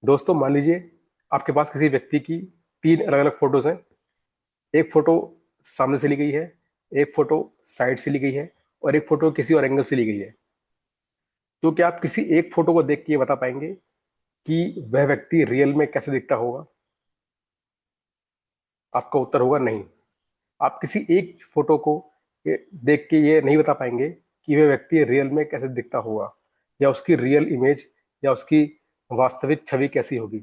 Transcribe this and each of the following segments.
दोस्तों, मान लीजिए आपके पास किसी व्यक्ति की तीन अलग अलग फोटोज हैं। एक फोटो सामने से ली गई है, एक फोटो साइड से ली गई है, और एक फोटो किसी और एंगल से ली गई है। तो क्या आप किसी एक फोटो को देख के ये बता पाएंगे कि वह व्यक्ति रियल में कैसे दिखता होगा? आपका उत्तर होगा नहीं। आप किसी एक फोटो को देख के ये नहीं बता पाएंगे कि वह व्यक्ति रियल में कैसे दिखता होगा, या उसकी रियल इमेज या उसकी वास्तविक छवि कैसी होगी।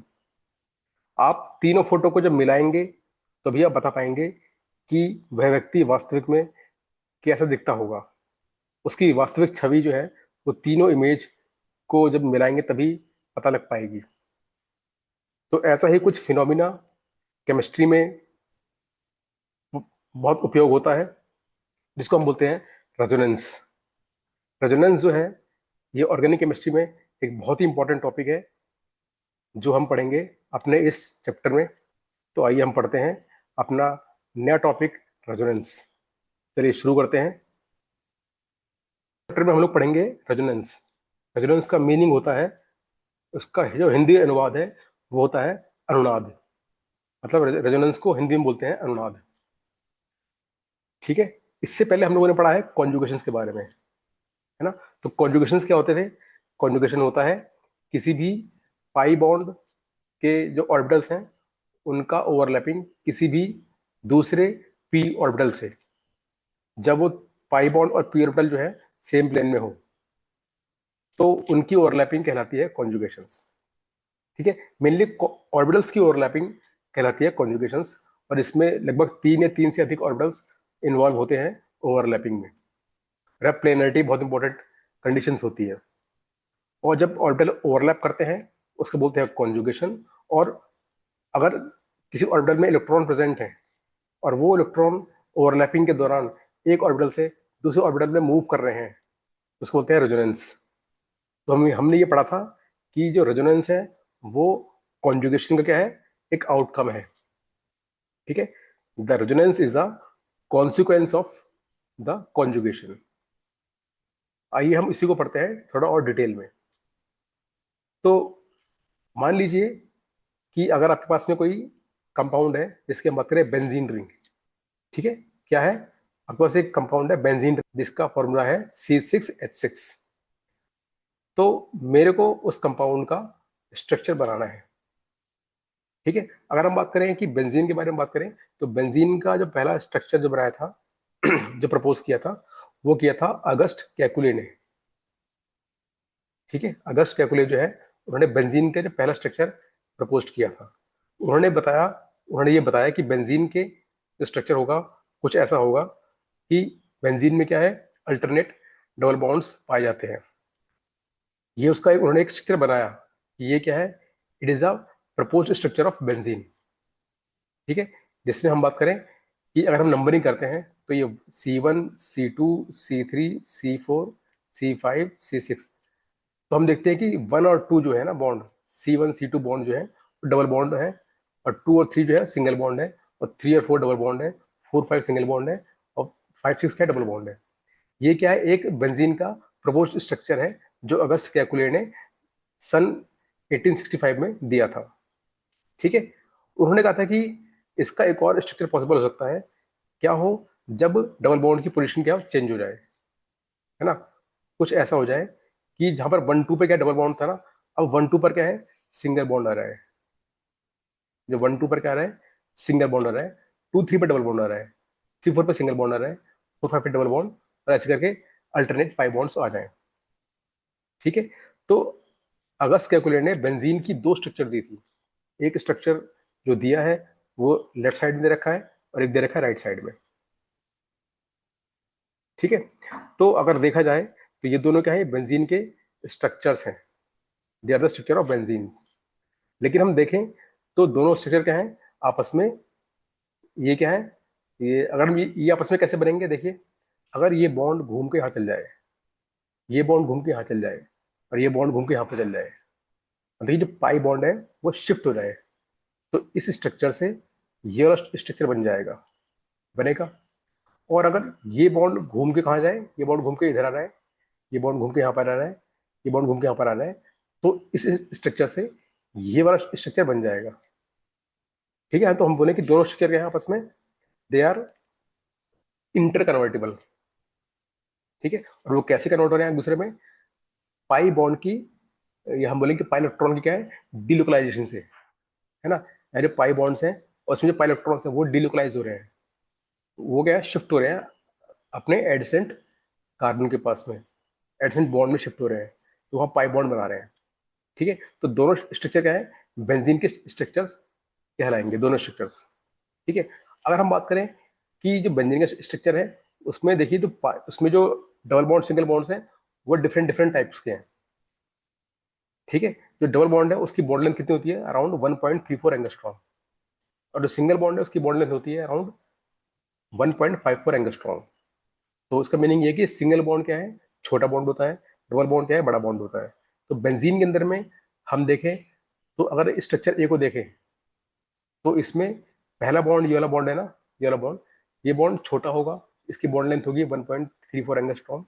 आप तीनों फोटो को जब मिलाएंगे तभी आप बता पाएंगे कि वह व्यक्ति वास्तविक में कैसा दिखता होगा। उसकी वास्तविक छवि जो है वो तीनों इमेज को जब मिलाएंगे तभी पता लग पाएगी। तो ऐसा ही कुछ फिनोमिना केमिस्ट्री में बहुत उपयोग होता है, जिसको हम बोलते हैं रेजोनेंस। रेजोनेंस जो है ये ऑर्गेनिक केमिस्ट्री में एक बहुत ही इंपॉर्टेंट टॉपिक है जो हम पढ़ेंगे अपने इस चैप्टर में। तो आइए हम पढ़ते हैं अपना नया टॉपिक, रेजोनेंस। चलिए शुरू करते हैं। चैप्टर में हम लोग पढ़ेंगे रेजोनेंस। रेजोनेंस का मीनिंग होता है, उसका जो हिंदी अनुवाद है वो होता है अनुनाद। मतलब रेजोनेंस को हिंदी में बोलते हैं अनुनाद। ठीक है। इससे पहले हम लोगों ने पढ़ा है कॉन्जुगेशंस के बारे में, है ना। तो कॉन्जुगेशंस क्या होते थे? कॉन्जुगेशन होता है किसी भी पाई बॉन्ड के जो ऑर्बिटल्स हैं उनका ओवरलैपिंग किसी भी दूसरे पी ऑर्बिटल से, जब वो पाई बॉन्ड और पी ऑर्बिटल जो है सेम प्लेन में हो, तो उनकी ओवरलैपिंग कहलाती है कॉन्जुगेशंस। ठीक है। मेनली ऑर्बिटल्स की ओवरलैपिंग कहलाती है कॉन्जुगेशंस, और इसमें लगभग तीन या तीन से अधिक ऑर्बिटल्स इन्वॉल्व होते हैं ओवरलैपिंग में। प्लेनरिटी बहुत इंपॉर्टेंट कंडीशंस होती है, और जब ऑर्बिटल ओवरलैप करते हैं उसको बोलते हैं कॉन्जुगेशन। और अगर किसी ऑर्बिटल में इलेक्ट्रॉन प्रेजेंट है और वो इलेक्ट्रॉन ओवरलैपिंग के दौरान एक ऑर्बिटल से दूसरे ऑर्बिटल में मूव कर रहे हैं, उसको बोलते हैं रेजोनेंस। तो हमने ये पढ़ा था कि जो रेजोनेंस है वो कॉन्जुगेशन का क्या है, एक आउटकम है। ठीक है। The resonance is the consequence of the conjugation. आइए हम इसी को पढ़ते हैं थोड़ा और डिटेल में। तो मान लीजिए कि अगर आपके पास में कोई कंपाउंड है, जिसकी हम बात करें बेंजीन रिंग। ठीक है। क्या है? आपके पास एक कंपाउंड है बेंजीन जिसका फॉर्मूला है C6H6। तो मेरे को उस कंपाउंड का स्ट्रक्चर बनाना है। ठीक है। अगर हम बात करें कि बेंजीन के बारे में बात करें, तो बेंजीन का जो पहला स्ट्रक्चर जो बनाया था जो प्रपोज किया था, वो किया था अगस्ट कैकुले ने। ठीक है। अगस्ट कैकुले जो है, उन्होंने बेंजीन के जो पहला स्ट्रक्चर प्रपोज किया था, उन्होंने बताया उन्होंने ये बताया कि बेंजीन के जो स्ट्रक्चर होगा कुछ ऐसा होगा कि बेंजीन में क्या है, अल्टरनेट डबल बॉन्ड्स पाए जाते हैं। ये उसका उन्होंने एक स्ट्रक्चर बनाया कि ये क्या है, it is a propose structure of benzene. ठीक है। जिसमें हम बात करें कि अगर हम नंबरिंग करते हैं तो ये C1 C2 C3 C4 C5 C6। तो हम देखते हैं कि 1 और 2 जो है ना बॉन्ड, C1 C2 बॉन्ड जो है वो डबल बॉन्ड है, और 2 और 3 जो है सिंगल बॉन्ड है, और 3 और 4 डबल बॉन्ड है, 4 5 सिंगल बॉन्ड है, और 5 6 क्या डबल बॉन्ड है। ये क्या है, एक बेंजीन का प्रपोज्ड स्ट्रक्चर है जो अगस्त कैकुले ने सन 1865 में दिया था। ठीक है। उन्होंने कहा था कि इसका एक और स्ट्रक्चर पॉसिबल हो सकता है। क्या हो? जब डबल बॉन्ड की पोजीशन क्या हो, चेंज हो जाए, है ना। कुछ ऐसा हो जाए कि जहां पर 1 2 पे क्या डबल बॉन्ड था ना, अब 1 2 पर क्या है, सिंगल बॉन्ड आ रहा है। जो 1 2 पर क्या आ रहा है, सिंगल बॉन्ड आ रहा है। 2 3 पर डबल बॉन्ड आ रहा है। 3 4 पर सिंगल बॉन्ड आ रहा है। 4 5 पे डबल बॉन्ड, और ऐसे करके अल्टरनेट 5 बॉन्ड्स आ जाए। ठीक है। तो अगस्त कैकुले ने बेंजीन की दो स्ट्रक्चर दी थी। एक स्ट्रक्चर जो दिया है वो लेफ्ट साइड में दे रखा है, और एक दे रखा है राइट साइड में। ठीक है। तो अगर देखा जाए तो ये दोनों क्या है, बेंजीन के स्ट्रक्चर्स हैं। They are the structure of benzene. लेकिन हम देखें तो दोनों स्ट्रक्चर क्या है आपस में, ये क्या है, ये अगर हम ये आपस में कैसे बनेंगे, देखिए। अगर ये बॉन्ड घूम के यहाँ चल जाए, ये बॉन्ड घूम के यहाँ चल जाए, और ये बॉन्ड घूम के यहाँ पे चल जाए, मतलब ये जो पाई बॉन्ड है वो शिफ्ट हो जाए, तो इस स्ट्रक्चर से ये वाला स्ट्रक्चर बन जाएगा, बनेगा। और अगर ये बॉन्ड घूम के कहाँ जाए, ये बॉन्ड घूम के इधर आ रहा है, ये बॉन्ड घूम के यहाँ पर आ रहा है, ये बॉन्ड घूम के यहाँ पर आ रहा है, तो इस स्ट्रक्चर से ये वाला स्ट्रक्चर बन जाएगा। ठीक है, तो हम बोले कि दोनों स्ट्रक्चर के हैं आपस में, दे आर इंटर कन्वर्टेबल। ठीक है, और वो कैसे कन्वर्ट हो रहे हैं एक दूसरे में? पाई बॉन्ड की, या हम बोलेंगे पाई इलेक्ट्रॉन की क्या है, डिलोकलाइजेशन से, है ना। ये जो पाई बॉन्ड्स हैं और उसमें जो पाई इलेक्ट्रॉन्स हैं वो डिलोकलाइज हो रहे हैं, वो क्या है, शिफ्ट हो रहे हैं अपने एडसेंट कार्बन के पास में, एडसेंट बॉन्ड में शिफ्ट हो रहे हैं, तो वहाँ पाई बॉन्ड बना रहे हैं। ठीक है, तो दोनों स्ट्रक्चर क्या है, बेंजीन के स्ट्रक्चर्स कहलाएंगे दोनों स्ट्रक्चर्स। ठीक है, अगर हम बात करें कि जो बेंजीन का स्ट्रक्चर है, उसमें देखिए तो उसमें जो डबल बॉन्ड सिंगल बॉन्ड्स हैं वो डिफरेंट डिफरेंट टाइप्स के हैं। ठीक है, जो डबल बॉन्ड है उसकी बॉन्ड लेंथ कितनी होती है, अराउंड 1.34 एंगस्ट्रॉम, और जो सिंगल बॉन्ड है उसकी बॉन्ड लेंथ होती है अराउंड 1.54 एंगस्ट्रॉम। तो उसका मीनिंग ये है कि सिंगल बॉन्ड क्या है, छोटा बॉन्ड होता है, डबल बॉन्ड क्या है, बड़ा बॉन्ड होता है। तो बेंजीन के अंदर में हम देखें तो अगर स्ट्रक्चर ए को देखें तो इसमें पहला बॉन्ड ये वाला बॉन्ड है ना, ये वाला बॉन्ड, ये बॉन्ड छोटा होगा, इसकी बॉन्ड लेंथ होगी 1.34 एंगस्ट्रॉम।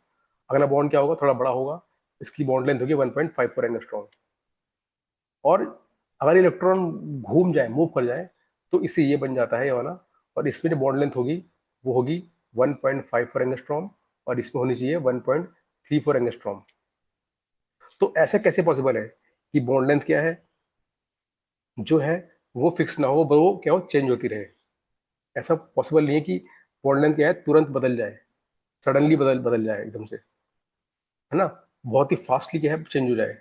अगला बॉन्ड क्या होगा, थोड़ा बड़ा होगा, इसकी बॉन्ड लेंथ होगी 1.54 एंगस्ट्रॉम। और अगर इलेक्ट्रॉन घूम जाए, मूव कर जाए, तो इससे ये बन जाता है ये वाला, और इसमें जो बॉन्ड लेंथ होगी वो होगी 1.54 एंगस्ट्रॉम, और इसमें होनी चाहिए 1.34 एंगस्ट्रॉम। तो ऐसा कैसे पॉसिबल है कि बॉन्ड लेंथ क्या है जो है वो फिक्स ना हो, वो क्या हो, चेंज होती रहे? ऐसा पॉसिबल नहीं है कि बॉन्ड लेंथ क्या है तुरंत बदल जाए, सडनली बदल बदल जाए एकदम से, है ना, बहुत ही फास्टली क्या है चेंज हो जाए।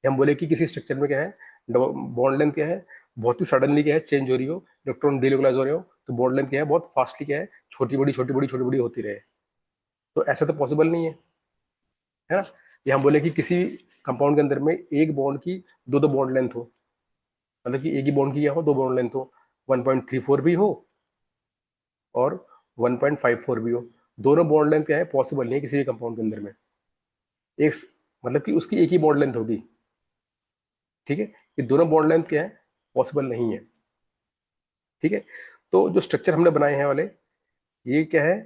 हम बोले कि किसी स्ट्रक्चर में क्या है, बॉन्ड लेंथ क्या है, बहुत ही सडनली क्या है चेंज हो रही हो, इलेक्ट्रॉन डिलोकलाइज हो रहे हो, तो बॉन्ड लेंथ क्या है बहुत फास्टली क्या है, छोटी बड़ी छोटी बड़ी छोटी बड़ी होती रहे। तो ऐसा तो पॉसिबल नहीं है ना। ये हम बोले कि किसी कंपाउंड के अंदर में एक बॉन्ड की दो दो बॉन्ड लेंथ हो, मतलब कि एक ही बॉन्ड की क्या हो, दो बॉन्ड लेंथ हो, 1.34 भी हो और 1.54 भी हो। दोनों बॉन्ड लेंथ क्या है, पॉसिबल नहीं है किसी भी कंपाउंड के अंदर में। एक मतलब कि उसकी एक ही बॉन्ड लेंथ होगी। ठीक है, ये दोनों बॉन्ड लेंथ क्या है, पॉसिबल नहीं है। ठीक है, तो जो स्ट्रक्चर हमने बनाए हैं वाले, ये क्या है,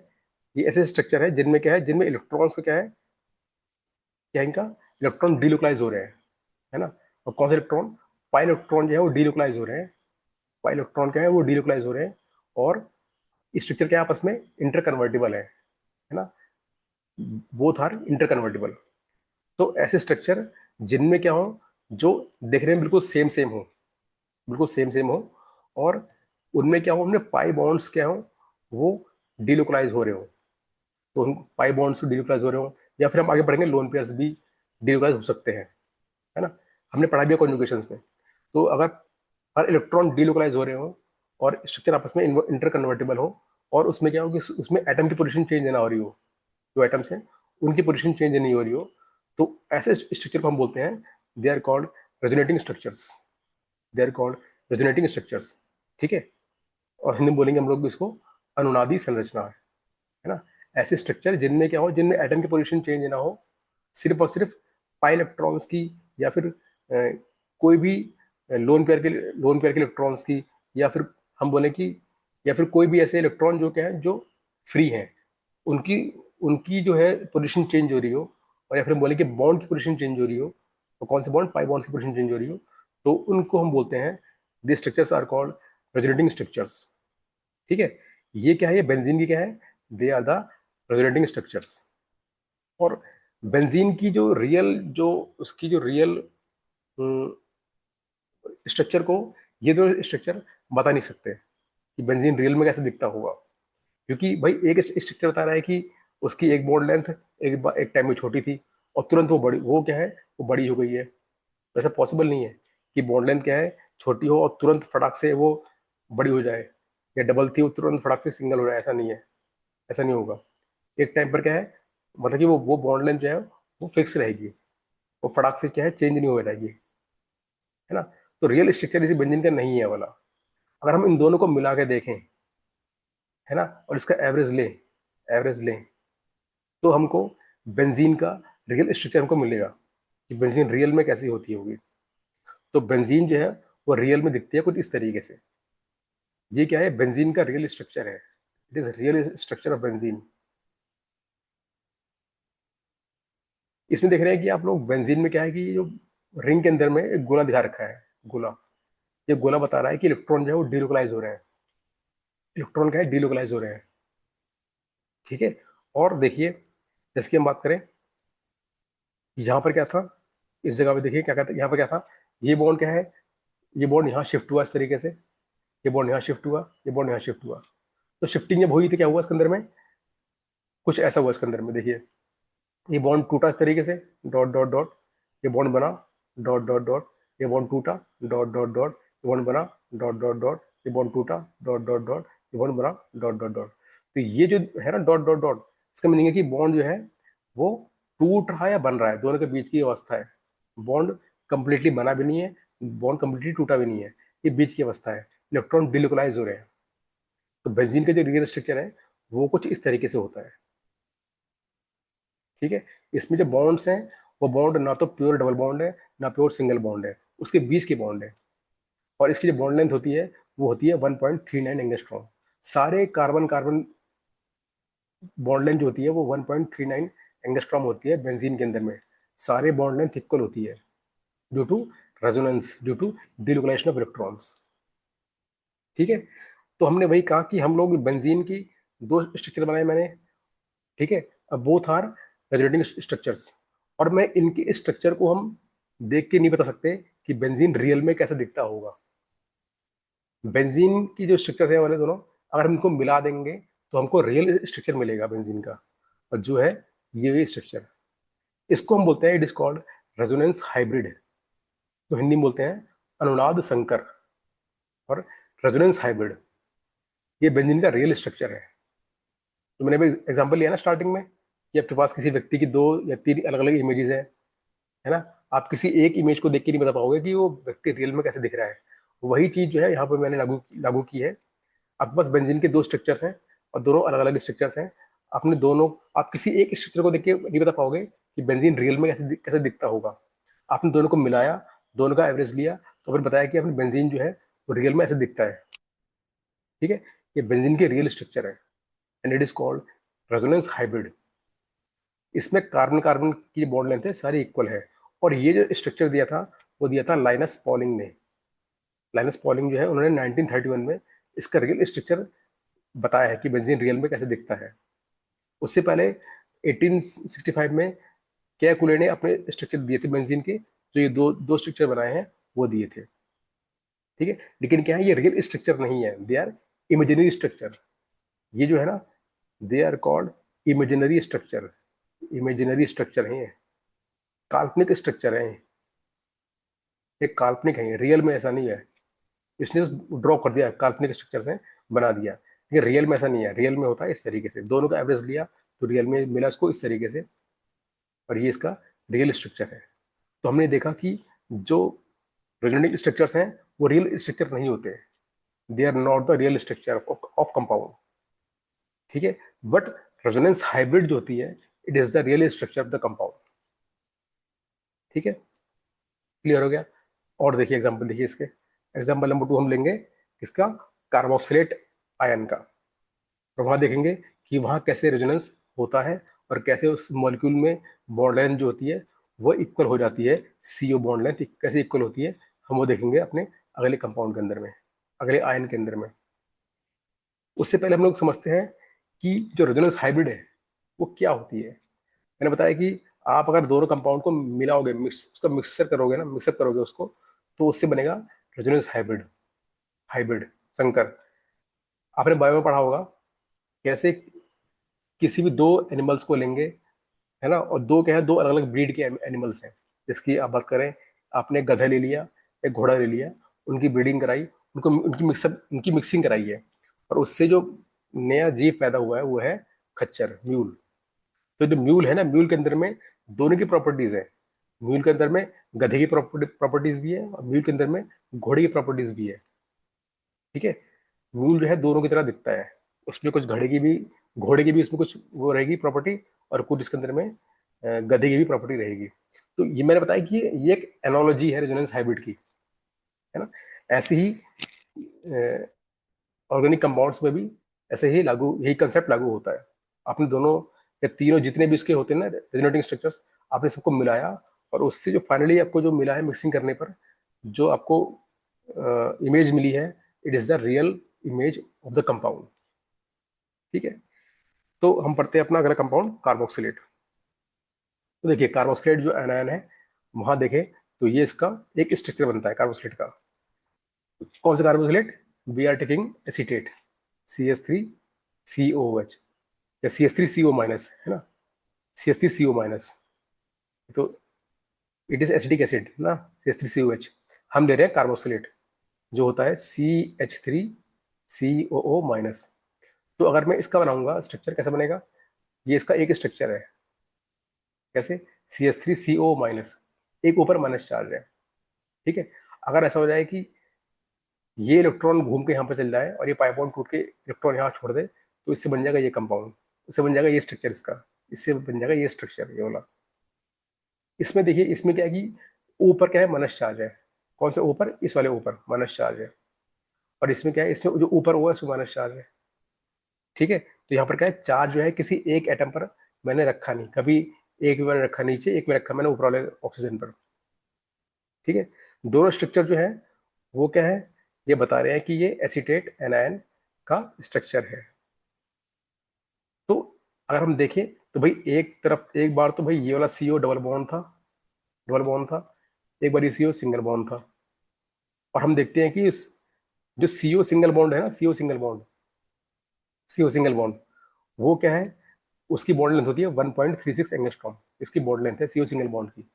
ये ऐसे स्ट्रक्चर है जिनमें क्या है, जिनमें इलेक्ट्रॉन्स का क्या है, क्या इनका इलेक्ट्रॉन डिलोकलाइज हो रहे हैं, है ना। और कौन से इलेक्ट्रॉन, पाई इलेक्ट्रॉन जो है वो डिलोकलाइज हो रहे हैं, पाई इलेक्ट्रॉन क्या है वो डिलोकलाइज हो रहे हैं, और स्ट्रक्चर क्या है आपस में इंटर कन्वर्टिबल है ना, बोथ आर इंटर कन्वर्टिबल। तो ऐसे स्ट्रक्चर जिनमें क्या हो, जो देखने में बिल्कुल सेम सेम हो, बिल्कुल सेम सेम हो, और उनमें क्या हो, उनमें पाई बॉन्ड्स क्या हो, वो डिलोकलाइज हो रहे हो, तो उन पाई बॉन्ड्स डिलोकलाइज हो रहे हो, या फिर हम आगे बढ़ेंगे लोन पेयर्स भी डिलोकलाइज हो सकते हैं, है ना। हमने पढ़ा भी है कॉन्जुगेशन में। तो अगर हर इलेक्ट्रॉन डिलोकलाइज हो रहे हो और स्ट्रक्चर आपस में इंटर कन्वर्टेबल हो, और उसमें क्या हो कि उसमें एटम की पोजीशन चेंज ना हो रही हो, जो एटम्स हैं उनकी पोजीशन चेंज नहीं हो रही हो, तो ऐसे स्ट्रक्चर को हम बोलते हैं, they are called resonating structures, they are called resonating structures. ठीक है, और हिंदी में बोलेंगे हम लोग इसको अनुनादी संरचना, है ना। ऐसे स्ट्रक्चर जिनमें क्या हो, जिनमें एटम की पोजीशन चेंज ना हो, सिर्फ और सिर्फ पाई इलेक्ट्रॉन्स की, या फिर कोई भी लोन पेयर के इलेक्ट्रॉन्स की, या फिर हम बोले कि, या फिर कोई भी ऐसे इलेक्ट्रॉन जो क्या है जो फ्री हैं, उनकी उनकी जो है पोजीशन चेंज हो रही हो, और या फिर हम बोले कि बॉन्ड की पोजीशन चेंज हो रही हो, तो कौन से बॉन्ड, पाई बॉन्ड की पोजीशन चेंज हो रही हो, तो उनको हम बोलते हैं, this structures are called resonating structures. ठीक है, ये क्या है, ये बेंजीन की क्या है, they are the resonating structures. और बेंजीन की जो रियल, जो उसकी जो रियल स्ट्रक्चर को ये दो स्ट्रक्चर बता नहीं सकते कि बेंजीन रियल में कैसे दिखता होगा, क्योंकि भाई एक स्ट्रक्चर बता रहा है कि उसकी एक बॉन्ड लेंथ एक टाइम में छोटी थी और तुरंत वो बड़ी, वो क्या है, वो बड़ी हो गई है। वैसा पॉसिबल नहीं है कि बॉन्ड लेंथ क्या है, छोटी हो और तुरंत फटाक से वो बड़ी हो जाए, या डबल थी वो तुरंत फटाक से सिंगल हो जाए, ऐसा नहीं है, ऐसा नहीं होगा। एक टाइम पर क्या है, मतलब कि वो बॉन्ड लेंथ जो है वो फिक्स रहेगी, वो फटाक से क्या है चेंज नहीं हो जाएगी, है ना। तो रियल स्ट्रक्चर इसी बेंजीन का नहीं है वाला। अगर हम इन दोनों को मिला के देखें, है ना, और इसका एवरेज लें, तो हमको बेंजीन का रियल स्ट्रक्चर हमको मिलेगा कि बेंजीन रियल में कैसी होती होगी। तो बेंजीन जो है वो रियल में दिखती है कुछ इस तरीके से। ये क्या है, बेंजीन का रियल स्ट्रक्चर है, it is real structure of benzene. इसमें देख रहे हैं कि आप लोग बेंजीन में क्या है कि ये जो रिंग के अंदर में एक गोला दिखा रखा है, गोला, ये गोला बता रहा है कि इलेक्ट्रॉन जो है वो डिलोकलाइज हो रहे हैं, इलेक्ट्रॉन क्या है, डिलोकलाइज हो रहे हैं। ठीक है। और देखिए, जैसे कि हम बात करें, यहाँ पर क्या था, इस जगह पे देखिए क्या कहते हैं, यहाँ पर क्या था, ये बॉन्ड क्या है, ये बॉन्ड यहाँ शिफ्ट हुआ इस तरीके से, ये बॉन्ड यहाँ शिफ्ट हुआ, ये बॉन्ड यहाँ शिफ्ट हुआ। तो शिफ्टिंग जब हुई तो क्या हुआ इसके अंदर में, कुछ ऐसा हुआ इसके अंदर में। देखिए, ये बॉन्ड टूटा इस तरीके से, डॉट डॉट डॉट, ये बॉन्ड बना, डॉट डॉट डॉट, ये बॉन्ड टूटा, डॉट डॉट डॉट, ये बॉन्ड बना, डॉट डॉट डॉट, ये बॉन्ड टूटा, डॉट डॉट डॉट, ये बॉन्ड बना, डॉट डॉट डॉट। तो ये जो है ना डॉट डॉट डॉट, इसका मीनिंग है कि बॉन्ड जो है वो टूट रहा है या बन रहा है, दोनों के बीच की अवस्था है। बॉन्ड कंप्लीटली बना भी नहीं है, बॉन्ड कंप्लीटली टूटा भी नहीं है, ये बीच की अवस्था है, इलेक्ट्रॉन डिलोकलाइज हो रहे हैं। तो बेंजीन का जो रियल स्ट्रक्चर है वो कुछ इस तरीके से होता है। ठीक है। इसमें जो बॉन्ड्स हैं वो बॉन्ड ना तो प्योर डबल बॉन्ड है, ना प्योर सिंगल बॉन्ड है, उसके बीच की बॉन्ड है। और इसकी जो बॉन्ड लेंथ होती है वो होती है 1.39 एंगस्ट्रॉम। सारे कार्बन कार्बन बॉन्ड लेंथ जो होती है वो 1.39 एंगस्ट्रॉम होती है बेंजीन के अंदर में। सारे बॉन्ड लेंथ इक्वल होती है due to resonance, due to delocalization of electrons. ठीक है। तो हमने वही कहा कि हम लोग बेंजीन की दो स्ट्रक्चर बनाए मैंने। ठीक है। अब बोथ आर रेजोनेटिंग स्ट्रक्चर्स, और मैं इनके स्ट्रक्चर को हम देख के नहीं बता सकते कि बेंजीन रियल में कैसे दिखता होगा। बेंजीन की जो स्ट्रक्चर्स है वाले दोनों, अगर हम इनको मिला देंगे तो हमको रियल स्ट्रक्चर मिलेगा बेंजीन का, और जो है ये स्ट्रक्चर, इसको हम बोलते हैं, it is called resonance hybrid. तो हिंदी में बोलते हैं अनुनाद संकर, और रेजोनेंस हाइब्रिड ये बेंजीन का रियल स्ट्रक्चर है। तो मैंने एग्जांपल लिया ना स्टार्टिंग में कि आपके पास किसी व्यक्ति की दो या तीन अलग अलग इमेजेस है ना, आप किसी एक इमेज को देख के नहीं बता पाओगे कि वो व्यक्ति रियल में कैसे दिख रहा है। वही चीज जो है यहाँ पर मैंने लागू लागू की है। आपके पास बेंजीन के दो स्ट्रक्चर्स हैं और दोनों अलग अलग स्ट्रक्चर्स हैं। आपने दोनों, आप किसी एक स्ट्रक्चर को देख के नहीं बता पाओगे कि बेंजीन रियल में कैसे दिखता होगा। आपने दोनों को मिलाया, दोनों का एवरेज लिया, तो फिर बताया कि अपने बेंजीन जो है वो रियल में ऐसे दिखता है। ठीक है। ये बेंजीन के रियल स्ट्रक्चर है, and it is called resonance hybrid. इसमें कार्बन कार्बन की बॉन्ड लेंथ है सारी इक्वल है। और ये जो स्ट्रक्चर दिया था वो दिया था लाइनस पॉलिंग ने। लाइनस पॉलिंग जो है उन्होंने 1931 में इसका रियल स्ट्रक्चर बताया है कि बेंजीन रियल में कैसे दिखता है। उससे पहले 1865 में क्या कुले ने अपने स्ट्रक्चर दिए थे बेंजीन के, जो ये दो दो स्ट्रक्चर बनाए हैं वो दिए थे। ठीक है। लेकिन क्या है, ये रियल स्ट्रक्चर नहीं है, दे आर इमेजिनरी स्ट्रक्चर। ये जो है ना, they are called imaginary structure. Imaginary structure है ये, काल्पनिक स्ट्रक्चर है ये काल्पनिक है, रियल में ऐसा नहीं है। इसने ड्रॉ कर दिया, काल्पनिक स्ट्रक्चर से बना दिया, लेकिन रियल में ऐसा नहीं है। रियल में होता है इस तरीके से, दोनों का एवरेज लिया तो रियल में मिला इसको इस तरीके से, और ये इसका रियल स्ट्रक्चर है। तो हमने देखा कि जो रेजोनेटिंग स्ट्रक्चर्स हैं वो रियल स्ट्रक्चर नहीं होते, they are not the real structure of compound. ठीक है। बट रेजोनेंस हाइब्रिड जो होती है, it is the real structure of the compound. ठीक है। क्लियर हो गया। और देखिए एग्जांपल, देखिए इसके एग्जांपल नंबर 2 हम लेंगे इसका, कार्बोक्सिलेट आयन का। और वहां देखेंगे कि वहां कैसे रेजोनेंस होता है और कैसे उस मॉलिक्यूल में बॉन्ड लेंथ जो होती है वो इक्वल हो जाती है, सीओ बॉन्ड लेंथ कैसे इक्वल होती है, हम वो देखेंगे अपने अगले कंपाउंड के अंदर में, अगले आयन के अंदर में। उससे पहले हम लोग समझते हैं कि जो रेजोनेंस हाइब्रिड है वो क्या होती है। मैंने बताया कि आप अगर दोनों कंपाउंड को मिलाओगे, उसका मिक्सचर करोगे ना, मिक्सअप करोगे उसको, तो उससे बनेगा रेजोनेंस हाइब्रिड, हाइब्रिड संकर। आपने बायो में पढ़ा होगा कैसे किसी भी दो एनिमल्स को लेंगे, है ना, और दो क्या है, दो अलग अलग ब्रीड के एनिमल्स हैं। जिसकी आप बात करें, आपने गधा ले लिया, एक घोड़ा ले लिया, उनकी ब्रीडिंग कराई, उनको उनकी मिक्सिंग कराई है, और उससे जो नया जीव पैदा हुआ है वो है खच्चर, म्यूल। तो जो म्यूल है ना, म्यूल के अंदर में दोनों की प्रॉपर्टीज है। म्यूल के अंदर में गधे की प्रॉपर्टीज भी है, और म्यूल के अंदर में घोड़े की प्रॉपर्टीज भी है। ठीक है। म्यूल जो है दोनों की तरह दिखता है, उसमें कुछ घोड़े की भी उसमें कुछ वो रहेगी प्रॉपर्टी, और कुछ इसके अंदर में गधे की भी प्रॉपर्टी रहेगी। तो ये मैंने बताया कि ये एक एनोलॉजी है रेजोनेंस हाइब्रिड की, है ना। ऐसे ही ऑर्गेनिक कंपाउंड्स में भी ऐसे ही लागू, यही कंसेप्ट लागू होता है। आपने दोनों या तीनों जितने भी उसके होते हैं ना रेजोनेटिंग स्ट्रक्चर्स, आपने सबको मिलाया, और उससे जो फाइनली आपको जो मिला है मिक्सिंग करने पर, जो आपको इमेज मिली है, it is the real image of the compound. ठीक है, तो हम पढ़ते हैं अपना अगला कंपाउंड कार्बोक्सिलेट। तो देखिए कार्बोक्सिलेट जो एनायन है, वहां देखें तो ये इसका एक स्ट्रक्चर बनता है कार्बोक्सिलेट का। कौन सा carboxylate? We are taking acetate, CH3COOH या CH3CO माइनस, है ना, CH3CO माइनस। तो इट इज एसिटिक एसिड ना, CH3COH। हम ले रहे हैं कार्बोक्सिलेट जो होता है CH3COO माइनस। तो अगर मैं इसका बनाऊंगा स्ट्रक्चर, कैसा बनेगा? ये इसका एक स्ट्रक्चर है। कैसे? CH3CO माइनस, एक ऊपर माइनस चार्ज है। ठीक है, अगर ऐसा हो जाए कि ये इलेक्ट्रॉन घूम के यहाँ पर चल जाए और ये पाई बॉन्ड टूट के इलेक्ट्रॉन यहाँ छोड़ दे, तो इससे बन जाएगा ये कंपाउंड, इससे बन जाएगा ये स्ट्रक्चर इसका, इससे बन जाएगा ये स्ट्रक्चर ये वाला। इसमें देखिए, इसमें क्या है कि ऊपर क्या है? माइनस चार्ज है। कौन से ऊपर? इस वाले ऊपर माइनस चार्ज है। और इसमें क्या है? इसमें जो ऊपर हुआ है उसमें माइनस चार्ज है। ठीक है, तो यहाँ पर क्या है? चार्ज जो है किसी एक एटम पर मैंने रखा नहीं कभी, एक में मैंने रखा नीचे, एक में रखा मैंने ऊपर वाले ऑक्सीजन पर। ठीक है, दोनों स्ट्रक्चर जो है वो क्या है? ये बता रहे हैं कि ये एसीटेट एनायन का स्ट्रक्चर है। तो अगर हम देखें तो भाई एक तरफ, एक बार तो भाई ये वाला CO डबल बॉन्ड था, डबल बॉन्ड था, एक बार ये CO सिंगल बॉन्ड था। और हम देखते हैं कि जो CO सिंगल बॉन्ड है ना, CO सिंगल बॉन्ड, वो क्या है? उसकी बॉन्ड लेंथ होती है 1.36 एंगस्ट्रॉम, इसकी बॉन्ड लेंथ है CO सिंगल बॉन्ड की।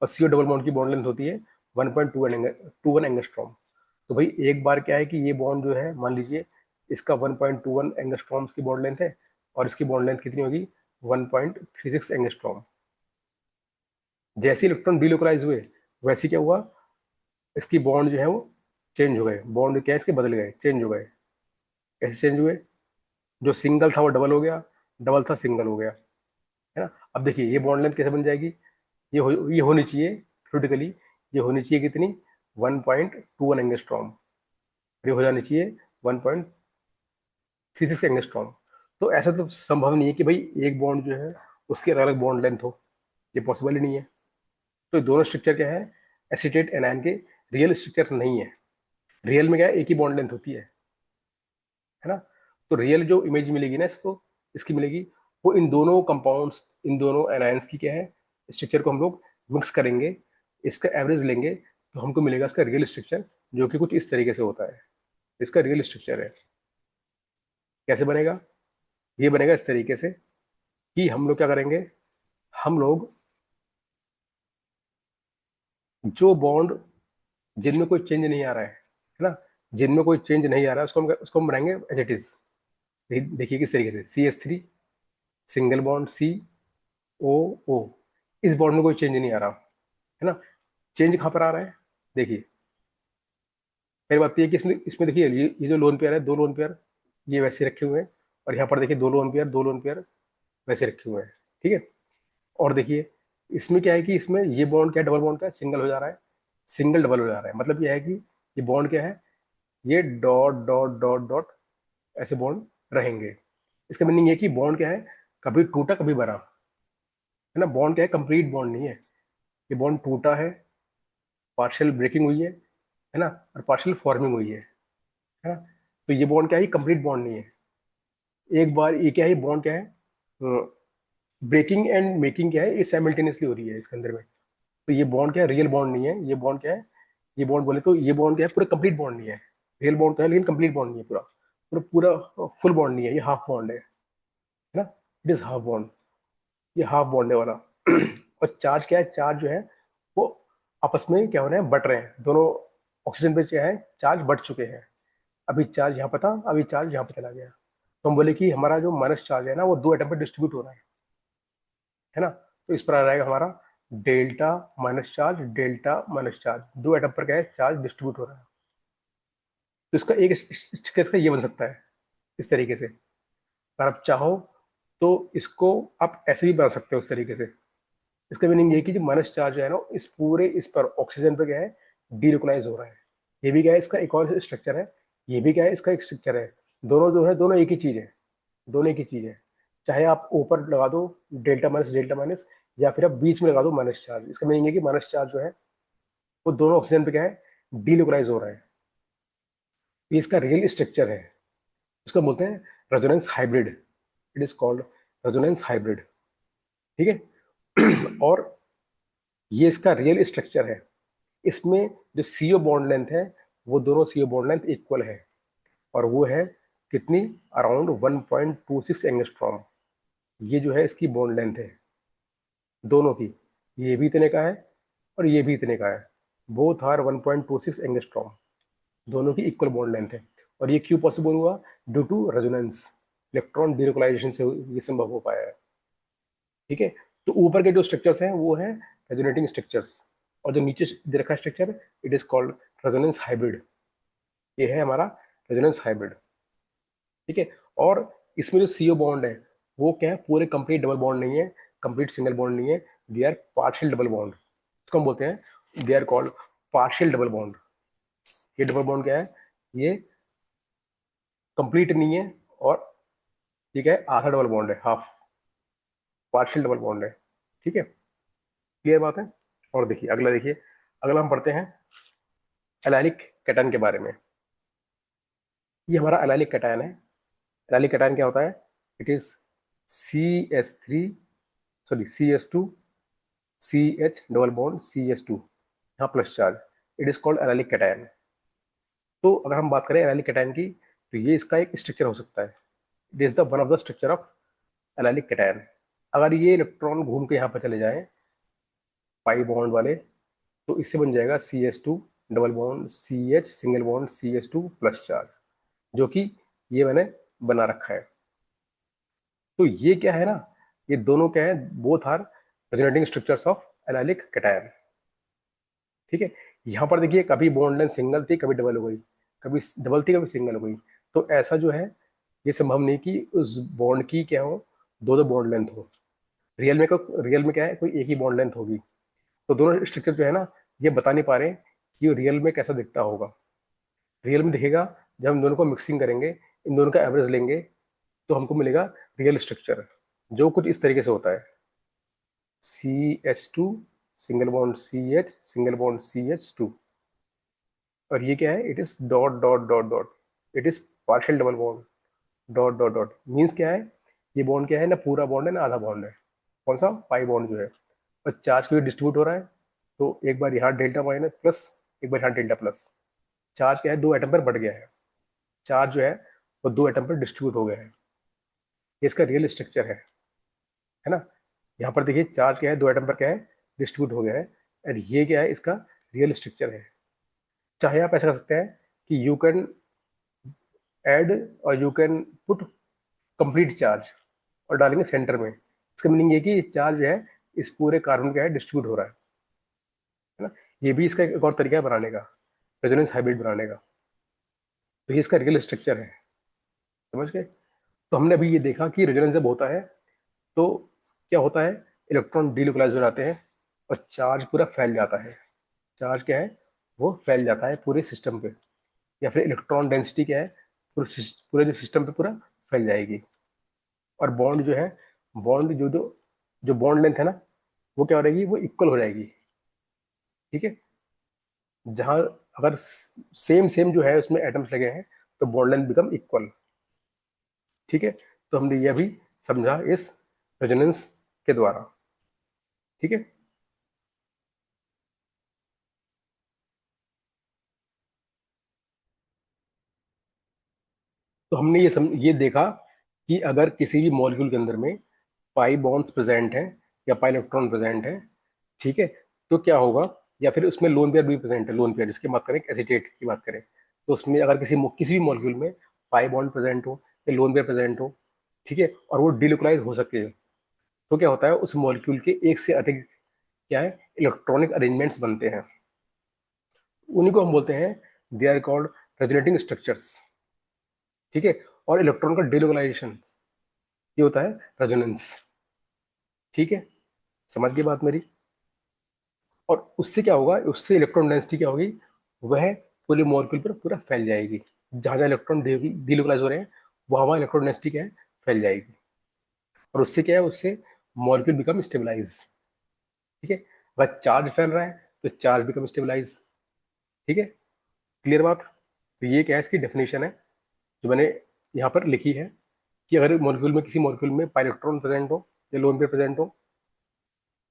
और CO डबल बॉन्ड की बॉन्ड लेंथ होती है 1.21 एंगस्ट्रॉम। तो भाई एक बार क्या है कि ये बॉन्ड जो है, मान लीजिए इसका 1.21 एंगस्ट्रॉम्स की बॉन्ड लेंथ है, और इसकी बॉन्ड लेंथ कितनी होगी? 1.36 एंगस्ट्रॉम। जैसे इलेक्ट्रॉन डिलोकलाइज हुए, वैसे क्या हुआ? इसकी बॉन्ड जो है वो चेंज हो गए, बॉन्ड क्या है इसके बदल गए, चेंज हो गए। कैसे चेंज हुए? जो सिंगल था वो डबल हो गया, डबल था सिंगल हो गया, है ना। अब देखिए ये बॉन्ड लेंथ कैसे बन जाएगी? ये होनी चाहिए थ्योरेटिकली, ये होनी चाहिए कितनी? 1.21 एंगस्ट्रॉम। ये हो जानी चाहिए 1.36 एंगस्ट्रॉम। तो ऐसा तो संभव नहीं है कि भाई एक बॉन्ड जो है उसकी अलग अलग बॉन्ड लेंथ हो, ये पॉसिबल ही नहीं है। तो दोनों स्ट्रक्चर क्या है? एसीटेट एनायन के रियल स्ट्रक्चर नहीं है। रियल में क्या है? एक ही बॉन्ड लेंथ होती है ना। तो रियल जो इमेज मिलेगी ना इसको, इसकी मिलेगी, वो इन दोनों कंपाउंड्स, इन दोनों एनायंस की क्या है? स्ट्रक्चर को हम लोग मिक्स करेंगे, इसका एवरेज लेंगे, तो हमको मिलेगा इसका रियल स्ट्रक्चर, जो कि कुछ इस तरीके से होता है। इसका रियल स्ट्रक्चर है, कैसे बनेगा? ये बनेगा इस तरीके से कि हम लोग क्या करेंगे, हम लोग जो बॉन्ड जिनमें कोई चेंज नहीं आ रहा है ना, जिनमें कोई चेंज नहीं आ रहा है, उसको हम बनाएंगे एज इट इज। देखिए किस तरीके से, CH3 सिंगल बॉन्ड COO, इस बॉन्ड में कोई चेंज नहीं आ रहा, है ना। चेंज कहाँ पर आ रहा है? देखिए पहली बात तो ये कि इसमें इसमें देखिए ये जो लोन पेयर है, दो लोन पेयर ये वैसे रखे हुए हैं, और यहाँ पर देखिए दो लोन पेयर वैसे रखे हुए हैं। ठीक है, और देखिए इसमें क्या है कि इसमें ये बॉन्ड क्या है? डबल बॉन्ड क्या है? सिंगल हो जा रहा है, सिंगल डबल हो जा रहा है। मतलब ये है कि ये बॉन्ड क्या है? ये डॉट डॉट डॉट डॉट ऐसे बॉन्ड रहेंगे। इसका मीनिंग ये कि बॉन्ड क्या है? कभी टूटा कभी बना, है ना। बॉन्ड क्या है? कंप्लीट बॉन्ड नहीं है, ये बॉन्ड टूटा है, पार्शियल ब्रेकिंग हुई है ना, और पार्शियल फॉर्मिंग हुई है ना। तो ये बॉन्ड क्या है? कंप्लीट बॉन्ड नहीं है। एक बार ये क्या है? बॉन्ड क्या है? ब्रेकिंग एंड मेकिंग क्या है? ये साइमल्टेनियसली हो रही है इसके अंदर में। तो ये बॉन्ड क्या है? रियल बॉन्ड नहीं है। ये बॉन्ड क्या है? ये बॉन्ड बोले तो ये बॉन्ड क्या है? पूरा कंप्लीट बॉन्ड नहीं है। रियल बॉन्ड तो है लेकिन कंप्लीट बॉन्ड नहीं है, पूरा पूरा पूरा फुल बॉन्ड नहीं है, ये हाफ बॉन्ड है ना। इट इज हाफ बॉन्ड, ये हाफ बॉन्ड है वाला। और चार्ज क्या है? चार्ज जो है वो आपस में क्या हो रहे हैं? बट रहे हैं दोनों। ऑक्सीजन पे क्या है? चार्ज बढ़ चुके हैं। अभी चार्ज यहाँ पर था, अभी चार्ज यहाँ पे चला गया। तो हम बोले कि हमारा जो माइनस चार्ज है ना, वो दो एटम पे डिस्ट्रीब्यूट हो रहा है ना। तो इस पर आ जाएगा हमारा delta minus charge, delta minus charge, दो एटम पर क्या है? चार्ज डिस्ट्रीब्यूट हो रहा है। तो इसका एक केस का ये बन सकता है इस तरीके से। अगर आप चाहो तो इसको आप ऐसे भी बना सकते हो, उस तरीके से। इसका मीनिंग ये कि जो माइनस चार्ज है ना, इस पूरे इस पर ऑक्सीजन पर क्या है? डीलोकलाइज हो रहा है। ये भी क्या है? इसका एक और स्ट्रक्चर है। ये भी क्या है? इसका एक स्ट्रक्चर है। दोनों जो है, दोनों एक ही चीज है, दोनों एक ही चीज है। चाहे आप ऊपर लगा दो डेल्टा माइनस, या फिर आप बीच में लगा दो माइनस चार्ज। इसका मीनिंग है कि माइनस चार्ज जो है वो दोनों ऑक्सीजन पे क्या है, डीलोकलाइज हो रहा है। ये इसका रियल स्ट्रक्चर है, उसको बोलते हैं resonance hybrid. It is called resonance hybrid. ठीक है। और ये इसका रियल स्ट्रक्चर है। इसमें जो सीओ बॉन्ड लेंथ है, वो दोनों सीओ बॉन्ड लेंथ इक्वल है, और वो है कितनी, अराउंड 1.26 एंगस्ट्रॉम। ये जो है इसकी बॉन्ड लेंथ है दोनों की। ये भी इतने का है और ये भी इतने का है। बोथ आर 1.26 एंगस्ट्रॉम, दोनों की इक्वल बॉन्ड लेंथ है। और ये क्यों पॉसिबल हुआ, due to resonance, electron delocalization से ये संभव हो पाया है। ठीक है। तो ऊपर के जो स्ट्रक्चर्स हैं वो है रेजोनेटिंग स्ट्रक्चर्स, और जो नीचे दे रखा structure, it is called resonance hybrid. ये है हमारा रेजोनेंस हाइब्रिड। ठीक है। और इसमें जो सीओ बॉन्ड है वो क्या है, पूरे कंप्लीट डबल बॉन्ड नहीं है, कंप्लीट सिंगल बॉन्ड नहीं है, they are partial double bond. इसको हम बोलते हैं, they are called partial double bond. ये डबल बॉन्ड क्या है, ये कंप्लीट नहीं है, और ये क्या है, आधा डबल बॉन्ड है, हाफ पार्शियल डबल बॉन्ड है। ठीक है, क्लियर बात है। और देखिए अगला, देखिए अगला हम पढ़ते हैं एलाइलिक कैटायन के बारे में। ये हमारा एलाइलिक कैटायन है। एलाइलिक कैटायन क्या होता है, it is CS3, sorry CS2 CH double bond CS2, यहाँ plus charge, it is called allylic cation. तो अगर हम बात करें एलाइलिक कैटायन की, तो ये इसका एक स्ट्रक्चर हो सकता है। It is the one of the structure of allylic cation. अगर ये इलेक्ट्रॉन घूम के यहाँ पर चले जाएं पाई बॉन्ड वाले, तो इससे बन जाएगा CS2 double bond CH single bond CS2 plus charge, जो कि ये मैंने बना रखा है। तो ये क्या है ना, ये दोनों क्या है, both are resonating structures of allylic cation. ठीक है। यहाँ पर देखिए कभी बॉन्ड लेंथ सिंगल थी, कभी डबल हो गई, कभी डबल थी, कभी सिंगल हो गई। तो ऐसा जो है, ये संभव नहीं कि उस बॉन्ड की क्या हो, दो दो बॉन्ड लेंथ हो। रियल में क्या है, कोई एक ही बॉन्ड लेंथ होगी। तो दोनों स्ट्रक्चर जो है ना, ये बता नहीं पा रहे कि रियल में कैसा दिखता होगा। रियल में दिखेगा जब हम दोनों को मिक्सिंग करेंगे, इन दोनों का एवरेज लेंगे, तो हमको मिलेगा रियल स्ट्रक्चर, जो कुछ इस तरीके से होता है। CH2 single bond CH single bond CH2, और ये क्या है, it is dot dot dot dot, it is partial double bond, dot dot dot means क्या है, ये बॉन्ड क्या है, ना पूरा बॉन्ड है ना आधा बॉन्ड है। कौन सा, पाई बॉन्ड जो है। और चार्ज क्यों डिस्ट्रीब्यूट हो रहा है, तो एक बार यहाँ डेल्टा माइनस प्लस, एक बार यहाँ डेल्टा प्लस। चार्ज क्या है, दो एटम पर बढ़ गया है। चार्ज जो है वो दो एटम पर डिस्ट्रीब्यूट हो गया है। ये इसका रियल स्ट्रक्चर है ना। यहाँ पर देखिए चार्ज क्या है, दो एटम पर क्या है, डिस्ट्रीब्यूट हो गया है। और ये क्या है, इसका रियल स्ट्रक्चर है। चाहे आप ऐसा कर सकते हैं कि यू कैन ऐड और you can put complete charge, और डालेंगे सेंटर में। इसका मीनिंग ये कि चार्ज जो है इस पूरे कार्बन का है डिस्ट्रीब्यूट हो रहा है ना। ये भी इसका एक और तरीका है बनाने का, रेजोनेंस हाइब्रिड बनाने का। तो ये इसका रियल स्ट्रक्चर है, समझ गए। तो हमने अभी ये देखा कि रेजोनेंस जब होता है तो क्या होता है, इलेक्ट्रॉन डीलोकलाइज हो जाते हैं और चार्ज पूरा फैल जाता है। चार्ज क्या है, वो फैल जाता है पूरे सिस्टम पे, या फिर इलेक्ट्रॉन डेंसिटी क्या है, पूरे जो सिस्टम पे पूरा फैल जाएगी। और बॉन्ड जो है, बॉन्ड जो जो जो बॉन्ड लेंथ है ना, वो क्या हो जाएगी, वो इक्वल हो जाएगी। ठीक है। जहां अगर सेम सेम जो है उसमें एटम्स लगे हैं, तो बॉन्ड लेंथ बिकम इक्वल। ठीक है। तो हमने यह भी समझा इस रेजोनेंस के द्वारा। ठीक है। तो हमने ये देखा कि अगर किसी भी मॉलिक्यूल के अंदर में पाई बॉन्ड्स प्रेजेंट है या पाई इलेक्ट्रॉन प्रेजेंट है, ठीक है, तो क्या होगा, या फिर उसमें लोन पेयर भी प्रेजेंट है, लोन पेयर जिसकी बात करें, एसीटेट की बात करें, तो उसमें अगर किसी भी मॉलिक्यूल में पाई बॉन्ड प्रेजेंट हो या लोन पेयर प्रेजेंट हो, ठीक है, और वो डिलोकलाइज हो सके, तो क्या होता है, उस मॉलिक्यूल के एक से अधिक क्या है, इलेक्ट्रॉनिक अरेंजमेंट्स बनते हैं। उन्हीं को हम बोलते हैं, they are called resonating structures. ठीक है। और इलेक्ट्रॉन का डिलोकलाइजेशन, ये होता है रेजोनेंस। ठीक है, समझ गई बात मेरी। और उससे क्या होगा, उससे इलेक्ट्रॉन डेंसिटी क्या होगी, वह पूरे मॉलिक्यूल पर पूरा फैल जाएगी। जहां जहां इलेक्ट्रॉन डिलोकलाइज हो रहे हैं, वहां वहां इलेक्ट्रॉन डेंसिटी क्या है, फैल जाएगी। और उससे क्या है, उससे मॉलिक्यूल बिकम स्टेबलाइज। ठीक है। अगर चार्ज फैल रहा है तो चार्ज बिकम स्टेबलाइज। ठीक है, क्लियर बात। तो ये क्या है, इसकी डेफिनेशन है जो मैंने यहाँ पर लिखी है कि अगर मॉलिक्यूल में, किसी मॉलिक्यूल में पाई इलेक्ट्रॉन प्रेजेंट हो या लोन पेयर प्रेजेंट हो,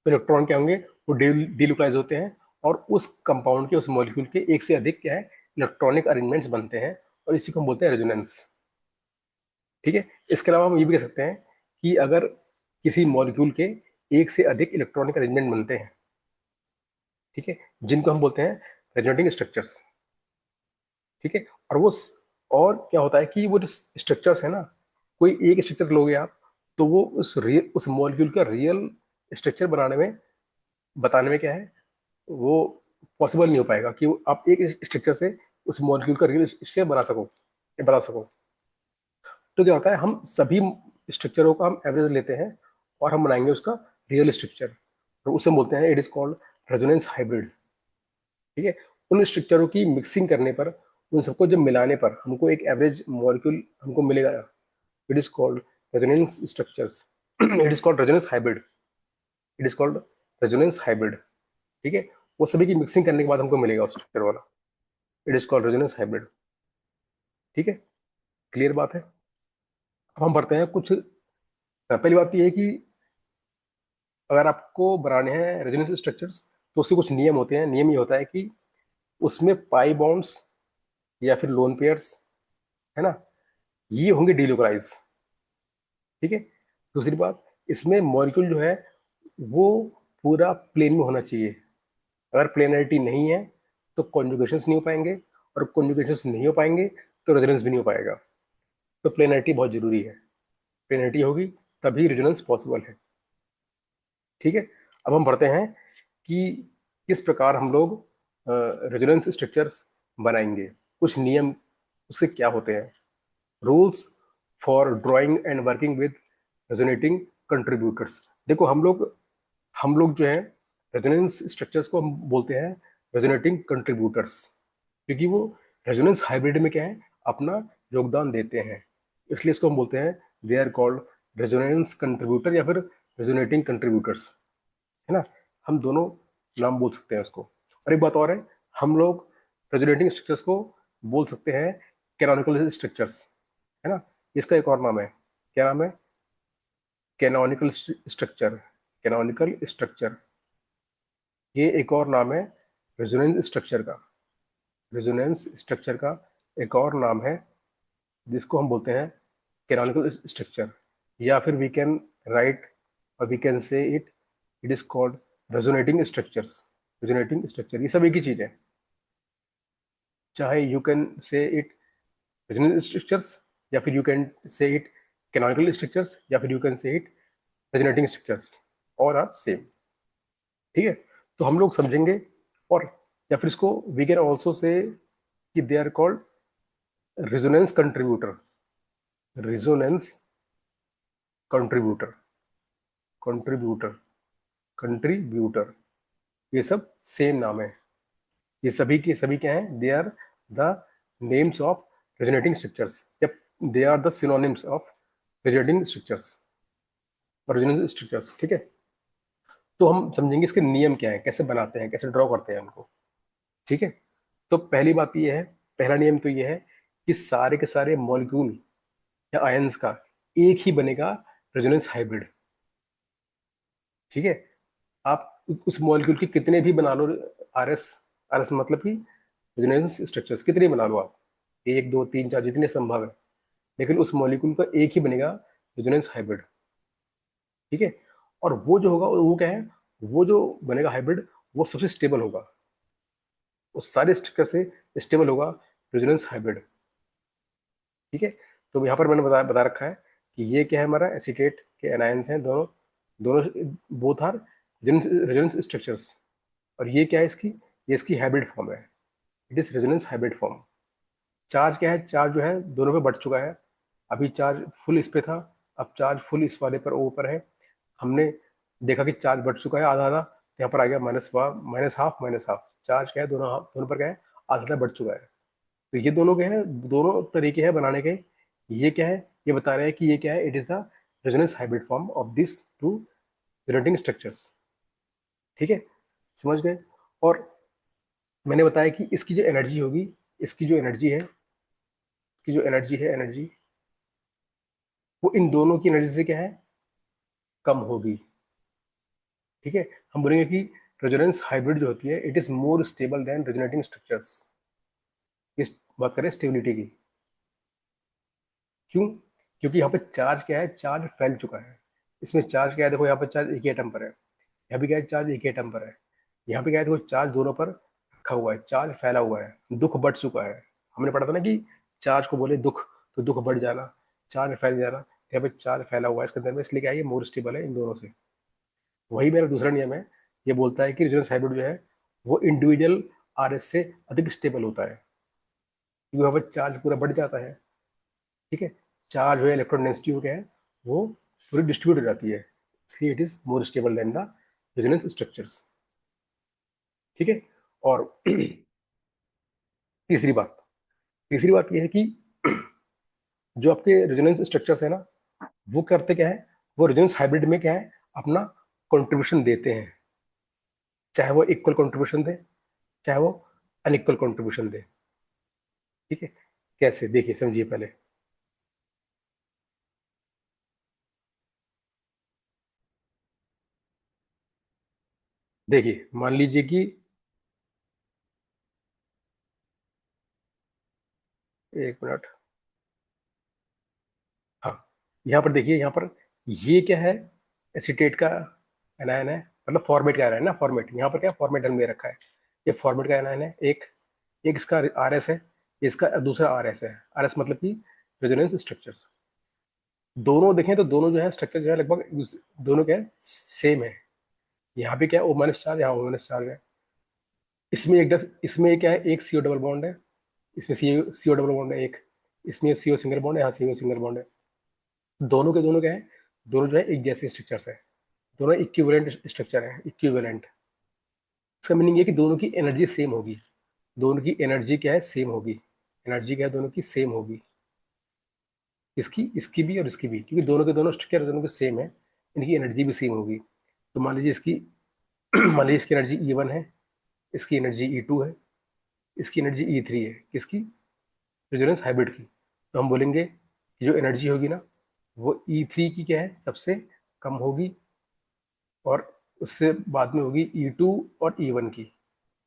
तो इलेक्ट्रॉन क्या होंगे, वो डीलोकलाइज होते हैं, और उस कंपाउंड के, उस मॉलिक्यूल के एक से अधिक क्या है, इलेक्ट्रॉनिक अरेंजमेंट्स बनते हैं, और इसी को हम बोलते हैं रेजोनेंस। ठीक है, इसके अलावा हम ये भी कह सकते हैं कि अगर किसी मॉलिक्यूल के एक से अधिक इलेक्ट्रॉनिक अरेंजमेंट बनते हैं, ठीक है, जिनको हम बोलते हैं रेजोनेटिंग स्ट्रक्चर्स। ठीक है, और और क्या होता है कि वो जो स्ट्रक्चर्स है ना, कोई एक स्ट्रक्चर लोगे आप, तो वो उस मॉलिक्यूल का रियल स्ट्रक्चर बनाने में, बताने में क्या है, वो पॉसिबल नहीं हो पाएगा कि आप एक स्ट्रक्चर से उस मॉलिक्यूल का रियल स्ट्रक्चर बना सको या बता सको। तो क्या होता है, हम सभी स्ट्रक्चरों का हम एवरेज लेते हैं और हम बनाएंगे उसका रियल स्ट्रक्चर, और उसे बोलते हैं, it is called resonance hybrid. ठीक है, उन स्ट्रक्चरों की मिक्सिंग करने पर, उन सबको जब मिलाने पर हमको एक एवरेज मॉलिक्यूल हमको मिलेगा, it is called resonance structures. It is called resonance hybrid. It is called resonance hybrid. ठीक है, वो सभी की मिक्सिंग करने के बाद हमको मिलेगा स्ट्रक्चर वाला, it is called resonance hybrid. ठीक है, क्लियर बात है। अब हम बढ़ते हैं कुछ, पहली बात ये है कि अगर आपको बनाने हैं रेजोनेंस स्ट्रक्चर्स, तो उसके कुछ नियम होते हैं। नियम ये होता है कि उसमें पाई बॉन्ड्स या फिर लोन पेयर्स, है ना, ये होंगे डीलोकलाइज। ठीक है, दूसरी बात, इसमें मॉलिक्यूल जो है वो पूरा प्लेन में होना चाहिए। अगर प्लेनरिटी नहीं है तो कॉन्जुगेशंस नहीं हो पाएंगे, और कॉन्जुगेशंस नहीं हो पाएंगे तो रेजोनेंस भी नहीं हो पाएगा। तो प्लेनरिटी बहुत जरूरी है, प्लेनरिटी होगी तभी रेजोनेंस पॉसिबल है। ठीक है, अब हम बढ़ते हैं कि किस प्रकार हम लोग रेजोनेंस स्ट्रक्चर्स बनाएंगे। कुछ नियम उससे क्या होते हैं, rules for drawing and working with resonating contributors. देखो हम लोग जो है रेजोनेंस स्ट्रक्चर्स को हम बोलते हैं रेजोनेटिंग कंट्रीब्यूटर्स, क्योंकि वो रेजोनेंस हाइब्रिड में क्या है, अपना योगदान देते हैं, इसलिए इसको हम बोलते हैं, they are called resonance contributor या फिर रेजोनेटिंग कंट्रीब्यूटर्स, है ना। हम दोनों नाम बोल सकते हैं उसको। और एक बात और है, हम लोग रेजोनेटिंग स्ट्रक्चर्स को बोल सकते हैं कैनोनिकल स्ट्रक्चर्स, है ना। इसका एक और नाम है, क्या नाम है, कैनोनिकल स्ट्रक्चर। कैनोनिकल स्ट्रक्चर, ये एक और नाम है रेजोनेंस स्ट्रक्चर का। रेजोनेंस स्ट्रक्चर का एक और नाम है जिसको हम बोलते हैं कैनोनिकल स्ट्रक्चर, या फिर वी कैन राइट और we can say it is called resonating structures. Resonating structure ये सब एक ही चीज है, चाहे you can say it resonance structures, या फिर you can say it canonical structures, या फिर you can say it resonating structures, और आर सेम। ठीक है, तो हम लोग समझेंगे। और या फिर इसको वी कैन ऑल्सो से कि they are called resonance contributor. Resonance contributor, contributor, contributor, ये सब सेम नाम है। ये सभी के सभी क्या है, they are the names of resonating structures, या they are the synonyms of resonating structures और रेजोनेंस स्ट्रक्चर्स। ठीक है, तो हम समझेंगे इसके नियम क्या है, कैसे बनाते हैं, कैसे ड्रॉ करते हैं उनको। ठीक है, तो पहली बात ये है, पहला नियम तो ये है कि सारे के सारे मॉलिक्यूल या आयंस का एक ही बनेगा रेजोनेंस हाइब्रिड। ठीक है, आप उस मॉलिक्यूल के कितने भी बना लो आरएस, आरएस मतलब कि रेजोनेंस स्ट्रक्चर्स कितने बना लो आप, एक दो तीन चार जितने संभव है, लेकिन उस मॉलिक्यूल का एक ही बनेगा रेजोनेंस हाइब्रिड। ठीक है, और वो जो होगा वो क्या है, वो जो बनेगा हाइब्रिड, वो सबसे स्टेबल होगा, वो सारे स्ट्रक्चर से स्टेबल होगा रेजोनेंस हाइब्रिड। ठीक है, तो यहाँ पर मैंने बता रखा है कि ये क्या है, हमारा एसीटेट के एनायंस हैं दोनों, दोनों बोथ आर रेजोनेंस स्ट्रक्चर्स। और ये क्या है इसकी, ये इसकी हाइब्रिड फॉर्म है, it is resonance hybrid form. Charge क्या है, चार्ज जो है दोनों पे बढ़ चुका है, अभी चार्ज फुल इस पे था, अब चार्ज फुल इस वाले पर ऊपर है। हमने देखा कि चार्ज बढ़ चुका है आधा आधा, तो यहाँ पर आ गया minus half minus half, charge क्या है दोनों दोनों पर क्या है, आधा आधा बढ़ चुका है। तो ये दोनों क्या है, दोनों तरीके हैं बनाने के। ये क्या है, ये बता रहे हैं कि ये क्या है, it is the resonance hybrid form of this two relating structures. ठीक है, समझ गए। और मैंने बताया कि इसकी जो एनर्जी होगी, इसकी जो एनर्जी है, इसकी जो एनर्जी है, एनर्जी वो इन दोनों की एनर्जी से क्या है, कम होगी। ठीक है, हम बोलेंगे कि रेजोनेंस हाइब्रिड जो होती है it is more stable then resonating structures. इस बात करें स्टेबिलिटी की, क्यों? क्योंकि यहाँ पे चार्ज क्या है, चार्ज फैल चुका है। इसमें चार्ज क्या है, देखो यहाँ पर चार्ज एक ही एटम पर है, यहाँ पे क्या है, चार्ज एक ही एटम पर है। यहाँ पे क्या है, देखो चार्ज दोनों पर रखा हुआ है, चार्ज फैला हुआ है, दुख बढ़ चुका है। हमने पढ़ा था ना कि चार्ज को बोले दुख, तो दुख बढ़ जाना, चार्ज फैल जाना। यहाँ पे चार्ज फैला हुआ है इसके अंदर में, इसलिए क्या है, ये मोर स्टेबल है इन दोनों से। वही मेरा दूसरा नियम है, ये बोलता है कि रेजोनेंस हाइब्रिड जो है वो इंडिविजुअल आरएस से अधिक स्टेबल होता है, क्योंकि वहाँ पर चार्ज पूरा बढ़ जाता है। ठीक है, चार्ज हो, इलेक्ट्रॉन डेंसिटी हो, क्या है, वो पूरी डिस्ट्रीब्यूट हो जाती है, इसलिए it is more stable then the resonance structures. ठीक है, और तीसरी बात, तीसरी बात यह है कि जो आपके रेजोनेंस स्ट्रक्चर्स है ना, वो करते क्या है, वो रेजोनेंस हाइब्रिड में क्या है, अपना कंट्रीब्यूशन देते हैं, चाहे वो इक्वल कंट्रीब्यूशन दे, चाहे वो अनइक्वल कंट्रीब्यूशन दे। ठीक है, कैसे, देखिए समझिए पहले। देखिए मान लीजिए कि, एक मिनट, हाँ, यहाँ पर देखिए, यहाँ पर ये क्या है, एसीटेट का एनायन है, मतलब फॉर्मेट का एनायन है ना, फॉर्मेट, यहाँ पर क्या फॉर्मेट में रखा है, ये फॉर्मेट का एनायन है एक, एक इसका आर एस है, इसका दूसरा आर एस है। आर एस मतलब कि रेजोनेंस स्ट्रक्चर्स। दोनों देखें तो दोनों जो है स्ट्रक्चर जो है लगभग दोनों क्या है, सेम है। यहाँ पे क्या है, ओ माइनस चार्ज, यहाँ ओ माइनस चार्ज है। इसमें इसमें क्या है, एक सीओ डबल बॉन्ड है, इसमें सीओ डबल बॉन्ड है एक, इसमें सीओ सिंगल बॉन्ड है, यहाँ सीओ सिंगल बॉन्ड है। दोनों के दोनों क्या है, दोनों जो है एक जैसे स्ट्रक्चर्स है, दोनों इक्विवेलेंट स्ट्रक्चर है, इक्विवेलेंट। इसका मीनिंग ये कि दोनों की एनर्जी सेम होगी, दोनों की एनर्जी क्या है, सेम होगी। एनर्जी क्या है, दोनों की सेम होगी, इसकी, इसकी भी और इसकी भी, क्योंकि दोनों के दोनों स्ट्रक्चर दोनों के सेम है, इनकी एनर्जी भी सेम होगी। तो मान लीजिए इसकी मान लीजिए इसकी एनर्जी E1 है, इसकी एनर्जी E2 है, इसकी एनर्जी E3 है, किसकी, रेजोनेंस हाइब्रिड की। तो हम बोलेंगे कि जो एनर्जी होगी ना, वो E3 की क्या है, सबसे कम होगी, और उससे बाद में होगी E2 और E1 की,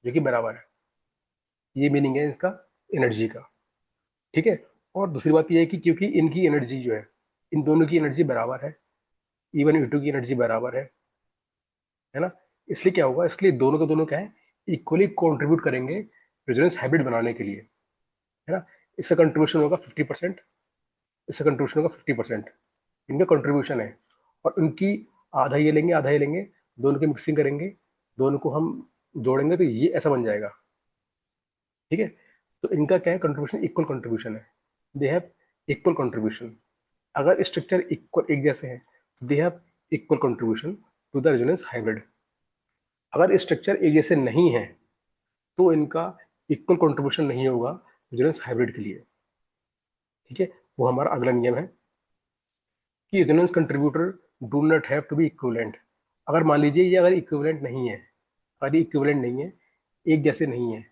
जो कि बराबर है। ये मीनिंग है इसका एनर्जी का। ठीक है, और दूसरी बात ये है कि क्योंकि इनकी एनर्जी जो है, इन दोनों की एनर्जी बराबर है, E1 E2 की एनर्जी बराबर है ना, इसलिए क्या होगा, इसलिए दोनों के दोनों क्या है, इक्वली कंट्रीब्यूट करेंगे रेजोनेंस हाइब्रिड बनाने के लिए, है ना। इसका कंट्रीब्यूशन होगा 50%, इसका कंट्रीब्यूशन होगा 50%, इनका कंट्रीब्यूशन है। और उनकी आधा ये लेंगे, आधा ये लेंगे, दोनों की मिक्सिंग करेंगे, दोनों को हम जोड़ेंगे तो ये ऐसा बन जाएगा। ठीक है, तो इनका क्या है, कंट्रीब्यूशन इक्वल कंट्रीब्यूशन है, दे हैव इक्वल कंट्रीब्यूशन। अगर स्ट्रक्चर इक्वल एक जैसे हैं, they have equal contribution to the resonance hybrid. अगर स्ट्रक्चर एक जैसे नहीं है, तो इनका इक्वल कंट्रीब्यूशन नहीं होगा रेजोनेंस हाइब्रिड के लिए। ठीक है, वो हमारा अगला नियम है कि resonance contributor do not have to be equivalent. अगर मान लीजिए ये अगर इक्विवेलेंट नहीं है, अगर ये इक्विवेलेंट नहीं है, एक जैसे नहीं है,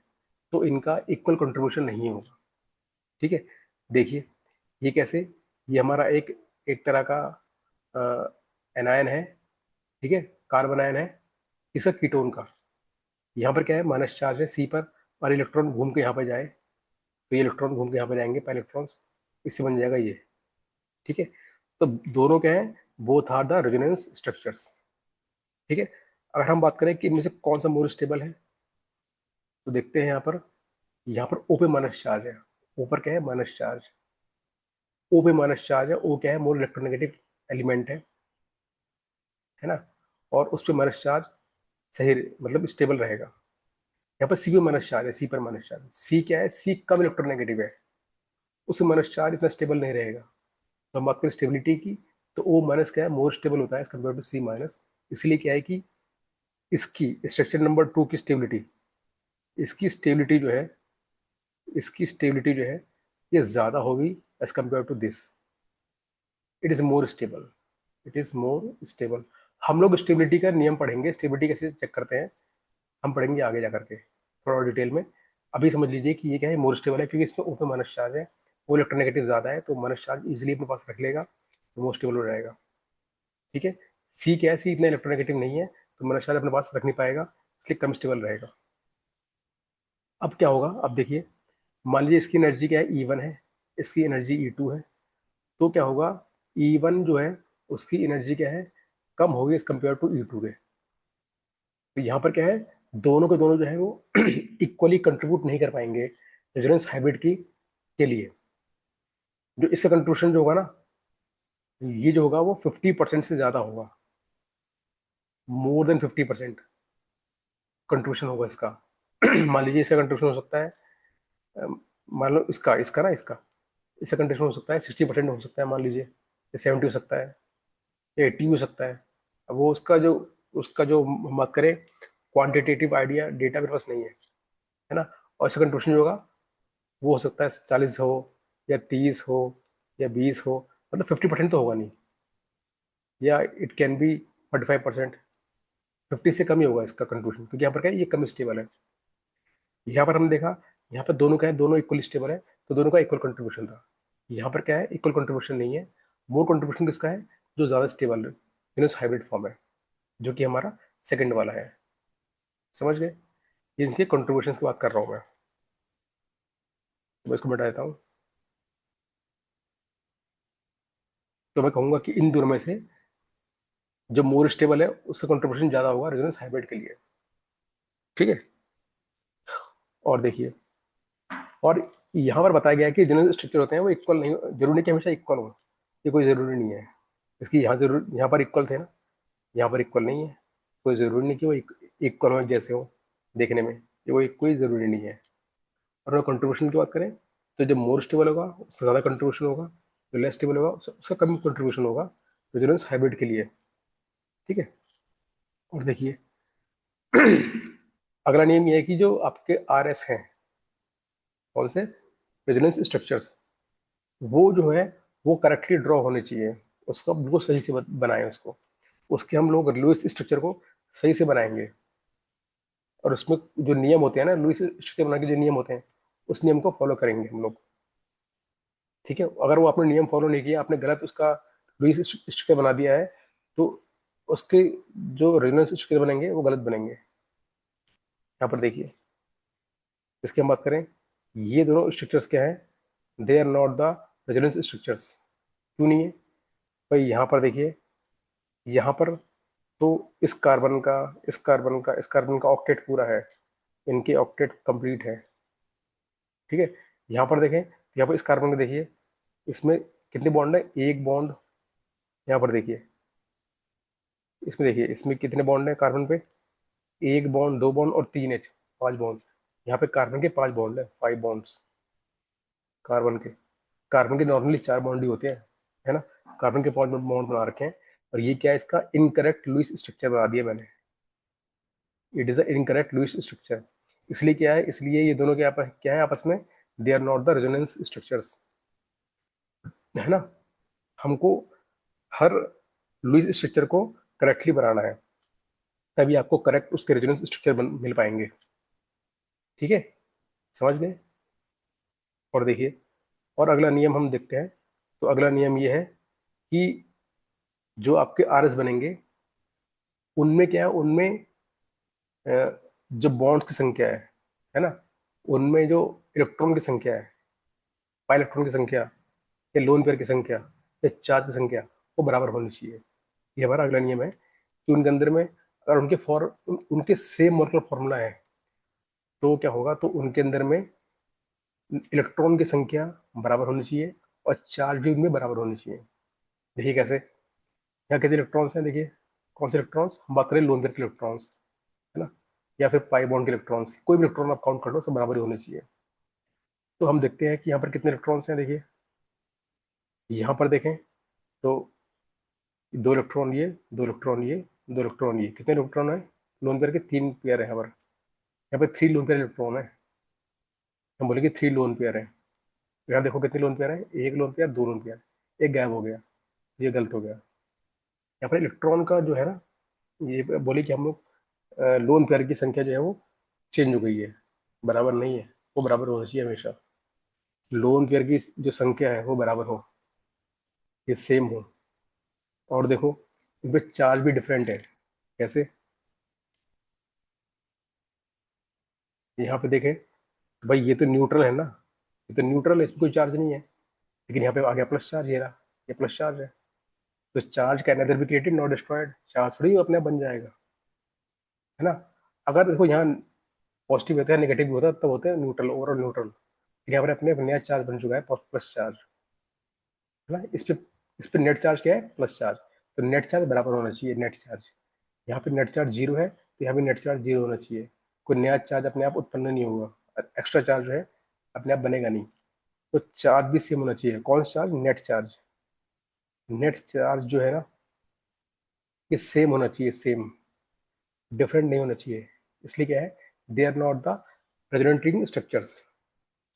तो इनका इक्वल कंट्रीब्यूशन नहीं होगा। ठीक है, देखिए ये कैसे, ये हमारा एक एक तरह का एनायन है, ठीक है, कार्बन आयन है, इसका कीटोन का। यहाँ पर क्या है, माइनस चार्ज है सी पर, और इलेक्ट्रॉन घूम के यहाँ पर जाए, तो ये इलेक्ट्रॉन घूम के यहाँ पर जाएंगे, पहले इलेक्ट्रॉन्स, इससे बन जाएगा ये। ठीक है, तो दोनों क्या है, both are the resonance structures. ठीक है, अगर हम बात करें कि इनमें से कौन सा मोर स्टेबल है, तो देखते हैं यहाँ पर ओ पे माइनस चार्ज है, ऊपर क्या है, माइनस चार्ज, ओ पे माइनस चार्ज है, ओ क्या है, मोर इलेक्ट्रोनेगेटिव एलिमेंट है ना, और उस पे माइनस चार्ज सही, मतलब स्टेबल रहेगा। यहाँ पर सी पे माइनस चार्ज है, सी पर माइनस चार्ज, सी क्या है, सी कम इलेक्ट्रोनेगेटिव है, उससे माइनस चार्ज इतना स्टेबल नहीं रहेगा। तो हम बात करें स्टेबिलिटी की, तो ओ माइनस क्या है, मोर स्टेबल होता है as compare to C minus. इसलिए क्या है कि इसकी स्ट्रक्चर नंबर 2 की स्टेबिलिटी, इसकी स्टेबिलिटी जो है, इसकी स्टेबिलिटी जो है, ये ज्यादा होगी as compare to this, it is more stable, it is more stable. हम लोग स्टेबिलिटी का नियम पढ़ेंगे, स्टेबिलिटी कैसे चेक करते हैं। हम पढ़ेंगे आगे जा करके थोड़ा और डिटेल में। अभी समझ लीजिए कि ये क्या है, मोर स्टेबल है क्योंकि इसमें ओपन माइनस चार्ज है, वो इलेक्ट्रोनेगेटिव ज़्यादा है, तो माइनस चार्ज इजिली अपने पास रख लेगा, तो मोर स्टेबल हो जाएगा। ठीक है। सी क्या है, सी इतना इलेक्ट्रोनेगेटिव नहीं है, तो माइनस चार्ज अपने पास रख नहीं पाएगा, इसलिए कम स्टेबल रहेगा। अब क्या होगा, अब देखिए, मान लीजिए इसकी एनर्जी क्या है, E1 है, इसकी एनर्जी E2 है, तो क्या होगा, E1 जो है उसकी एनर्जी क्या है, कम होगी एज कम्पेयर टू E2 के। तो यहाँ पर क्या है, दोनों के दोनों जो है वो इक्वली कंट्रीब्यूट नहीं कर पाएंगे रेजोनेंस हाइब्रिड की के लिए। जो इसका कंट्रीब्यूशन जो होगा ना, ये जो होगा वो 50% से ज्यादा होगा, मोर देन 50% कंट्रीब्यूशन होगा इसका। मान लीजिए इसका कंट्रीब्यूशन हो सकता है, मान लो इसका इसका ना इसका इसका कंट्रीब्यूशन हो सकता है 60% हो सकता है, मान लीजिए, या 70 हो सकता है, या 80 हो सकता है। अब वो उसका जो हम बात करें, क्वांटिटेटिव आइडिया डेटा मेरे पास नहीं है ना। और इसका कंट्रीब्यूशन जो होगा वो हो सकता है 40 हो, या 30 हो, या 20 हो, मतलब 50% तो होगा नहीं, या इट कैन बी 45%। 50 से कम ही होगा इसका कंक्लूजन, क्योंकि यहाँ पर क्या है, ये कम स्टेबल है। यहाँ पर हमने देखा, यहाँ पर दोनों क्या है, दोनों इक्वल स्टेबल है, तो दोनों का इक्वल कंट्रीब्यूशन था। यहाँ पर क्या है, इक्वल कंट्रीब्यूशन नहीं है, मोर कंट्रीब्यूशन किसका है, जो ज्यादा स्टेबल है, हाइब्रिड फॉर्म है, जो कि हमारा सेकंड वाला है। समझ गए, ये इनके कंट्रीब्यूशन की बात कर रहा हूँ मैं। तो मैं इसको मिटा देता हूँ। तो मैं कहूंगा कि इन दोनों में से जो मोर स्टेबल है उसका कंट्रीब्यूशन ज्यादा होगा रेजोनेंस हाइब्रिड के लिए। ठीक है। और देखिए, और यहाँ पर बताया गया है कि जो स्ट्रक्चर होते हैं वो इक्वल नहीं, जरूरी नहीं कि हमेशा इक्वल हो, ये कोई जरूरी नहीं है। इसकी यहाँ पर इक्वल थे ना, यहाँ पर इक्वल नहीं है, कोई जरूरी नहीं कि वो इक्वल हो जैसे हो देखने में, ये वो कोई जरूरी नहीं है। और अगर कंट्रीब्यूशन की बात करें, तो जब मोर स्टेबल होगा उससे ज़्यादा कंट्रीब्यूशन होगा, जो लेस स्टेबल होगा उसका कम कंट्रीब्यूशन होगा रेजोनेंस हाइब्रिड के लिए। ठीक है। और देखिए, अगला नियम ये है कि जो आपके RS हैं, कौन से, रेजोनेंस स्ट्रक्चर्स, वो जो है वो करेक्टली ड्रॉ होने चाहिए, उसको बिल्कुल सही से बनाएं उसको, उसके हम लोग लुईस स्ट्रक्चर को सही से बनाएंगे। और उसमें जो नियम होते हैं ना, लुईस स्ट्रक्चर बनाने के जो नियम होते हैं, उस नियम को फॉलो करेंगे हम लोग। ठीक है। अगर वो आपने नियम फॉलो नहीं किया, आपने गलत उसका लुईस स्ट्रक्चर बना दिया है, तो उसके जो रेजोनेंस स्ट्रक्चर बनेंगे वो गलत बनेंगे। यहाँ पर देखिए, इसकी हम बात करें, ये दोनों स्ट्रक्चर्स क्या है, they are not the resonance structures. क्यों नहीं है भाई, यहाँ पर देखिए, यहाँ पर तो इस कार्बन का ऑक्टेट पूरा है, इनके ऑक्टेट कंप्लीट है। ठीक है। यहाँ पर देखें, यहाँ पर इस कार्बन को देखिए, इसमें कितने बॉन्ड है, एक बॉन्ड। यहाँ पर देखिए, इसमें देखिए, इसमें कितने बॉन्ड है कार्बन पे, एक बॉन्ड, दो बॉन्ड और 3H, 5 बॉन्ड। यहाँ पे कार्बन के 5 बॉन्ड है, 5 बॉन्ड्स कार्बन के। कार्बन के नॉर्मली 4 बॉन्ड ही होते हैं, है ना। कार्बन के 5 बॉन्ड बना रखे हैं, और ये क्या है, इसका इनकरेक्ट लुईस स्ट्रक्चर बना दिया मैंने। It is incorrect Lewis structure. इसलिए क्या है, इसलिए ये दोनों के आपस क्या है, आपस में they are not the resonance structures, है ना। हमको हर लुईस स्ट्रक्चर को करेक्टली बनाना है, तभी आपको करेक्ट उसके रेजोनेंस स्ट्रक्चर मिल पाएंगे। ठीक है, समझ गए। और देखिए, और अगला नियम हम देखते हैं। तो अगला नियम ये है कि जो आपके RS बनेंगे, उनमें क्या है, उनमें जो बॉन्ड की संख्या है ना, उनमें जो इलेक्ट्रॉन की संख्या है, पाई इलेक्ट्रॉन की संख्या, या लोन पेयर की संख्या, या चार्ज की संख्या, वो बराबर होनी चाहिए। ये हमारा अगला नियम है कि उनके अंदर में अगर उनके सेम मोलेकुलर फॉर्मूला है, तो क्या होगा, तो उनके अंदर में इलेक्ट्रॉन की संख्या बराबर होनी चाहिए, और चार्ज भी उनमें बराबर होनी चाहिए। देखिए कैसे, यहाँ कितने इलेक्ट्रॉन्स हैं, देखिए कौन से इलेक्ट्रॉन्स हम बात करें, लोन पेयर के इलेक्ट्रॉन्स, है ना, या फिर पाई बॉन्ड के इलेक्ट्रॉन्स, कोई भी इलेक्ट्रॉन आप काउंट कर लो, सब बराबर ही होने चाहिए। तो हम देखते हैं कि यहाँ पर कितने इलेक्ट्रॉन्स हैं। देखिए, यहाँ पर देखें तो 2 इलेक्ट्रॉन ये, 2 इलेक्ट्रॉन ये, 2 इलेक्ट्रॉन ये, कितने इलेक्ट्रॉन है, लोन पेयर के 3 पेयर है। यहाँ पर 3 लोन पेयर इलेक्ट्रॉन है, हम बोलेंगे 3 लोन पेयर है। यहाँ देखो कितने लोन पेयर है, एक लोन पेयर, 2 लोन पेयर, एक गायब हो गया, ये गलत हो गया। यहाँ पर इलेक्ट्रॉन का जो है ना, ये बोले कि हम लोग लोन पेयर की संख्या जो है वो चेंज हो गई है, बराबर नहीं है, वो बराबर होना चाहिए हमेशा। लोन पेयर की जो संख्या है वो बराबर हो, ये सेम हो। और देखो इनपे चार्ज भी डिफरेंट है। कैसे? यहाँ पे देखें, भाई ये तो न्यूट्रल है ना, ये तो न्यूट्रल है, इसमें कोई चार्ज नहीं है, लेकिन यहाँ पे आ गया प्लस चार्ज, ये रहा, ये प्लस चार्ज है। तो charge can nether be created not destroyed, charge थोड़ी अपने आप बन जाएगा, है ना। अगर देखो यहाँ पॉजिटिव होता है नेगेटिव भी होता है, तब होता है न्यूट्रल, ओवरऑल न्यूट्रल। यहाँ पर अपने नया चार्ज बन चुका है प्लस चार्ज, है ना। इस पे नेट चार्ज क्या है? Plus charge. तो नेट चार्ज बराबर होना चाहिए नेट चार्ज। यहाँ पे नेट चार्ज जीरो है, तो यहाँ पे नेट चार्ज जीरो होना चाहिए। कोई नया चार्ज अपने आप उत्पन्न नहीं होगा, एक्स्ट्रा चार्ज है अपने आप बनेगा नहीं। तो चार्ज भी सेम होना चाहिए। कौन सा charge? Net charge. Net charge जो है ना, ये सेम होना चाहिए, सेम, डिफरेंट नहीं होना चाहिए। इसलिए क्या है, they are not the resonating structures.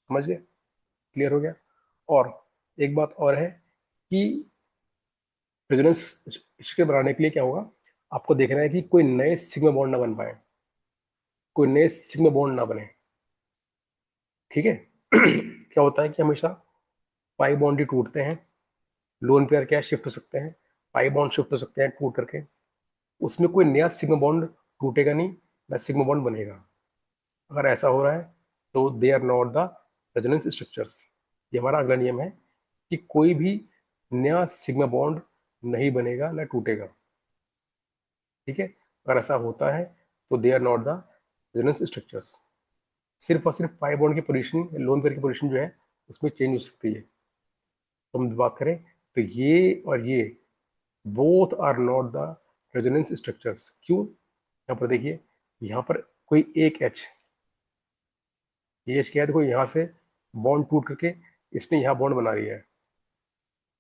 समझ गए? क्लियर हो गया? और एक बात और है कि रेजोनेंस स्ट्रक्चर बनाने के लिए क्या होगा, आपको देखना है कि कोई नए सिग्मा बॉन्ड ना बन पाए, कोई नए सिग्मा बॉन्ड ना बने। ठीक है? क्या होता है कि हमेशा पाई बॉन्ड ही टूटते हैं। लोन पेयर क्या शिफ्ट हो सकते हैं, पाई बॉन्ड शिफ्ट हो सकते हैं टूट करके, उसमें कोई नया सिग्मा बॉन्ड टूटेगा नहीं, ना सिग्मा बॉन्ड बनेगा। अगर ऐसा हो रहा है तो they are not the resonance structures. ये हमारा अगला नियम है कि कोई भी नया सिग्मा बॉन्ड नहीं बनेगा, ना टूटेगा। ठीक है? अगर ऐसा होता है तो they are not the resonance structures. सिर्फ और सिर्फ पाई बॉन्ड की पोजीशन, लोन पेयर की पोजीशन जो है उसमें चेंज हो सकती है। तो हम बात करें तो ये और ये both are not the resonance structures. क्यों? यहाँ पर देखिए, यहाँ पर कोई एक एच, ये एच क्या है, देखो यहाँ से बॉन्ड टूट करके इसने यहाँ बॉन्ड बना लिया है।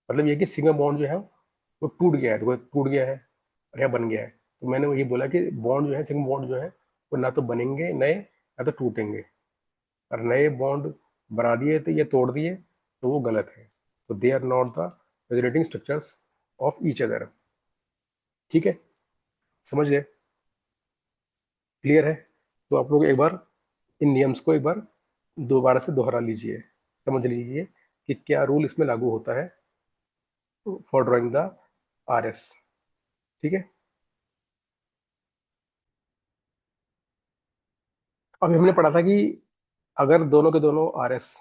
मतलब ये कि सिग्मा बॉन्ड जो है वो टूट गया है, देखो टूट गया है और यहाँ बन गया है। तो मैंने वही बोला कि बॉन्ड जो है, सिग्मा बॉन्ड जो है वो ना तो बनेंगे नए, ना तो टूटेंगे। और नए बॉन्ड बना दिए तो ये तोड़ दिए, तो वो गलत है। तो they are not the resonating structures of each other. ठीक है? समझ गए? क्लियर है? तो आप लोग एक बार इन नियम्स को एक बार दोबारा से दोहरा लीजिए, समझ लीजिए कि क्या रूल इसमें लागू होता है for drawing the R S. ठीक है? अभी हमने पढ़ा था कि अगर दोनों के दोनों आर एस,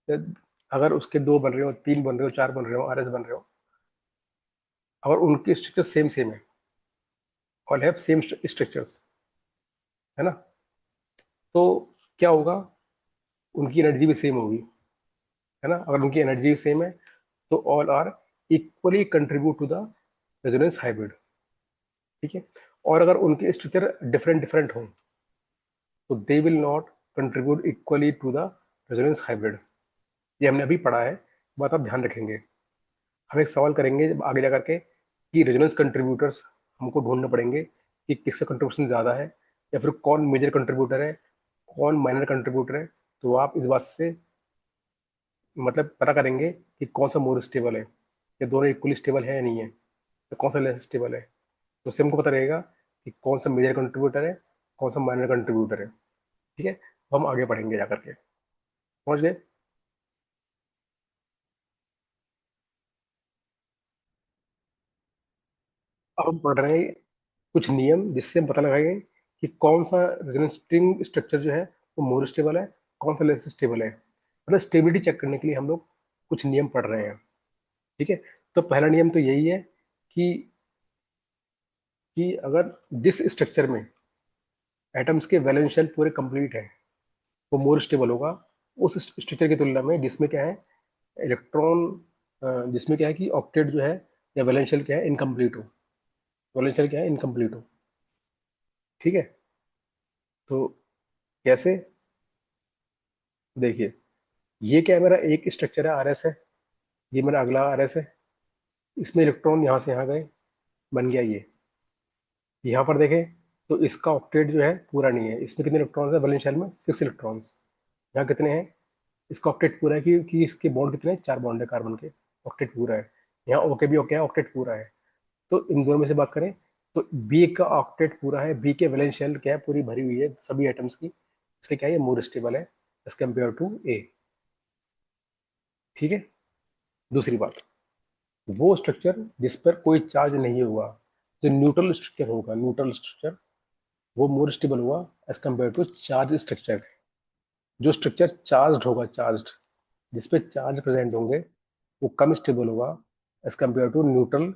अगर उसके दो बन रहे हो, तीन बन रहे हो, चार बन रहे हो, आर एस बन रहे हो, अगर उनके स्ट्रक्चर सेम सेम है, ऑल हैव सेम स्ट्रक्चर्स, है ना, तो क्या होगा, उनकी एनर्जी भी सेम होगी, है ना। अगर उनकी एनर्जी सेम है तो all are equally contribute to the resonance hybrid. ठीक है? और अगर उनके स्ट्रक्चर डिफरेंट डिफरेंट हों तो they will not contribute equally to the resonance hybrid. ये हमने अभी पढ़ा है, बात आप ध्यान रखेंगे। हम एक सवाल करेंगे जब आगे जा करके कि रेजोनेंस कंट्रीब्यूटर्स हमको ढूंढने पड़ेंगे कि किसका कंट्रीब्यूशन ज़्यादा है, या फिर कौन मेजर कंट्रीब्यूटर है, कौन माइनर कंट्रीब्यूटर है। तो आप इस बात से मतलब पता करेंगे कि कौन सा मोर स्टेबल है, या दोनों इक्वली स्टेबल है या नहीं है, तो कौन सा लेस स्टेबल है। तो उससे हमको पता रहेगा कि कौन सा मेजर कंट्रीब्यूटर है, कौन सा माइनर कंट्रीब्यूटर है। ठीक है? तो हम आगे बढ़ेंगे जा करके। समझ गए? अब हम पढ़ रहे हैं कुछ नियम जिससे हम पता लगाएंगे कि कौन सा रेजोनेंस स्ट्रक्चर जो है वो मोर स्टेबल है, कौन सा लेस स्टेबल है। मतलब स्टेबिलिटी चेक करने के लिए हम लोग कुछ नियम पढ़ रहे हैं। ठीक है? तो पहला नियम तो यही है कि अगर जिस स्ट्रक्चर में एटम्स के वैलेंस शेल पूरे कंप्लीट है वो मोर स्टेबल होगा उस स्ट्रक्चर की तुलना में जिसमें क्या है, इलेक्ट्रॉन, जिसमें क्या है कि ऑक्टेट जो है या वैलेंस शेल क्या है, इनकम्प्लीट हो। वैलेंस शेल क्या है, इनकम्प्लीट हो। ठीक है? तो कैसे? देखिए, ये क्या है, मेरा एक स्ट्रक्चर है आर एस है, ये मेरा अगला आर एस है। इसमें इलेक्ट्रॉन यहाँ से यहाँ गए, बन गया ये। यहाँ पर देखें तो इसका ऑक्टेट जो है पूरा नहीं है, इसमें कितने इलेक्ट्रॉन्स है वैलेंस शेल में? 6 इलेक्ट्रॉन्स। यहाँ कितने हैं? इसका ऑक्टेट पूरा है कि इसके बॉन्ड कितने हैं? 4 बॉन्ड है कार्बन के, ऑक्टेट पूरा है। यहाँ ओके भी ओके है, ऑक्टेट पूरा है। तो इन दोनों में से बात करें तो बी का ऑक्टेट पूरा है, बी के वैलेंस शेल क्या है, पूरी भरी हुई है सभी एटम्स की, इसलिए क्या है, ये मोर स्टेबल है एज कम्पेयर टू ए। ठीक है। दूसरी बात, वो स्ट्रक्चर जिस पर कोई चार्ज नहीं हुआ, जो न्यूट्रल स्ट्रक्चर होगा, न्यूट्रल स्ट्रक्चर, वो मोर स्टेबल हुआ as compare to charge structure. जो स्ट्रक्चर चार्ज होगा, चार्ज जिसपे चार्ज प्रेजेंट होंगे, वो कम स्टेबल होगा as compare to neutral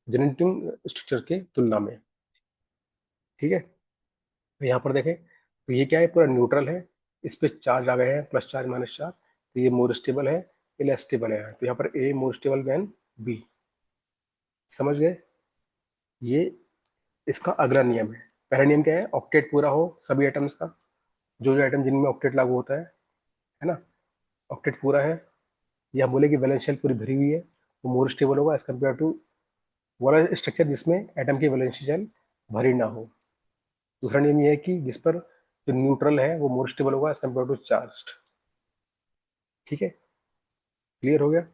generating structure के तुलना में। ठीक है। तो यहाँ पर देखें, तो ये क्या है, पूरा न्यूट्रल है, इस पे चार्ज आ गए हैं, प्लस चार्ज माइनस चार्ज, तो ये मोर स्टेबल है, ये लेस स्टेबल है, तो यहाँ पर ए मोर स्टेबल देन बी। समझ गए। ये इसका अगला नियम है। पहला नियम क्या है, ऑक्टेट पूरा हो सभी एटम्स का, जो जो एटम जिनमें ऑक्टेट लागू होता है ना, ऑक्टेट पूरा है, या बोले कि वैलेंस शेल पूरी भरी हुई है, वो मोर स्टेबल होगा एज कम्पेयर टू वाला स्ट्रक्चर जिसमें एटम की वैलेंस शेल भरी ना हो। दूसरा नियम ये है कि जिस पर जो न्यूट्रल है वो मोर स्टेबल होगा एज कम्पेयर टू चार्ज। ठीक है, क्लियर हो गया।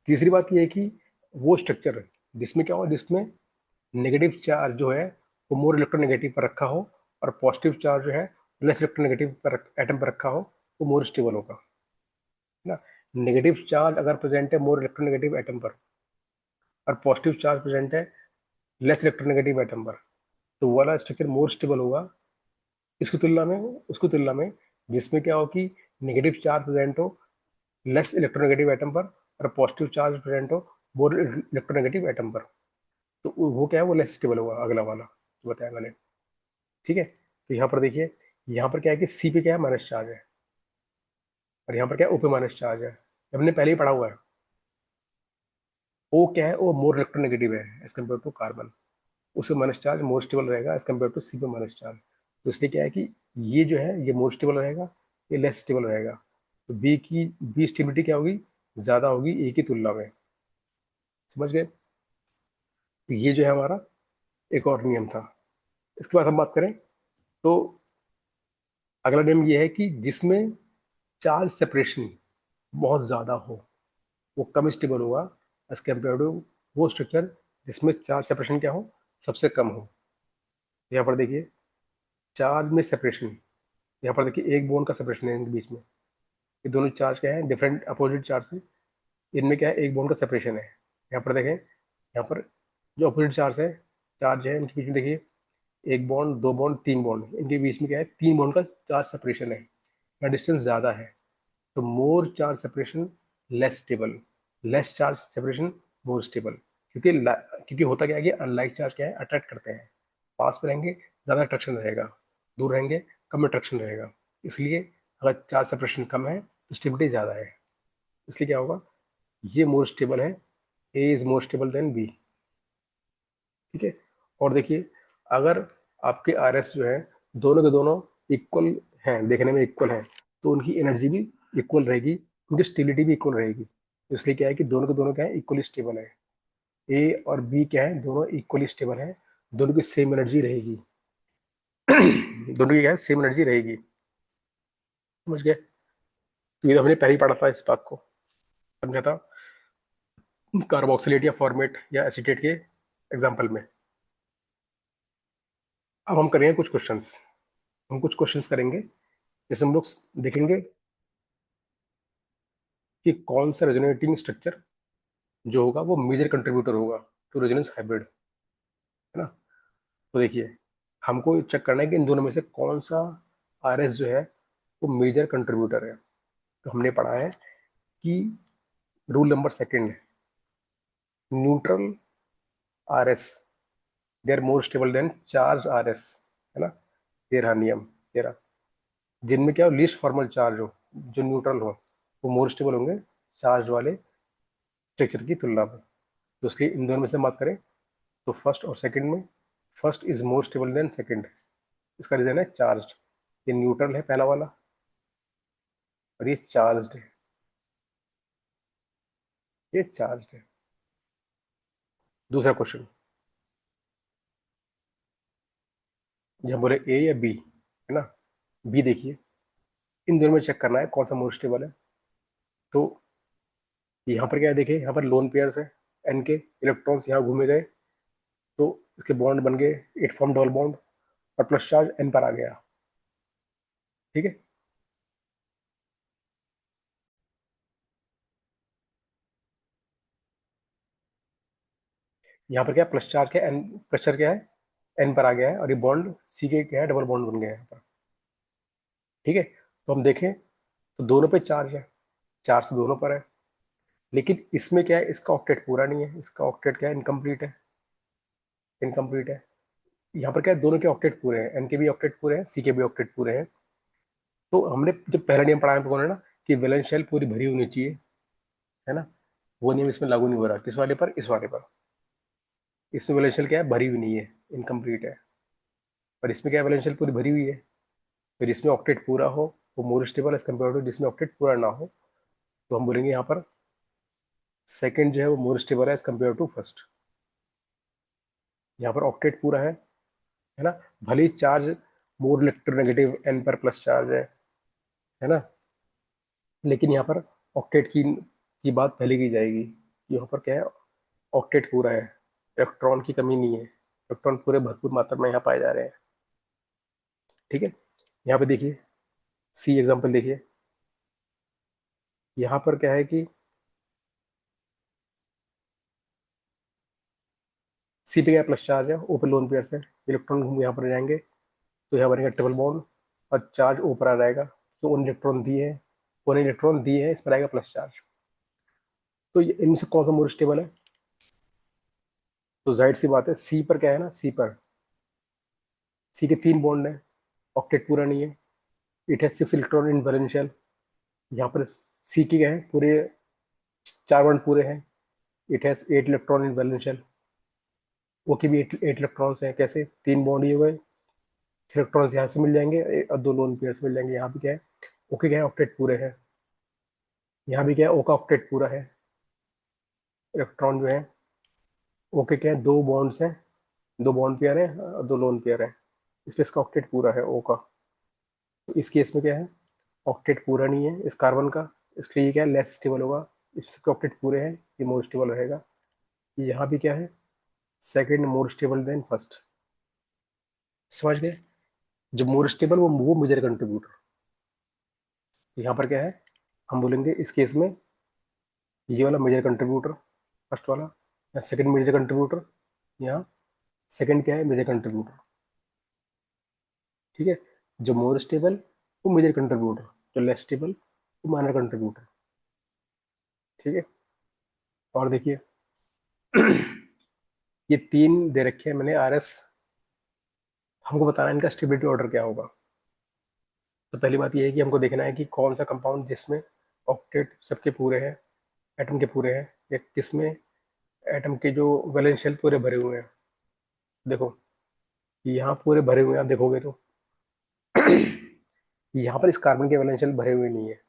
तीसरी बात ये है कि वो स्ट्रक्चर जिसमें क्या हो, जिसमें नेगेटिव चार्ज जो है वो मोर इलेक्ट्रोनेगेटिव पर रखा हो, और पॉजिटिव चार्ज जो है लेस इलेक्ट्रोनेगेटिव पर एटम पर रखा हो, वो मोर स्टेबल होगा, है ना। नेगेटिव चार्ज अगर प्रेजेंट है मोर इलेक्ट्रोनेगेटिव एटम पर, और पॉजिटिव चार्ज प्रेजेंट है लेस इलेक्ट्रोनेगेटिव एटम पर, तो वो वाला स्ट्रक्चर मोर स्टेबल होगा इसकी तुलना में, उसकी तुलना में जिसमें क्या हो कि नेगेटिव चार्ज प्रेजेंट हो लेस इलेक्ट्रोनेगेटिव एटम पर, और पॉजिटिव चार्ज प्रेजेंट हो मोर इलेक्ट्रोनेगेटिव एटम पर, तो वो क्या है, वो लेस स्टेबल होगा, अगला वाला जो बताया मैंने। ठीक है। तो यहाँ पर देखिए, यहाँ पर क्या है कि सी पे क्या है, माइनस चार्ज है, और यहाँ पर क्या है, ओ पे माइनस चार्ज है, हमने पहले ही पढ़ा हुआ है। ओ क्या है, ओ मोर इलेक्ट्रोनेगेटिव है एज कम्पेयर टू कार्बन, उससे माइनस चार्ज मोर स्टेबल रहेगा एज कम्पेयर टू सी पे माइनस चार्ज। तो इसलिए क्या है कि ये जो है ये मोर स्टेबल रहेगा, ये लेस स्टेबल रहेगा, तो बी स्टेबिलिटी क्या होगी, ज्यादा होगी ए की तुलना में। समझ गए। तो ये जो है हमारा एक और नियम था। इसके बाद हम बात करें तो अगला नियम ये है कि जिसमें चार्ज सेपरेशन बहुत ज्यादा हो, वो कम स्टेबल होगा एज कम्पेयर टू वो स्ट्रक्चर जिसमें चार्ज सेपरेशन क्या हो, सबसे कम हो। यहाँ पर देखिए, चार्ज में सेपरेशन, यहाँ पर देखिए एक बॉन्ड का सेपरेशन है इनके बीच में, ये दोनों चार्ज क्या है, डिफरेंट अपोजिट चार्ज से, इनमें क्या है, एक बॉन्ड का सेपरेशन है। यहाँ पर देखें, यहाँ पर जो अपोजिट चार्ज है इनके बीच में देखिए, एक बॉन्ड, दो बॉन्ड, तीन बॉन्ड, इनके बीच में क्या है, तीन बॉन्ड का चार्ज सेपरेशन है, या डिस्टेंस ज्यादा है, तो मोर charge separation less stable, less charge separation more stable. क्योंकि होता क्या है कि अनलाइक चार्ज क्या है, अट्रैक्ट करते हैं, पास में रहेंगे ज़्यादा अट्रैक्शन रहेगा, दूर रहेंगे कम अट्रैक्शन रहेगा, इसलिए अगर चार्ज सेपरेशन कम है तो स्टेबिलिटी ज़्यादा है, इसलिए क्या होगा, ये मोर स्टेबल है, A is more stable than B. ठीक है। और देखिए, अगर आपके आर एस जो है दोनों के दोनों इक्वल हैं, देखने में इक्वल हैं, तो उनकी एनर्जी भी इक्वल रहेगी, उनकी स्टेबिलिटी भी इक्वल रहेगी, तो इसलिए क्या है कि दोनों के दोनों क्या है, इक्वली स्टेबल है। ए और बी क्या है, दोनों इक्वली स्टेबल है, दोनों की सेम एनर्जी रहेगी। दोनों की क्या है, सेम एनर्जी रहेगी। समझ गए। तो ये तो हमने पहले ही पढ़ा था इस बात को, समझा था, कार्बोक्सिलेट या फॉर्मेट या एसीटेट के एग्जाम्पल में। अब हम करेंगे कुछ क्वेश्चंस, हम कुछ क्वेश्चंस करेंगे, जैसे हम लोग देखेंगे कि कौन सा रेजोनेटिंग स्ट्रक्चर जो होगा वो मेजर कंट्रीब्यूटर होगा टू रेजोनेंस हाइब्रिड, है ना। तो देखिए, हमको चेक करना है कि इन दोनों में से कौन सा आर एस जो है वो मेजर कंट्रीब्यूटर है। तो हमने पढ़ा है कि rule number second, neutral R S they are more stable than charge R S, है ना। तेरह नियम, तेरह, जिनमें क्या हो, लीस्ट फॉर्मल चार्ज हो, जो न्यूट्रल हो, वो मोर स्टेबल होंगे चार्ज वाले स्ट्रक्चर की तुलना में। तो इसलिए इन दोनों में से बात करें तो फर्स्ट और सेकंड में, first is more stable then second, इसका रीजन है चार्ज, ये न्यूट्रल है पहला वाला, और ये चार्ज है, ये चार्ज है। दूसरा क्वेश्चन, जब बोले ए या बी, है ना, बी देखिए, इन दोनों में चेक करना है कौन सा मोर स्टेबल है। तो यहाँ पर क्या है, देखिए यहाँ पर लोन पेयर्स है, एन के इलेक्ट्रॉन्स यहाँ घूमे गए, तो इसके बॉन्ड बन गए, इट फॉर्म डबल बॉन्ड और प्लस चार्ज एन पर आ गया। ठीक है, यहाँ पर क्या प्लस चार्ज क्या एन, प्रेशर क्या है एन पर आ गया है और ये बॉन्ड सी के क्या है डबल बॉन्ड बन गया है यहाँ पर। ठीक है, तो हम देखें तो दोनों पे चार्ज है, चार्ज दोनों पर है, लेकिन इसमें क्या है इसका ऑक्टेट पूरा नहीं है, इसका ऑक्टेट क्या है इनकम्प्लीट है, इनकम्प्लीट है। यहाँ पर क्या है दोनों के ऑक्टेट पूरे हैं, एन के भी ऑक्टेट पूरे हैं, सी के भी ऑक्टेट पूरे हैं। तो हमने जो पहला नियम पढ़ा है तो ना कि वैलेंस शेल पूरी भरी होनी चाहिए, है ना, वो नियम इसमें लागू नहीं हो रहा, किस वाले पर, इस वाले पर। इसमें वैलेंस शेल क्या है भरी हुई नहीं है, इनकम्प्लीट है। पर इसमें क्या है वैलेंस शेल पूरी भरी हुई है, फिर इसमें ऑक्टेट पूरा हो वो more stable as compare to जिसमें ऑक्टेट पूरा ना हो, तो हम बोलेंगे यहाँ पर सेकंड जो है वो मोर स्टेबल है एज कम्पेयर टू फर्स्ट। यहाँ पर ऑक्टेट पूरा है ना, भले ही चार्ज मोर इलेक्ट्रोनेगेटिव एन पर प्लस चार्ज है ना, लेकिन यहाँ पर ऑक्टेट की बात पहले की जाएगी। यहाँ पर क्या है ऑक्टेट पूरा है, इलेक्ट्रॉन की कमी नहीं है, इलेक्ट्रॉन पूरे भरपूर मात्रा में यहाँ पाए जा रहे हैं। ठीक है, यहाँ पे देखिए सी एग्जांपल देखिए, यहाँ पर क्या है कि सी पे क्या प्लस चार्ज है, ओपन लोन पेयर से इलेक्ट्रॉन घूम यहाँ पर जाएंगे तो यहाँ बनेगा ट्रिपल बॉन्ड और चार्ज ऊपर आ जाएगा, तो उन इलेक्ट्रॉन दिए हैं, उन इलेक्ट्रॉन दिए हैं, इस पर आएगा प्लस चार्ज। तो ये इनमें से कौन सा मोर स्टेबल है, तो जाहिर सी बात है सी पर क्या है ना, सी पर सी के 3 बॉन्ड है, ऑक्टेट पूरा नहीं है, इट है 6 इलेक्ट्रॉन इन वैलेंशियल। यहाँ पर सी के क्या है पूरे 4 बॉन्ड पूरे हैं, इट हैज 8 इलेक्ट्रॉन इन वैलेंशियल। ओ के भी 8 इलेक्ट्रॉन्स हैं, कैसे 3 बॉन्ड ही हुए, इलेक्ट्रॉन्स यहाँ से मिल जाएंगे और 2 लोन पेयर से मिल जाएंगे। यहाँ भी क्या है ओके क्या है ऑक्टेट पूरे हैं, यहाँ भी क्या है ओ का ऑक्टेट पूरा है, इलेक्ट्रॉन जो है ओके क्या है 2 बॉन्ड्स हैं, 2 बॉन्ड पेयर है और 2 लोन पेयर है, इसलिए इसका ऑक्टेट पूरा है ओ का। तो इस केस में क्या है ऑक्टेट पूरा नहीं है इस कार्बन का, इसलिए ये क्या है लेस स्टेबल होगा, इसके ऑक्टेट पूरे हैं ये मोर स्टेबल रहेगा। यहाँ भी क्या है सेकेंड मोर स्टेबल देन फर्स्ट, समझ गए, जो मोर स्टेबल वो मेजर कंट्रीब्यूटर। यहाँ पर क्या है हम बोलेंगे इस केस में ये वाला मेजर कंट्रीब्यूटर फर्स्ट वाला, या सेकंड मेजर कंट्रीब्यूटर, यहाँ सेकंड क्या है मेजर कंट्रीब्यूटर। ठीक है, जो मोर स्टेबल वो मेजर कंट्रीब्यूटर, जो लेस स्टेबल वो माइनर कंट्रीब्यूटर। ठीक है, और देखिए ये 3 दे रखे हैं मैंने आर एस, हमको बताना है इनका स्टेबिलिटी ऑर्डर क्या होगा। तो पहली बात ये है कि हमको देखना है कि कौन सा कंपाउंड जिसमें ऑक्टेट सबके पूरे हैं, एटम के पूरे हैं, या किसमें एटम के जो वैलेंस शेल पूरे भरे हुए हैं। देखो यहाँ पूरे भरे हुए हैं, आप देखोगे तो यहाँ पर इस कार्बन के वैलेंस शेल भरे हुए नहीं है,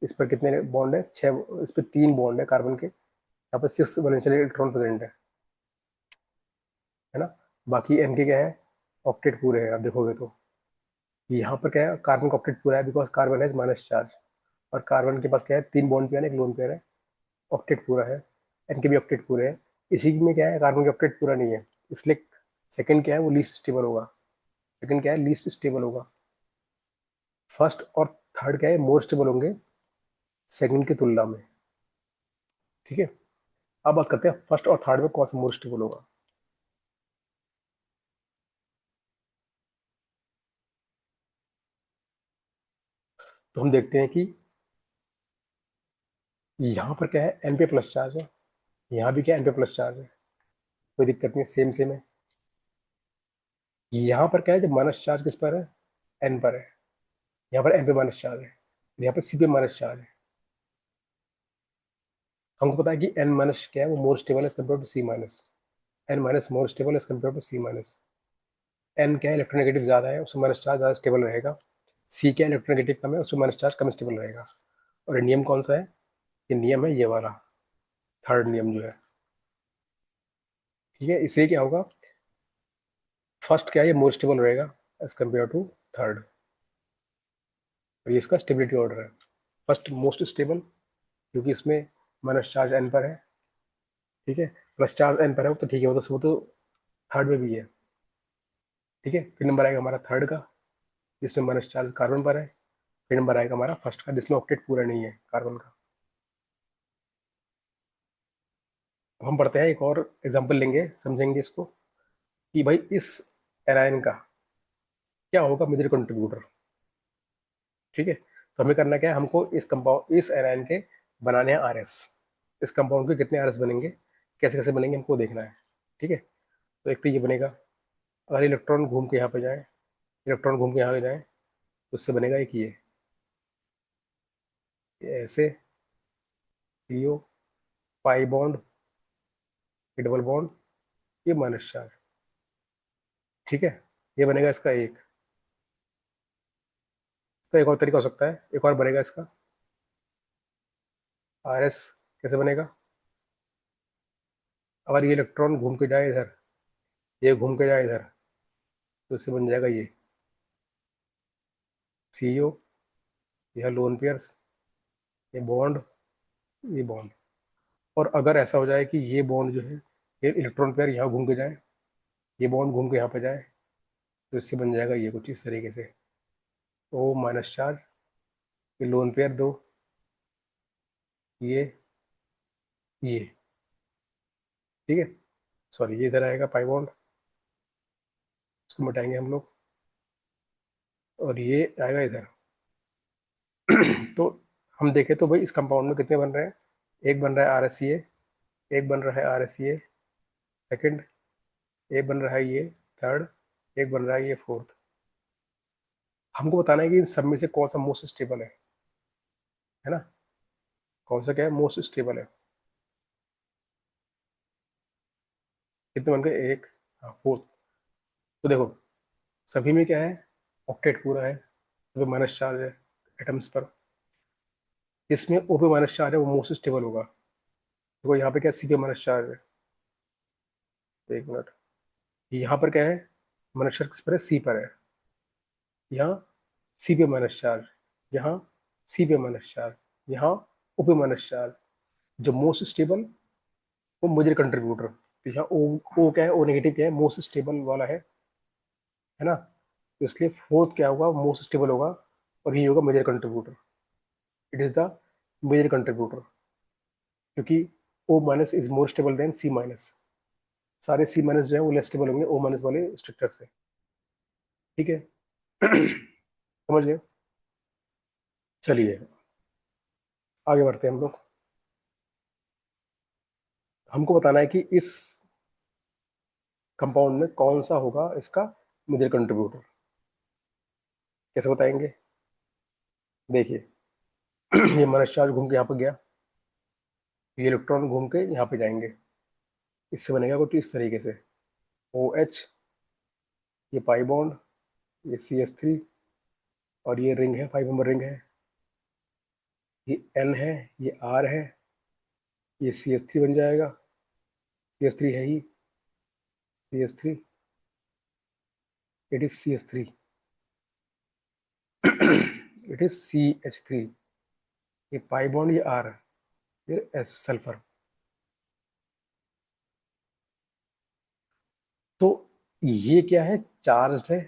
इस पर कितने बॉन्ड है 6, इस पर 3 बॉन्ड है कार्बन के, यहाँ पर 6 वैलेंस शेल इलेक्ट्रॉन प्रेजेंट है ना। बाकी एन के क्या है ऑक्टेट पूरे हैं, आप देखोगे तो यहाँ पर क्या है कार्बन का ऑक्टेट पूरा है बिकॉज कार्बन है माइनस चार्ज, और कार्बन के पास क्या है 3 बॉन्ड पेयर है एक लोन पेयर है, ऑक्टेट पूरा है, एन के भी ऑक्टेट पूरे हैं। इसी में क्या है कार्बन का ऑक्टेट पूरा नहीं है, इसलिए सेकंड क्या है वो लीस्ट स्टेबल होगा, सेकंड क्या है लीस्ट स्टेबल होगा। फर्स्ट और थर्ड क्या है मोर स्टेबल होंगे सेकंड की तुलना में। ठीक है, अब बात करते हैं फर्स्ट और थर्ड में कौन सा मोर स्टेबल होगा। तो हम देखते हैं कि यहाँ पर क्या है एन पे प्लस चार्ज है, यहाँ भी क्या एन पे प्लस चार्ज है, कोई दिक्कत नहीं है, सेम सेम है। यहाँ पर क्या है जब माइनस चार्ज किस पर है एन पर है, यहाँ पर एन पे माइनस चार्ज है, यहाँ पर सी पे माइनस चार्ज है। हमको पता है कि एन माइनस क्या है वो more stable as compare to C minus, N minus more stable as compare to C minus. N क्या है इलेक्ट्रोनेगेटिव ज्यादा है उसमें माइनस चार्ज ज्यादा स्टेबल रहेगा, सी क्या इलेक्ट्रोनेगेटिव कम है उसमें माइनस चार्ज कम स्टेबल रहेगा। और ये नियम कौन सा है, ये नियम है ये वाला थर्ड नियम जो है। ठीक है, इससे क्या होगा फर्स्ट क्या है ये मोर स्टेबल रहेगा एज कम्पेयर टू थर्ड, और ये इसका स्टेबिलिटी ऑर्डर है। फर्स्ट मोस्ट स्टेबल क्योंकि इसमें माइनस चार्ज एन पर है, ठीक है, प्लस चार्ज एन पर है तो ठीक है, वो तो थर्ड में भी है। ठीक है, फिर नंबर आएगा हमारा थर्ड का, जिसमें माइनस चार्ज कार्बन पर है। फिर नंबर आएगा हमारा फर्स्ट का, जिसमें ऑक्टेट पूरा नहीं है कार्बन का। अब हम पढ़ते हैं, एक और एग्जाम्पल लेंगे, समझेंगे इसको कि भाई इस एरायन का क्या होगा मेजर कंट्रीब्यूटर। ठीक है, तो हमें करना क्या है, हमको इस कंपाउंड, इस एरायन के बनाने हैं आरएस। इस कंपाउंड के कितने आरएस बनेंगे, कैसे कैसे बनेंगे, हमको देखना है। ठीक है, तो एक तो ये बनेगा, अगर इलेक्ट्रॉन घूम के यहाँ पे जाए, इलेक्ट्रॉन घूम के यहाँ पे जाए, तो उससे बनेगा एक ये ऐसे, सीओ, पाई बॉन्ड, ये डबल बॉन्ड, ये माइनस चार्ज। ठीक है, ये बनेगा इसका एक। तो एक और तरीका हो सकता है, एक और बनेगा इसका आरएस। कैसे बनेगा, अगर ये इलेक्ट्रॉन घूम के जाए इधर, ये घूम के जाए इधर, तो इससे बन जाएगा ये सीओ, यह लोन पेयर्स, ये बॉन्ड, ये बॉन्ड। और अगर ऐसा हो जाए कि ये बॉन्ड जो है, ये इलेक्ट्रॉन पेयर यहाँ घूम के जाए, ये बॉन्ड घूम के यहाँ पे जाए, तो इससे बन जाएगा ये कुछ इस तरीके से, ओ माइनस चार्ज, ये लोन पेयर दो, ये ठीक है, सॉरी ये इधर आएगा पाई बॉन्ड, इसको मिटाएंगे हम लोग, और ये आएगा इधर। तो हम देखें तो भाई इस कंपाउंड में कितने बन रहे हैं, एक बन रहा है आर एस सी ए, एक बन रहा है आर एस सी ए सेकेंड, एक बन रहा है ये थर्ड, एक बन रहा है ये फोर्थ। हमको बताना है कि इन सब में से कौन सा मोस्ट स्टेबल है ना, कौन सा क्या है मोस्ट स्टेबल है। कितने बन गए, एक, हाँ फोर्थ। तो देखो सभी में क्या है, ऑक्टेट पूरा है, सभी माइनस चार्ज है एटम्स पर। इसमें ओ पे माइनस चार्ज है, वो मोस्ट स्टेबल होगा। देखो यहाँ पे क्या सी पे माइनस चार्ज है, तो एक मिनट, यहाँ पर क्या है, माइनस चार्ज किस पर है, सी पर है, यहाँ सी पे माइनस चार्ज, यहाँ सी पे माइनस चार्ज, यहाँ ओ पे माइनस चार्ज। जो मोस्ट स्टेबल वो मेजर कंट्रीब्यूटर, तो यहाँ ओ क्या है, ओ नेगेटिव क्या है, मोस्ट स्टेबल वाला है ना। तो इसलिए फोर्थ क्या होगा, मोस्ट स्टेबल होगा, और ये होगा major contributor. It is the major contributor, क्योंकि O minus is more stable than C minus. सारे सी माइनस जो है वो लेस स्टेबल होंगे ओ माइनस वाले स्ट्रक्चर से। ठीक है, समझ गए। चलिए आगे बढ़ते हैं हम लोग। हमको बताना है कि इस कंपाउंड में कौन सा होगा इसका मेजर कंट्रीब्यूटर। कैसे बताएंगे, देखिए ये माइनस चार्ज घूम के यहाँ पे गया, ये इलेक्ट्रॉन घूम के यहाँ पे जाएंगे, इससे बनेगा कुछ इस तरीके से, ओ एच, ये पाई बॉन्ड, ये सी एस थ्री, और ये रिंग है, 5 नंबर रिंग है, ये एन है, ये आर है, ये सी एस थ्री बन जाएगा, सी एस थ्री है ही, C S three, it is C S three, it is C H three, ये पाई बॉन्ड, ये आर, ये एस सल्फर। तो ये क्या है, चार्ज है,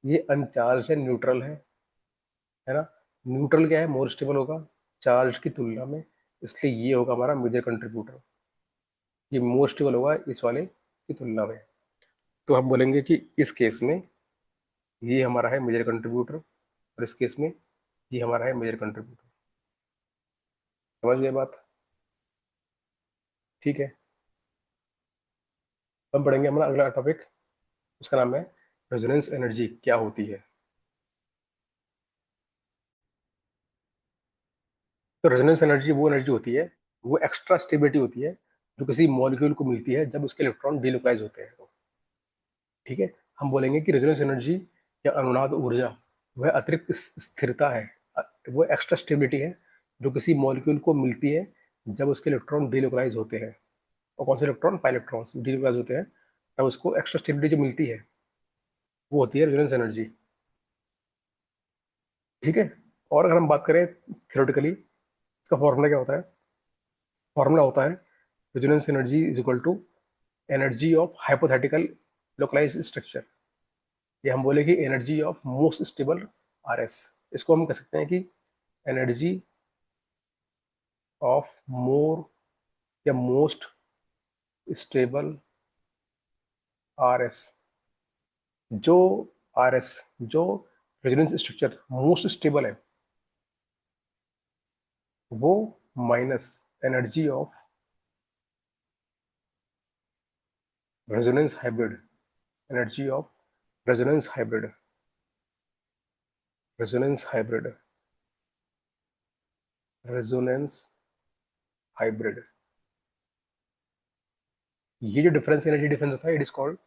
ये अनचार्ज है, न्यूट्रल है ना। न्यूट्रल क्या है, मोर स्टेबल होगा चार्ज की तुलना में, इसलिए ये होगा हमारा मेजर कंट्रीब्यूटर, ये मोर स्टेबल होगा इस वाले की तुलना में। तो हम बोलेंगे कि इस केस में ये हमारा है मेजर कंट्रीब्यूटर, और इस केस में ये हमारा है मेजर कंट्रीब्यूटर। समझ गए बात, ठीक है। अब बढ़ेंगे हमारा अगला टॉपिक, उसका नाम है रेजोनेंस एनर्जी क्या होती है। तो रेजोनेंस एनर्जी वो एनर्जी होती है, वो एक्स्ट्रा स्टेबिलिटी होती है जो किसी मॉलिक्यूल को मिलती है जब उसके इलेक्ट्रॉन डीलोकलाइज होते हैं। ठीक है, हम बोलेंगे कि रेजोनेंस एनर्जी या अनुनाद ऊर्जा वह अतिरिक्त स्थिरता है, वो एक्स्ट्रा स्टेबिलिटी है जो किसी मॉलिक्यूल को मिलती है जब उसके इलेक्ट्रॉन डीलोकलाइज होते हैं। और कौन से इलेक्ट्रॉन, पाई इलेक्ट्रॉन्स डीलोकलाइज होते हैं, तब उसको एक्स्ट्रा स्टेबिलिटी जो मिलती है वो होती है रेजोनेंस एनर्जी। ठीक है, और अगर हम बात करें थियोरेटिकली, इसका फॉर्मूला क्या होता है, फॉर्मूला होता है resonance energy is equal to energy of hypothetical localize structure, ये हम बोले कि energy of most stable R S, इसको हम कह सकते हैं कि एनर्जी ऑफ मोर या मोस्ट स्टेबल आर एस। जो आर एस, जो रेजोनेंस स्ट्रक्चर मोस्ट स्टेबल है, वो minus energy of resonance hybrid, energy of resonance hybrid, resonance hybrid, resonance hybrid, ये जो डिफरेंस, एनर्जी डिफरेंस होता है, it is called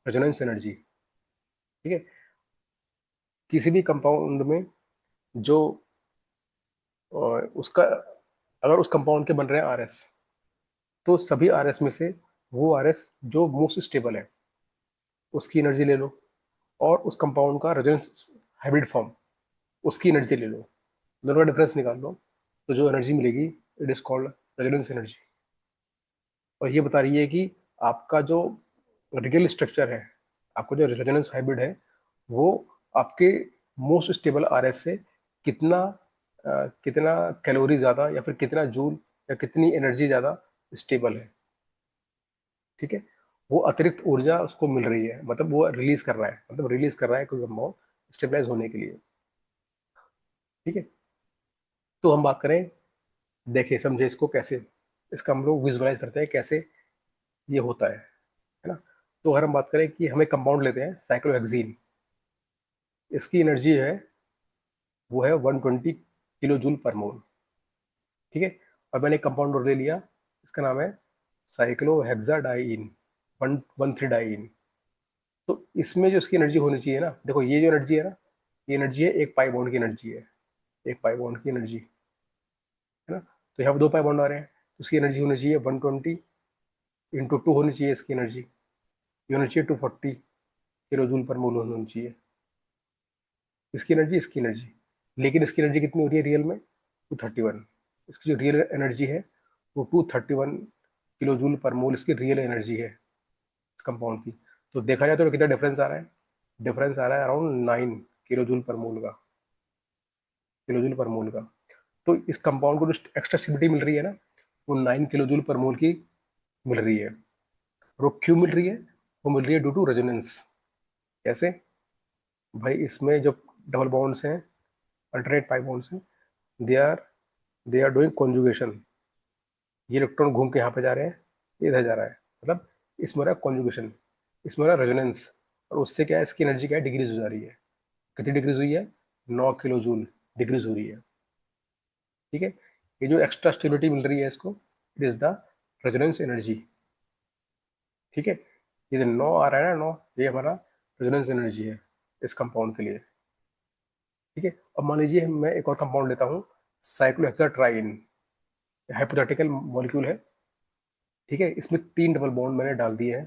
resonance energy. ठीक है, किसी भी कंपाउंड में जो उसका, अगर उस कंपाउंड के बन रहे हैं आर एस, तो सभी आर एस में से वो आर एस जो मोस्ट स्टेबल है उसकी एनर्जी ले लो, और उस कंपाउंड का रेजोनेंस हाइब्रिड फॉर्म, उसकी एनर्जी ले लो, दोनों का डिफरेंस निकाल लो, तो जो एनर्जी मिलेगी it is called resonance energy. और ये बता रही है कि आपका जो रियल स्ट्रक्चर है, आपको जो रेजोनेंस हाइब्रिड है, वो आपके मोस्ट स्टेबल आरएस से कितना कितना कैलोरी ज़्यादा, या फिर कितना जूल या कितनी एनर्जी ज़्यादा स्टेबल है। ठीक है, वो अतिरिक्त ऊर्जा उसको मिल रही है, मतलब वो रिलीज कर रहा है, मतलब रिलीज कर रहा है कोई कंपाउंड स्टेबलाइज होने के लिए। ठीक है, तो हम बात करें, देखें समझे इसको कैसे, इसका हम लोग विजुअलाइज करते हैं कैसे ये होता है ना। तो अगर हम बात करें कि हमें कंपाउंड लेते हैं साइक्लोहेक्सीन, इसकी एनर्जी है, वो है 120 किलो जूल पर मोल। ठीक है, और मैंने कंपाउंड और ले लिया, इसका नाम है साइक्लोहेक्साडाइन, 113 डाइन। तो इसमें जो इसकी एनर्जी होनी चाहिए ना, देखो ये जो एनर्जी है ना, ये एनर्जी है एक पाई बॉन्ड की एनर्जी है, एक पाई बॉन्ड की एनर्जी है ना। तो यहाँ पर दो पाई बॉन्ड आ रहे हैं, तो इसकी एनर्जी होनी चाहिए 120 इंटू टू होनी चाहिए इसकी एनर्जी, ये होनी चाहिए 240 किलो जूल पर मोल होनी चाहिए, इसकी एनर्जी, इसकी एनर्जी। लेकिन इसकी एनर्जी कितनी हो रही है रियल में, 231। इसकी जो रियल एनर्जी है वो 231 किलो जूल पर मोल इसकी रियल एनर्जी है इस कंपाउंड की। तो देखा जाए तो कितना डिफरेंस आ रहा है, डिफरेंस आ रहा है अराउंड 9 किलो जूल पर मोल का, किलो जूल पर मोल का। तो इस कंपाउंड को जो एक्स्ट्रा स्टेबिलिटी मिल रही है ना, वो 9 किलो जूल पर मोल की मिल रही है। और वो क्यों मिल रही है, वो मिल रही है ड्यू टू रेजोनेंस। कैसे भाई, इसमें जो डबल बॉन्ड्स हैं, अल्टरनेट पाई बॉन्ड्स हैं, they are they are doing conjugation. ये इलेक्ट्रॉन घूम के यहाँ पे जा रहे हैं, ये इधर जा रहा है, मतलब इसमें हो रहा है कॉन्जुगेशन, इसमें हो रहा है रेजोनेंस। और उससे क्या है, इसकी एनर्जी क्या है, डिक्रीज हो जा रही है। कितनी डिक्रीज हुई है, 9 किलो जूल डिक्रीज हो रही है। ठीक है, ये जो एक्स्ट्रा स्टेबिलिटी मिल रही है इसको, it is the resonance energy. ठीक है, ये जो 9 आ रहा है ना, 9, ये हमारा रेजोनेंस एनर्जी है इस कंपाउंड के लिए। ठीक है, अब मान लीजिए मैं एक और कंपाउंड लेता हूँ, साइक्लोहेक्साट्राइन, हाइपोथेटिकल मॉलिक्यूल है। ठीक है, इसमें 3 डबल बॉन्ड मैंने डाल दिए हैं,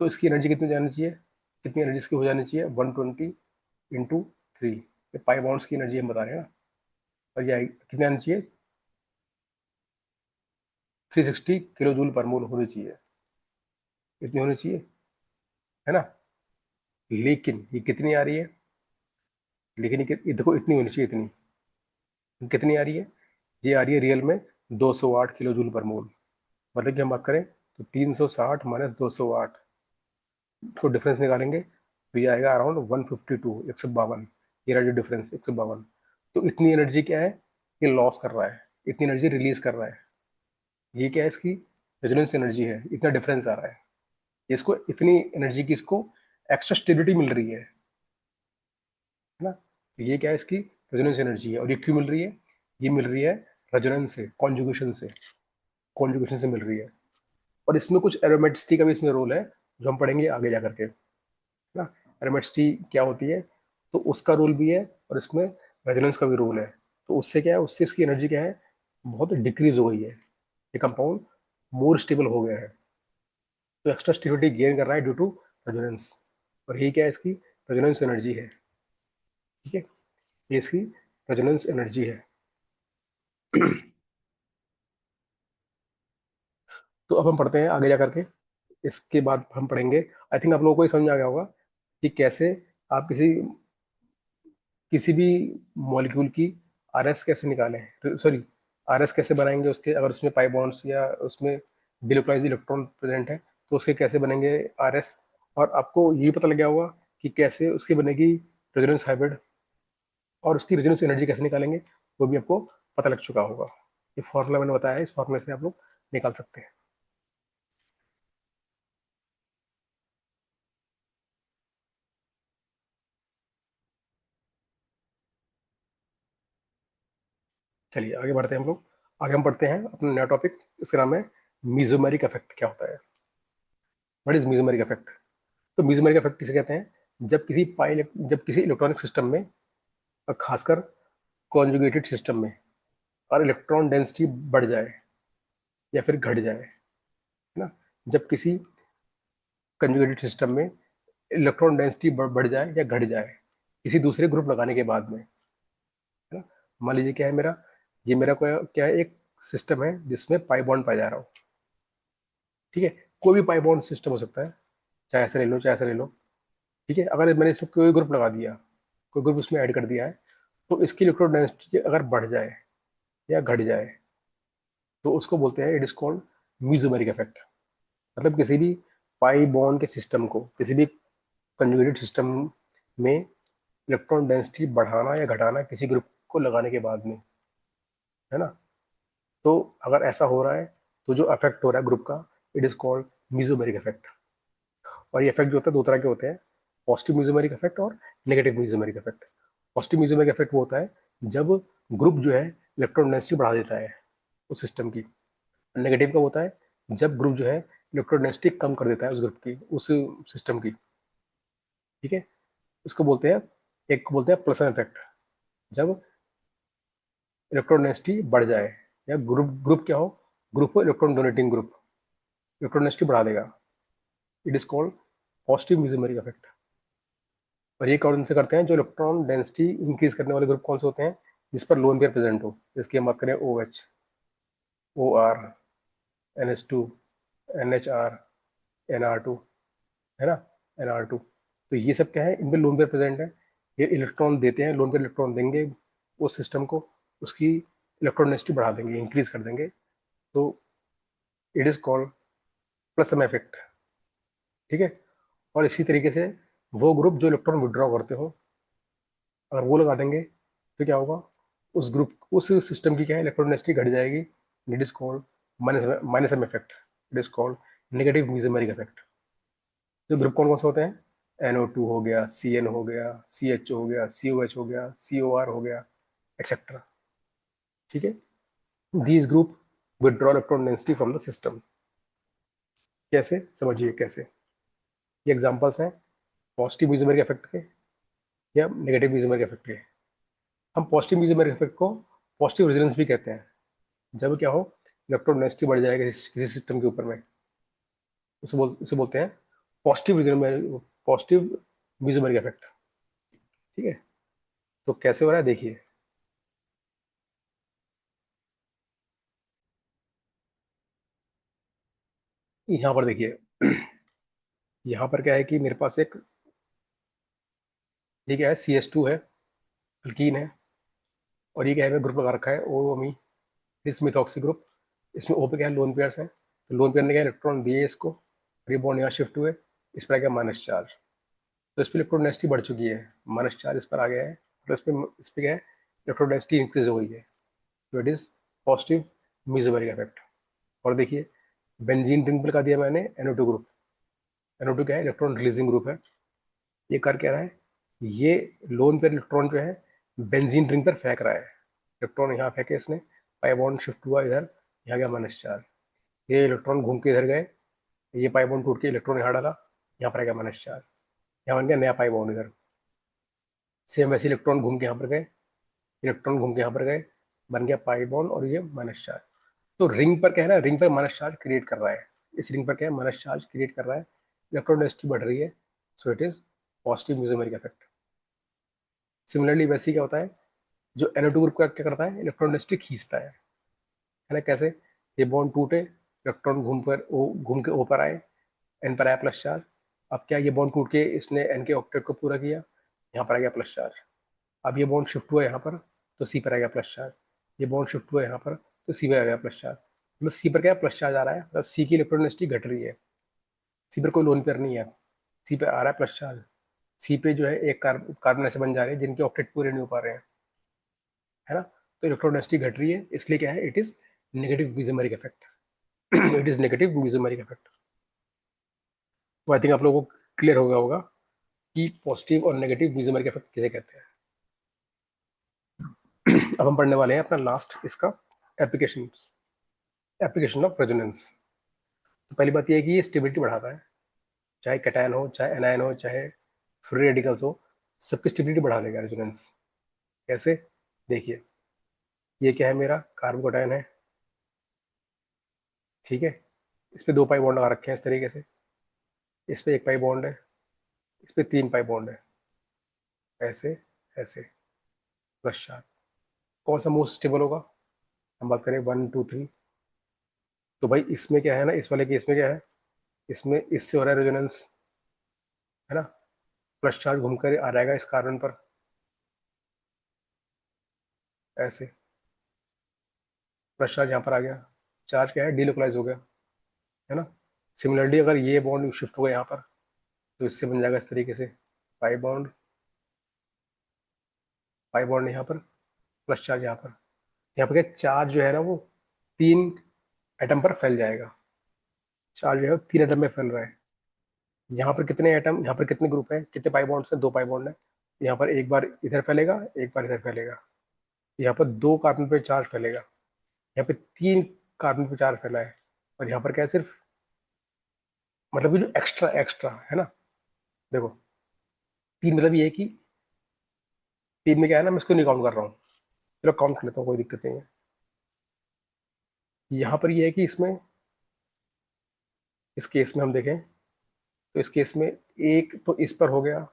तो इसकी एनर्जी कितनी जानी चाहिए, कितनी एनर्जी इसकी हो जानी चाहिए, 120 इंटू 3, ये पाई बॉन्ड्स की एनर्जी हम बता रहे हैं ना। और ये कितनी आनी चाहिए, 360 किलो जूल पर मोल होनी चाहिए, इतनी होनी चाहिए, है ना। लेकिन ये कितनी आ रही है, लेकिन ये देखो इतनी होनी चाहिए, इतनी कितनी आ रही है, ये आ रही है रियल में 208 किलो जूल पर मोल। मतलब कि हम बात करें तो 360 माइनस 208 को डिफरेंस निकालेंगे, तो ये आएगा अराउंड 152, 152। ये रहा जो डिफरेंस 152। तो इतनी एनर्जी क्या है, ये लॉस कर रहा है, इतनी एनर्जी रिलीज कर रहा है। ये क्या है, इसकी रेजोनेंस एनर्जी है, इतना डिफरेंस आ रहा है। इसको इतनी एनर्जी की इसको एक्स्ट्रा स्टेबिलिटी मिल रही है ना। तो ये क्या है, इसकी रेजोनेंस एनर्जी है। और ये क्यों मिल रही है, ये मिल रही है रेजोनेंस से, कॉन्जुगेशन से, कॉन्जुगेशन से मिल रही है। और इसमें कुछ एरोमेटिसिटी का भी इसमें रोल है, जो हम पढ़ेंगे आगे जा करके ना। एरोमेटिसिटी क्या होती है, तो उसका रोल भी है, और इसमें रेजोनेंस का भी रोल है। तो उससे क्या है, उससे इसकी एनर्जी क्या है, बहुत डिक्रीज हो गई है, ये कंपाउंड मोर स्टेबल हो गया है। तो एक्स्ट्रा स्टेबिलिटी गेन कर रहा है ड्यू टू रेजोनेंस। और ये क्या है, इसकी रेजोनेंस एनर्जी है। ठीक है, ये इसकी रेजोनेंस एनर्जी है। तो अब हम पढ़ते हैं आगे जा करके इसके बाद हम पढ़ेंगे, आई थिंक आप लोगों को ये समझ आ गया होगा कि कैसे आप किसी किसी भी मॉलिक्यूल की आरएस कैसे निकालें, सॉरी आरएस कैसे बनाएंगे उसके, अगर उसमें पाई बॉन्ड्स या उसमें डिलोक्लाइज्ड इलेक्ट्रॉन प्रेजेंट है तो उसके कैसे बनेंगे आरएस। और आपको ये पता लग गया होगा कि कैसे उसकी बनेगी रेजोनेंस हाइब्रिड, और उसकी रेजोनेंस एनर्जी कैसे निकालेंगे वो भी आपको पता लग चुका होगा। ये फॉर्मूला मैंने बताया है, इस फॉर्मूले से आप लोग निकाल सकते हैं। चलिए आगे बढ़ते हैं हम लोग। आगे हम पढ़ते हैं अपना नया टॉपिक, इसका नाम है मीजोमेरिक इफेक्ट। क्या होता है, व्हाट इज मीजोमेरिक इफेक्ट? तो मीजोमेरिक इफेक्ट किसे कहते हैं? जब किसी इलेक्ट्रॉनिक सिस्टम में, और खासकर कॉन्जुगेटेड सिस्टम में, और इलेक्ट्रॉन डेंसिटी बढ़ जाए या फिर घट जाए, है ना। जब किसी कंजुगेटेड सिस्टम में इलेक्ट्रॉन डेंसिटी बढ़ जाए या घट जाए किसी दूसरे ग्रुप लगाने के बाद में, है ना। मान लीजिए क्या है मेरा, ये मेरा क्या है, एक सिस्टम है जिसमें पाई बॉन्ड पाया जा रहा हो। ठीक है, कोई भी पाई बॉन्ड सिस्टम हो सकता है, चाहे ऐसे ले लो चाहे ऐसे ले लो। ठीक है, अगर मैंने इसमें कोई ग्रुप लगा दिया, कोई ग्रुप उसमें ऐड कर दिया है, तो इसकी इलेक्ट्रॉन डेंसिटी अगर बढ़ जाए या घट जाए तो उसको बोलते हैं, it is called mesomeric effect. मतलब किसी भी पाई बॉन्ड के सिस्टम को, किसी भी कंजुगेटेड सिस्टम में इलेक्ट्रॉन डेंसिटी बढ़ाना या घटाना किसी ग्रुप को लगाने के बाद में, है ना। तो अगर ऐसा हो रहा है तो जो इफेक्ट हो रहा है ग्रुप का, it is called mesomeric effect. और ये इफेक्ट जो होता है दो तरह के होते हैं, पॉजिटिव म्यूजिमरिक इफेक्ट और negative mesomeric effect. Positive mesomeric effect वो होता है जब ग्रुप जो है इलेक्ट्रॉन डेंसिटी बढ़ा देता है उस सिस्टम की। नेगेटिव का होता है जब ग्रुप जो है इलेक्ट्रॉन डेंसिटी कम कर देता है उस ग्रुप की, उस सिस्टम की। ठीक है, उसको बोलते हैं, एक को बोलते हैं प्लसन इफेक्ट, जब इलेक्ट्रॉन डेंसिटी बढ़ जाए या ग्रुप ग्रुप क्या हो, ग्रुप हो electron donating group, electron density बढ़ा देगा, it is called positive mesomeric effect. और ये कौन से करते हैं, जो इलेक्ट्रॉन डेंसिटी इंक्रीज करने वाले ग्रुप कौन से होते हैं, जिस पर लोन पेयर प्रेजेंट हो, जिसकी हम बात करें O H, O R, N H two, N H R, N R two, है ना, एन आर टू। तो ये सब क्या है, इनमें लोन पेयर प्रेजेंट है, ये इलेक्ट्रॉन देते हैं, लोन पेयर इलेक्ट्रॉन देंगे उस सिस्टम को, उसकी इलेक्ट्रॉन डेंसिटी बढ़ा देंगे, इंक्रीज कर देंगे। तो it is called plus effect. ठीक है, और इसी तरीके से वो ग्रुप जो इलेक्ट्रॉन विड्रॉ करते हो, अगर वो लगा देंगे तो क्या होगा, उस ग्रुप उस सिस्टम की क्या है इलेक्ट्रॉन डेंसिटी घट जाएगी, it is called minus M effect, it is called negative mesomeric effect. जो ग्रुप कौन कौन से होते हैं, NO2 हो गया, CN हो गया, CHO हो गया, COH हो गया, COR हो गया, एक्सेट्रा। ठीक है, these group withdraw electron density from the system. कैसे, समझिए कैसे। ये एग्जांपल्स हैं पॉजिटिव म्यूजिमरिक इफेक्ट के या नेगेटिव म्यूजिमरिक इफेक्ट के। हम पॉजिटिव म्यूजिमरिक इफेक्ट को पॉजिटिव रेजोनेंस भी कहते हैं, जब क्या हो इलेक्ट्रॉन डेंसिटी बढ़ जाएगा किसी सिस्टम के ऊपर में, उसे बोलते हैं पॉजिटिव म्यूजिमरिक इफेक्ट। ठीक है, तो कैसे हो रहा है देखिए। यहाँ पर देखिए, यहाँ पर क्या है कि मेरे पास एक, ये क्या है, CH2 है, अल्कीन है, और ये क्या है, ग्रुप लगा रखा है ओ अमी, इस मिथॉक्सी ग्रुप। इसमें ओ पे क्या है, लोन पेयर्स हैं, तो लोन पेयर ने क्या इलेक्ट्रॉन दिए इसको, रिबॉन्ड यहाँ शिफ्ट हुए, इस पर आ गया माइनस चार्ज, तो इस पर इलेक्ट्रॉन डेंसिटी बढ़ चुकी है, माइनस चार्ज इस पर आ गया है, तो इस पे क्या है, इलेक्ट्रॉन डेंसिटी इंक्रीज हो गई है, तो it is positive mesomeric effect. और देखिए, बेंजीन रिंग पर लगा दिया मैंने NO2 ग्रुप, NO2 क्या है, इलेक्ट्रॉन रिलीजिंग ग्रुप है। ये कर क्या रहा है, ये लोन पेयर इलेक्ट्रॉन जो है बेंजीन रिंग पर फेंक रहा है, इलेक्ट्रॉन यहाँ फेंके इसने, पाई बॉन्ड शिफ्ट हुआ इधर, यहाँ गया माइनस चार्ज, ये इलेक्ट्रॉन घूम के इधर गए, ये पाई बॉन्ड टूट के इलेक्ट्रॉन यहाँ डाला, यहाँ पर आ गया माइनस चार्ज, यहाँ बन गया नया पाई बॉन्ड इधर। सेम वैसे इलेक्ट्रॉन घूम के यहाँ पर गए, इलेक्ट्रॉन घूम के यहाँ पर गए, बन गया पाई बॉन्ड और ये माइनस चार्ज। तो रिंग पर क्या है ना, रिंग पर माइनस चार्ज क्रिएट कर रहा है, इस रिंग पर क्या है, माइनस चार्ज क्रिएट कर रहा है, इलेक्ट्रॉन डेंसिटी बढ़ रही है, so it is positive mesomeric effect. Similarly वैसे ही क्या होता है, जो NO2 ग्रुप का क्या करता है, इलेक्ट्रॉन डेंसिटी खींचता है ना। कैसे, ये बॉन्ड टूटे, इलेक्ट्रॉन घूम के ओ पर आए, एन पर आया प्लस चार्ज। अब क्या ये बॉन्ड टूट के इसने एन के ऑक्टेट को पूरा किया, यहाँ पर आ गया प्लस चार्ज। अब ये बॉन्ड शिफ्ट हुआ यहाँ पर, तो सी पर आ गया प्लस चार्ज। ये बॉन्ड शिफ्ट हुआ यहाँ पर, तो सी पर आ गया प्लस चार्ज। मतलब सी पर क्या प्लस चार्ज आ रहा है, मतलब सी की इलेक्ट्रोनेसिटी घट रही है। सी पर कोई लोन पेयर नहीं है, सी पे आ रहा है प्लस चार्ज। सी पे जो है एक कार्बन ऐसे बन जा रहे हैं जिनके ऑक्टेट पूरे नहीं हो पा रहे हैं, है ना। तो इलेक्ट्रोनेसिटी घट रही है, इसलिए क्या है, it is negative mesomeric effect. It is negative mesomeric effect. तो आई थिंक आप लोगों को क्लियर हो गया होगा कि पॉजिटिव और नेगेटिव मीसोमेरिक इफेक्ट किसे कहते हैं। अब हम पढ़ने वाले हैं अपना लास्ट इसका एप्लीकेशन, एप्लीकेशन ऑफ रेजोनेंस। तो पहली बात यह है कि ये स्टेबिलिटी बढ़ाता है, चाहे कैटायन हो, चाहे एनायन हो, चाहे फ्री रेडिकल्स हो, सबकी स्टेबिलिटी बढ़ा देगा रेजोनेंस। कैसे, देखिए, ये क्या है, मेरा कार्बन कैटायन है, ठीक है। इस पे 2 पाई बॉन्ड लगा रखे हैं इस तरीके से, इस पे 1 पाई बॉन्ड है, इस पे 3 पाई बॉन्ड है, ऐसे ऐसे प्लस चार्ज। कौन सा मोस्ट स्टेबल होगा, हम बात करें 1 2 3। तो भाई इसमें क्या है ना, इस वाले केस में क्या है, इसमें इससे हो रहा है रेजोनेंस, है ना। प्लस चार्ज घूमकर आ जाएगा इस कार्बन पर, ऐसे प्लस चार्ज यहाँ पर आ गया, चार्ज क्या है, डीलोकलाइज हो गया, है ना। सिमिलरली अगर ये बॉन्ड शिफ्ट हुआ यहाँ पर, तो इससे बन जाएगा इस तरीके से पाई बॉन्ड, पाई बॉन्ड यहाँ पर, प्लस चार्ज यहाँ पर। यहाँ पर क्या चार्ज जो है ना वो 3 एटम पर फैल जाएगा, चार्ज जो है 3 एटम में फैल रहा है। यहाँ पर कितने एटम, यहाँ पर कितने ग्रुप है, कितने पाई बॉन्ड्स है, 2 पाई बॉन्ड है। यहाँ पर एक बार इधर फैलेगा, एक बार इधर फैलेगा। यहाँ पर 2 कार्बन पे चार्ज फैलेगा, यहाँ पे 3 कार्बन पे चार्ज फैला है। और यहाँ पर क्या है, सिर्फ मतलब कि जो एक्स्ट्रा एक्स्ट्रा है ना, देखो 3 मतलब ये है कि 3 में क्या है ना, मैं इसको नहीं काउंट कर रहा हूँ, चलो काउंट कर लेता हूँ, कोई दिक्कत नहीं है। यहाँ पर ये है कि इसमें, इस केस में हम देखें, तो इस केस में एक तो इस पर हो गया,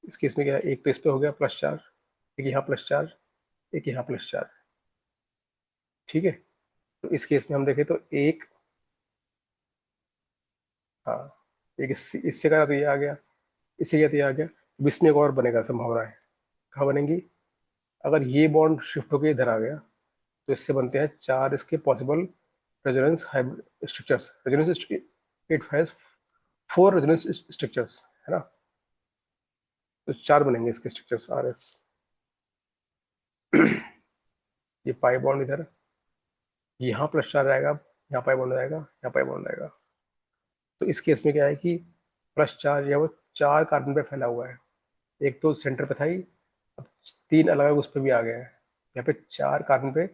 इस केस में क्या है, एक तो इस पे हो गया प्लस चार्ज, एक यहाँ प्लस चार्ज, एक यहाँ प्लस चार्ज, ठीक है। तो इस केस में हम देखें तो एक, हाँ, एक इससे करा तो ये आ गया, इससे किया तो ये आ गया। अब इसमें एक और बनेगा संभावना है, कहाँ बनेंगी, अगर ये बॉन्ड शिफ्ट होकर इधर आ गया, तो इससे बनते हैं 4 इसके possible resonance hybrid structures. Resonance, it has 4 resonance structures, है ना। तो 4 बनेंगे इसके स्ट्रक्चर्स आर एस। ये पाई बॉन्ड इधर, यहाँ प्लस चार्ज आएगा, यहाँ पाई बॉन्ड आएगा, यहाँ पाई बॉन्ड आएगा। तो इस केस में क्या है कि प्लस चार्ज या वो 4 कार्बन पे फैला हुआ है, एक तो सेंटर पे था ही, अब 3 अलग अलग उस पर भी आ गया है। यहाँ पे 4 कार्बन पे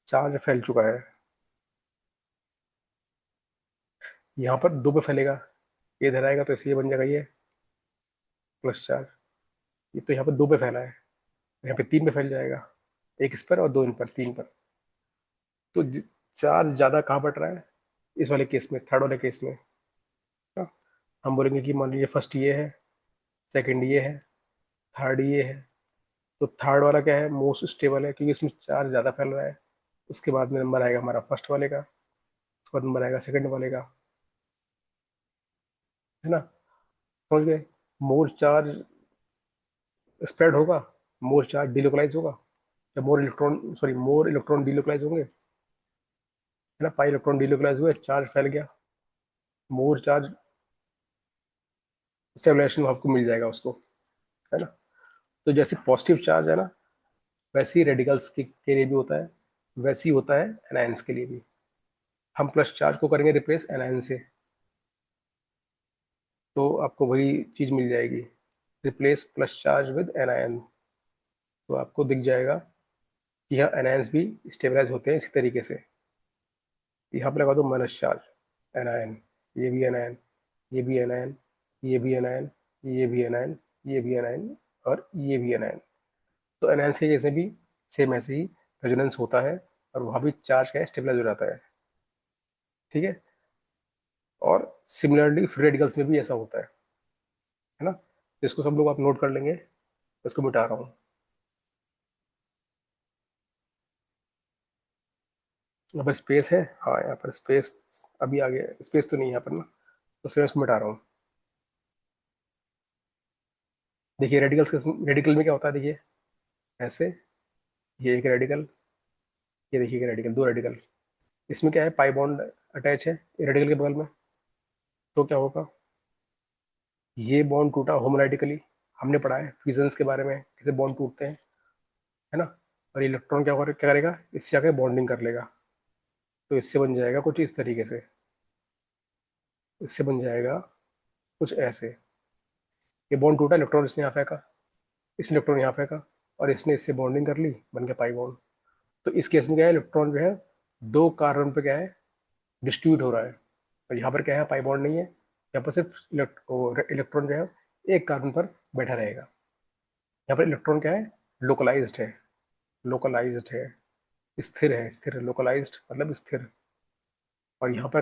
चार्ज फैल चुका है, यहाँ पर 2 पे फैलेगा, ये इधर आएगा तो इसलिए बन जाएगा ये प्लस चार्ज। ये तो यहाँ पर 2 पे फैला है, यहाँ पे 3 पे फैल जाएगा, एक इस पर और 2 इन पर, 3 पर। तो चार्ज ज्यादा कहाँ बढ़ रहा है, इस वाले केस में, थर्ड वाले केस में, हाँ? हम बोलेंगे कि मान लीजिए फर्स्ट ये है, सेकंड ये है, थर्ड ये है। तो थर्ड वाला क्या है, मोस्ट स्टेबल है, क्योंकि इसमें चार्ज ज़्यादा फैल रहा है। उसके बाद में नंबर आएगा हमारा फर्स्ट वाले का, उसके बाद नंबर आएगा सेकंड वाले का, है ना। समझ गए, मोर चार्ज स्प्रेड होगा, मोर चार्ज डिलोकलाइज होगा, या more electron, sorry, more electron delocalise होंगे, है ना। पाई इलेक्ट्रॉन डिलोकलाइज हुए, चार्ज फैल गया, मोर चार्ज स्टेबलाइजेशन आपको मिल जाएगा उसको, है ना। तो जैसे पॉजिटिव चार्ज है ना, वैसे ही रेडिकल्स के लिए भी होता है, वैसे ही होता है एनायंस के लिए भी। हम प्लस चार्ज को करेंगे रिप्लेस एनायन से, तो आपको वही चीज मिल जाएगी, replace plus charge with anion. तो आपको दिख जाएगा कि यहाँ एनायंस भी स्टेबलाइज होते हैं इसी तरीके से। यहाँ पे लगा दो माइनस चार्ज, एनायन, ये भी एनायन, ये भी एनायन, ये भी एनायन, ये भी एनायन, ये भी एनायन, और ये भी एनायन। तो एनायंस के जैसे भी सेम ऐसे ही रेजोनेंस होता है, और वहाँ भी चार्ज का स्टेबलाइज हो जाता है, ठीक है। और सिमिलरली फ्री रेडिकल्स में भी ऐसा होता है ना। तो इसको सब लोग आप नोट कर लेंगे, इसको मिटा रहा हूँ। यहाँ पर स्पेस है, हाँ यहाँ पर स्पेस अभी आ गया, स्पेस तो नहीं है यहाँ पर ना, तो स्पेस मिटा रहा हूँ। देखिए रेडिकल्स, रेडिकल में क्या होता है, देखिए ऐसे, ये एक रेडिकल, ये देखिए एक रेडिकल, दो रेडिकल, इसमें क्या है, पाई बॉन्ड अटैच है रेडिकल के बगल में, तो क्या होगा, ये बॉन्ड टूटा होमोलाइटिकली, हमने पढ़ा है फिजन्स के बारे में कैसे बॉन्ड टूटते हैं, है ना। और इलेक्ट्रॉन क्या करेगा, इससे आके बॉन्डिंग कर लेगा, तो इससे बन जाएगा कुछ इस तरीके से, इससे बन जाएगा कुछ ऐसे, ये बॉन्ड टूटा, इलेक्ट्रॉन इसने यहाँ फेंका, इस इलेक्ट्रॉन यहाँ फेंका, और इसने इससे बॉन्डिंग कर ली, बन गया पाई बॉन्ड। तो इस केस में क्या है, इलेक्ट्रॉन जो है दो कार्बन पे क्या है, डिस्ट्रीब्यूट हो रहा है, और यहाँ पर क्या है, पाई बॉन्ड नहीं है, यहाँ पर सिर्फ इलेक्ट्रॉन जो है एक कार्बन पर बैठा रहेगा। यहाँ पर इलेक्ट्रॉन क्या है, लोकलाइज्ड है, लोकलाइज्ड है, स्थिर है, स्थिर लोकलाइज्ड मतलब स्थिर। और यहाँ पर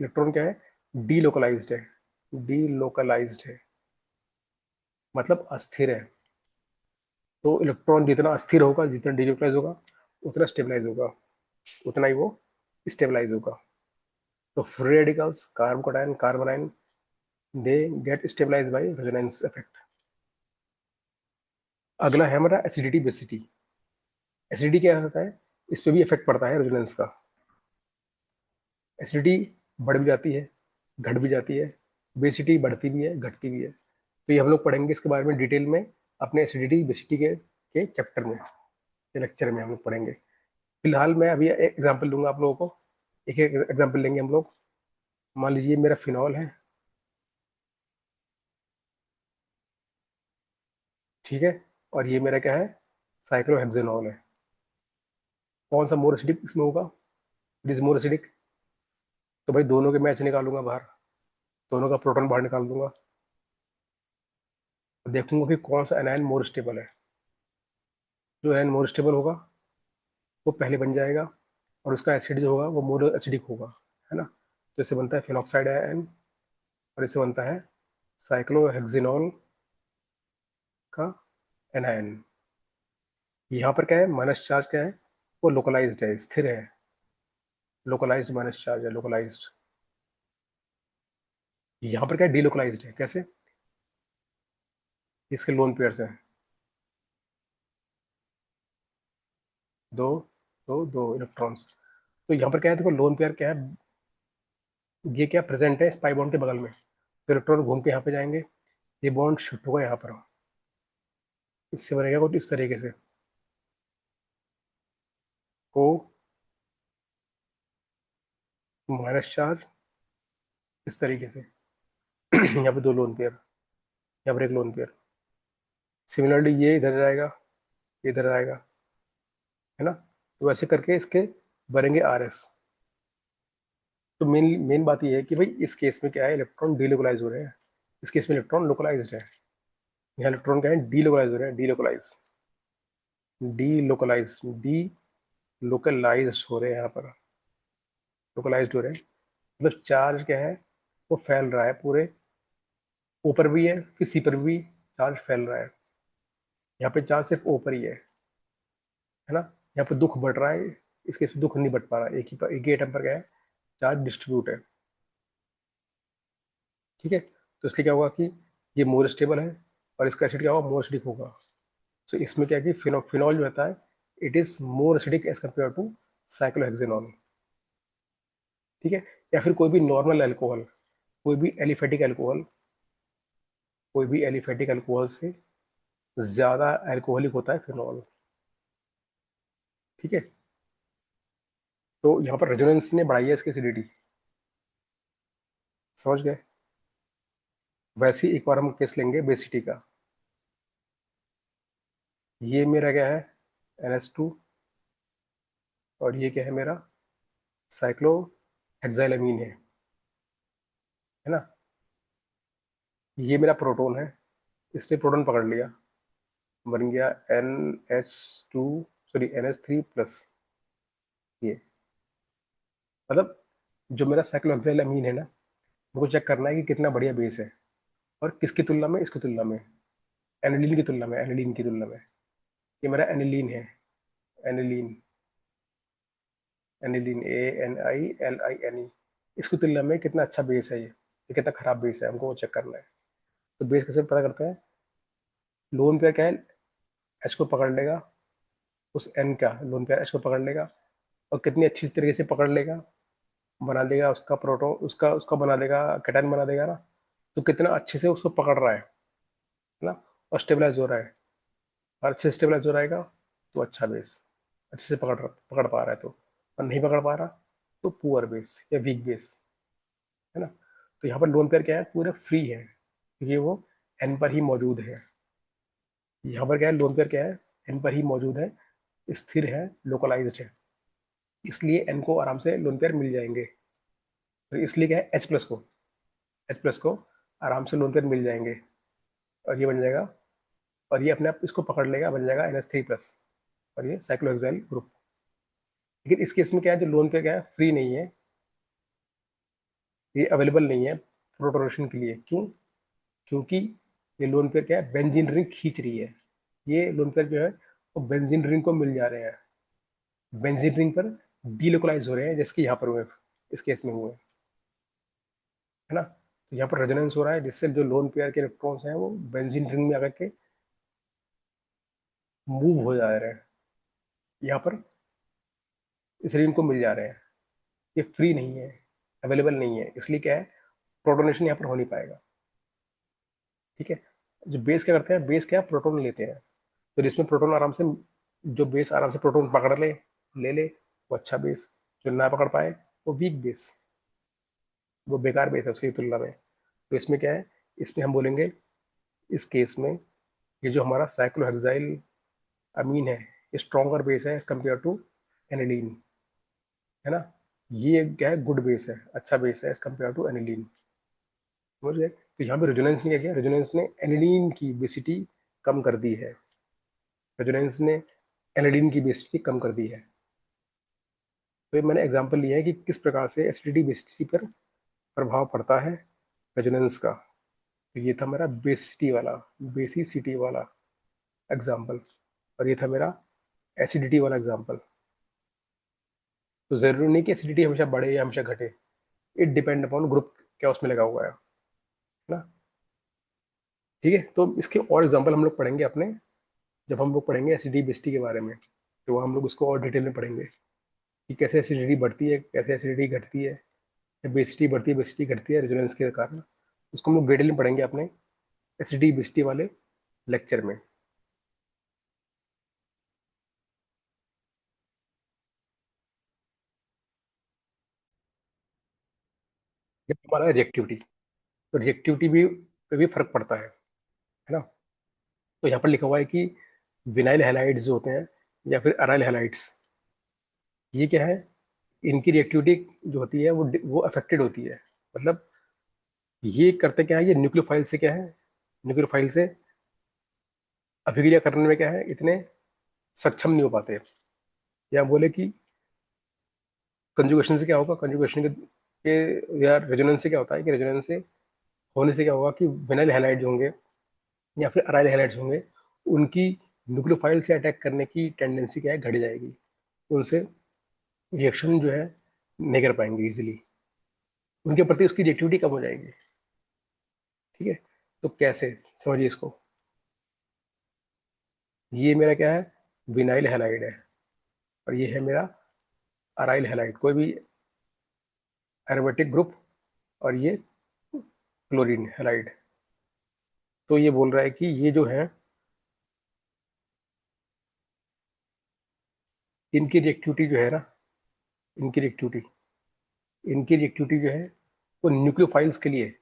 इलेक्ट्रॉन क्या है, डीलोकलाइज्ड है, डीलोकलाइज्ड है मतलब अस्थिर है। तो इलेक्ट्रॉन जितना अस्थिर होगा, जितना डीलोकलाइज होगा, उतना स्टेबलाइज होगा, उतना ही वो स्टेबलाइज होगा। तो free radicals, carbocation, carbanion, they get stabilise by resonance effect. अगला है हमारा एसिडिटी बेसिटी। एसिडिटी क्या होता है, इस पे भी इफेक्ट पड़ता है रेजोनेंस का। एसिडिटी बढ़ भी जाती है, घट भी जाती है, बेसिटी बढ़ती भी है, घटती भी है। तो ये हम लोग पढ़ेंगे इसके बारे में डिटेल में अपने एसिडिटी बेसिटी के चैप्टर में, लेक्चर में हम लोग पढ़ेंगे। फिलहाल मैं अभी एक एग्जाम्पल दूंगा आप लोगों को, एक एक एग्जाम्पल लेंगे हम लोग। मान लीजिए मेरा फिनॉल है, ठीक है, और ये मेरा क्या है, साइक्लोहेक्सेनॉल है। कौन सा मोर एसिडिक इसमें होगा, इट इज मोर एसिडिक। तो भाई दोनों के मैच निकालूंगा बाहर, दोनों का प्रोटॉन बाहर निकाल दूंगा, और देखूंगा कि कौन सा एनायन मोर स्टेबल है। जो एनायन मोर स्टेबल होगा वो पहले बन जाएगा, और उसका एसिड जो होगा वो मोर एसिडिक होगा, है ना। तो इससे बनता है फिनॉक्साइड आयन, और इससे बनता है साइक्लोहेक्सेनॉल का एनायन। यहाँ पर क्या है, माइनस चार्ज क्या है, वो लोकलाइज्ड है, स्थिर है, लोकलाइज्ड माइनस चार्ज है, लोकलाइज्ड। यहाँ पर क्या है, डीलोकलाइज्ड है, कैसे, इसके लोन पेयर्स हैं, दो दो इलेक्ट्रॉन्स। तो यहाँ पर क्या है, देखो लोन पेयर क्या है, ये क्या प्रेजेंट है इस पाई बॉन्ड के बगल में, तो इलेक्ट्रॉन घूम के यहाँ पे जाएंगे, ये बॉन्ड शिफ्ट होगा यहाँ पर, इससे बनेगा कुछ इस तरीके से, को माइनस चार्ज, इस तरीके से। यहाँ पे दो लोन पेयर, यहाँ पर एक लोन पेयर। सिमिलरली ये इधर जाएगा, ये इधर आएगा, है ना। तो ऐसे करके इसके बनेंगे आर एस। तो मेन मेन बात ये है कि भाई इस केस में क्या है, इलेक्ट्रॉन डीलोकलाइज हो रहे हैं, इस केस में इलेक्ट्रॉन लोकलाइज्ड है, यहाँ इलेक्ट्रॉन क्या है, डीलोकलाइज हो रहे हैं, डीलोकलाइज, डीलोकलाइज, डी लोकलाइज हो रहे हैं यहाँ पर, लोकलाइज्ड हो रहे हैं, मतलब चार्ज क्या है, वो फैल रहा है पूरे, ऊपर भी है किसी पर भी चार्ज फैल रहा है। यहाँ पे चार्ज सिर्फ ऊपर ही है ना। यहाँ पे दुख बढ़ रहा है, इस केस में दुख नहीं बढ़ पा रहा, एक ही एटम पर क्या है, चार्ज डिस्ट्रीब्यूट है, ठीक है। तो इसलिए क्या होगा कि ये मोर स्टेबल है, और इसका एसिड क्या होगा, मोर एसिडिक होगा। तो इसमें क्या है कि फिनॉल जो रहता है, it is more acidic as compare to cyclohexanol, ठीक है। या फिर कोई भी नॉर्मल अल्कोहल, कोई भी एलिफेटिक अल्कोहल, कोई भी एलिफेटिक अल्कोहल से ज्यादा अल्कोहलिक होता है फिनॉल, ठीक है। तो यहाँ पर रेजोनेंस ने बढ़ाई है इसकी एसिडिटी, समझ गए। वैसे ही एक बार हम केस लेंगे बेसिटी का। ये मेरा क्या है, NH2, और ये क्या है मेरा, साइक्लो हेक्साइलमीन है ना। ये मेरा प्रोटोन है, इसने प्रोटोन पकड़ लिया, बन गया NH2, सॉरी NH3+। ये मतलब जो मेरा साइक्लोहेक्साइलमीन है ना, मुझको चेक करना है कि कितना बढ़िया बेस है, और किसकी तुलना में, इसकी तुलना में, एनिलीन की तुलना में, एनिलीन की तुलना में। ये मेरा एनिलीन है, एनिलीन, एनिलीन, ANILINE। इसकी तुलना में कितना अच्छा बेस है ये कितना खराब बेस है, हमको वो चेक करना है। तो बेस कैसे पता करते हैं? लोन पेयर क्या है, एच को पकड़ लेगा, उस एन का लोन पेयर एच को पकड़ लेगा, और कितनी अच्छी तरीके से पकड़ लेगा, बना देगा उसका प्रोटो उसका उसका बना देगा, कैटायन बना देगा ना। तो कितना अच्छे से उसको पकड़ रहा है ना, और स्टेबलाइज हो रहा है। और अच्छे से स्टेबलाइज हो रहेगा तो अच्छा बेस, अच्छे से पकड़ पा रहा है तो। और नहीं पकड़ पा रहा तो पुअर बेस या वीक बेस, है ना। तो यहाँ पर लोन पेयर क्या है, पूरे फ्री है, क्योंकि वो एन पर ही मौजूद है। यहाँ पर क्या है, लोन पेयर क्या है, एन पर ही मौजूद है, स्थिर है, लोकलाइज्ड है, इसलिए एन को आराम से लोन पेयर मिल जाएंगे। तो इसलिए क्या है, एच प्लस को आराम से लोन पेयर मिल जाएंगे, और ये बन जाएगा, और ये अपने आप इसको पकड़ लेगा, बन जाएगा NH3+, और ये साइक्लोहेक्साइल ग्रुप। लेकिन इस केस में क्या है, जो लोन पेयर क्या है, फ्री नहीं है, ये अवेलेबल नहीं है प्रोटोनेशन के लिए। क्यों? क्योंकि ये लोन पेयर क्या है, बेंजीन रिंग खींच रही है। ये लोन पेयर जो है वो बेंजीन रिंग को मिल जा रहे हैं, बेंजीन रिंग पर डीलोकलाइज हो रहे हैं, जैसे कि यहाँ पर हुए, इस केस में हुए, है ना। तो यहाँ पर रेजोनेंस हो रहा है, जिससे जो लोन पेयर के इलेक्ट्रॉन्स हैं वो बेंजीन रिंग में आकर के मूव हो जा रहे हैं, यहाँ पर इस रिंग को मिल जा रहे हैं। ये फ्री नहीं है, अवेलेबल नहीं है, इसलिए क्या है, प्रोटोनेशन यहाँ पर हो नहीं पाएगा। ठीक है। जो बेस क्या करते हैं, बेस क्या है, प्रोटोन लेते हैं। तो जिसमें प्रोटोन आराम से, जो बेस आराम से प्रोटोन पकड़ ले ले वो अच्छा बेस, जो ना पकड़ पाए वो वीक बेस, वो बेकार बेस है उसकी तुलना में। तो इसमें क्या है, इसमें हम बोलेंगे, इस केस में ये जो हमारा साइक्लोहेक्साइल अमीन है, ये स्ट्रॉन्गर बेस है एज कम्पेयर टू एनिलीन, है ना। ये क्या है, गुड बेस है, अच्छा बेस है एज कम्पेयर टू एनिलीन, समझ गए। तो यहाँ पे रेजोनेंस ने क्या किया, रेजोनेंस ने एनिलीन की बेसिटी कम कर दी है, रेजोनेंस ने एनिलीन की बेसिटी कम कर दी है। तो ये मैंने एग्जांपल लिया है कि किस प्रकार से एसिडिटी बेसिटी पर प्रभाव पड़ता है रेजोनेंस का। तो ये था मेरा बेसिसिटी वाला एग्जाम्पल, और ये था मेरा एसिडिटी वाला एग्जाम्पल। तो जरूरी नहीं कि एसिडिटी हमेशा बढ़े या हमेशा घटे, इट डिपेंड अपॉन ग्रुप क्या उसमें लगा हुआ है ना। ठीक है, तो इसके और एग्जाम्पल हम लोग पढ़ेंगे अपने, जब हम लोग पढ़ेंगे एसिडिटी बेसिटी के बारे में, तो हम लोग उसको और डिटेल में पढ़ेंगे कि कैसे एसिडिटी बढ़ती है, कैसे एसिडिटी घटती है, बेसिटी बढ़ती है, बेसिटी घटती है रेजोनेंस के कारण। उसको हम लोग डिटेल में पढ़ेंगे अपने एसिडिटी बेसिटी वाले लेक्चर में। जब हमारा रिएक्टिविटी, तो रिएक्टिविटी भी पे भी फर्क पड़ता है ना। तो यहाँ पर लिखा हुआ है कि विनाइल हैलाइड्स जो होते हैं, या फिर अराइल हैलाइड्स, ये क्या है, इनकी रिएक्टिविटी जो होती है वो अफेक्टेड होती है। मतलब ये करते क्या है, ये न्यूक्लियोफाइल से क्या है, न्यूक्लियोफाइल से अभिक्रिया करने में क्या है, इतने सक्षम नहीं हो पाते। या बोले कि कंजुगेशन से क्या होगा, कंजुगेशन के या रेजोनेंस से क्या होता है, कि रेजोनेंस से होने से क्या होगा कि विनाइल हैलाइड्स होंगे या फिर अराइल हैलाइड्स होंगे, उनकी न्यूक्लियोफाइल से अटैक करने की टेंडेंसी क्या है, घट जाएगी। उनसे रिएक्शन जो है नहीं कर पाएंगे इजीली, उनके प्रति उसकी रिएक्टिविटी कम हो जाएगी। ठीक है। तो कैसे, समझिए इसको। ये मेरा क्या है, विनाइल हैलाइड है, और ये है मेरा अराइल हैलाइड, कोई भी एरोमेटिक ग्रुप, और ये क्लोरीन हैलाइड। तो ये बोल रहा है कि ये जो है, इनकी रिएक्टिविटी जो है ना, इनकी रिएक्टिविटी इनकी रिएक्टिविटी जो है वो न्यूक्लियोफाइल्स के लिए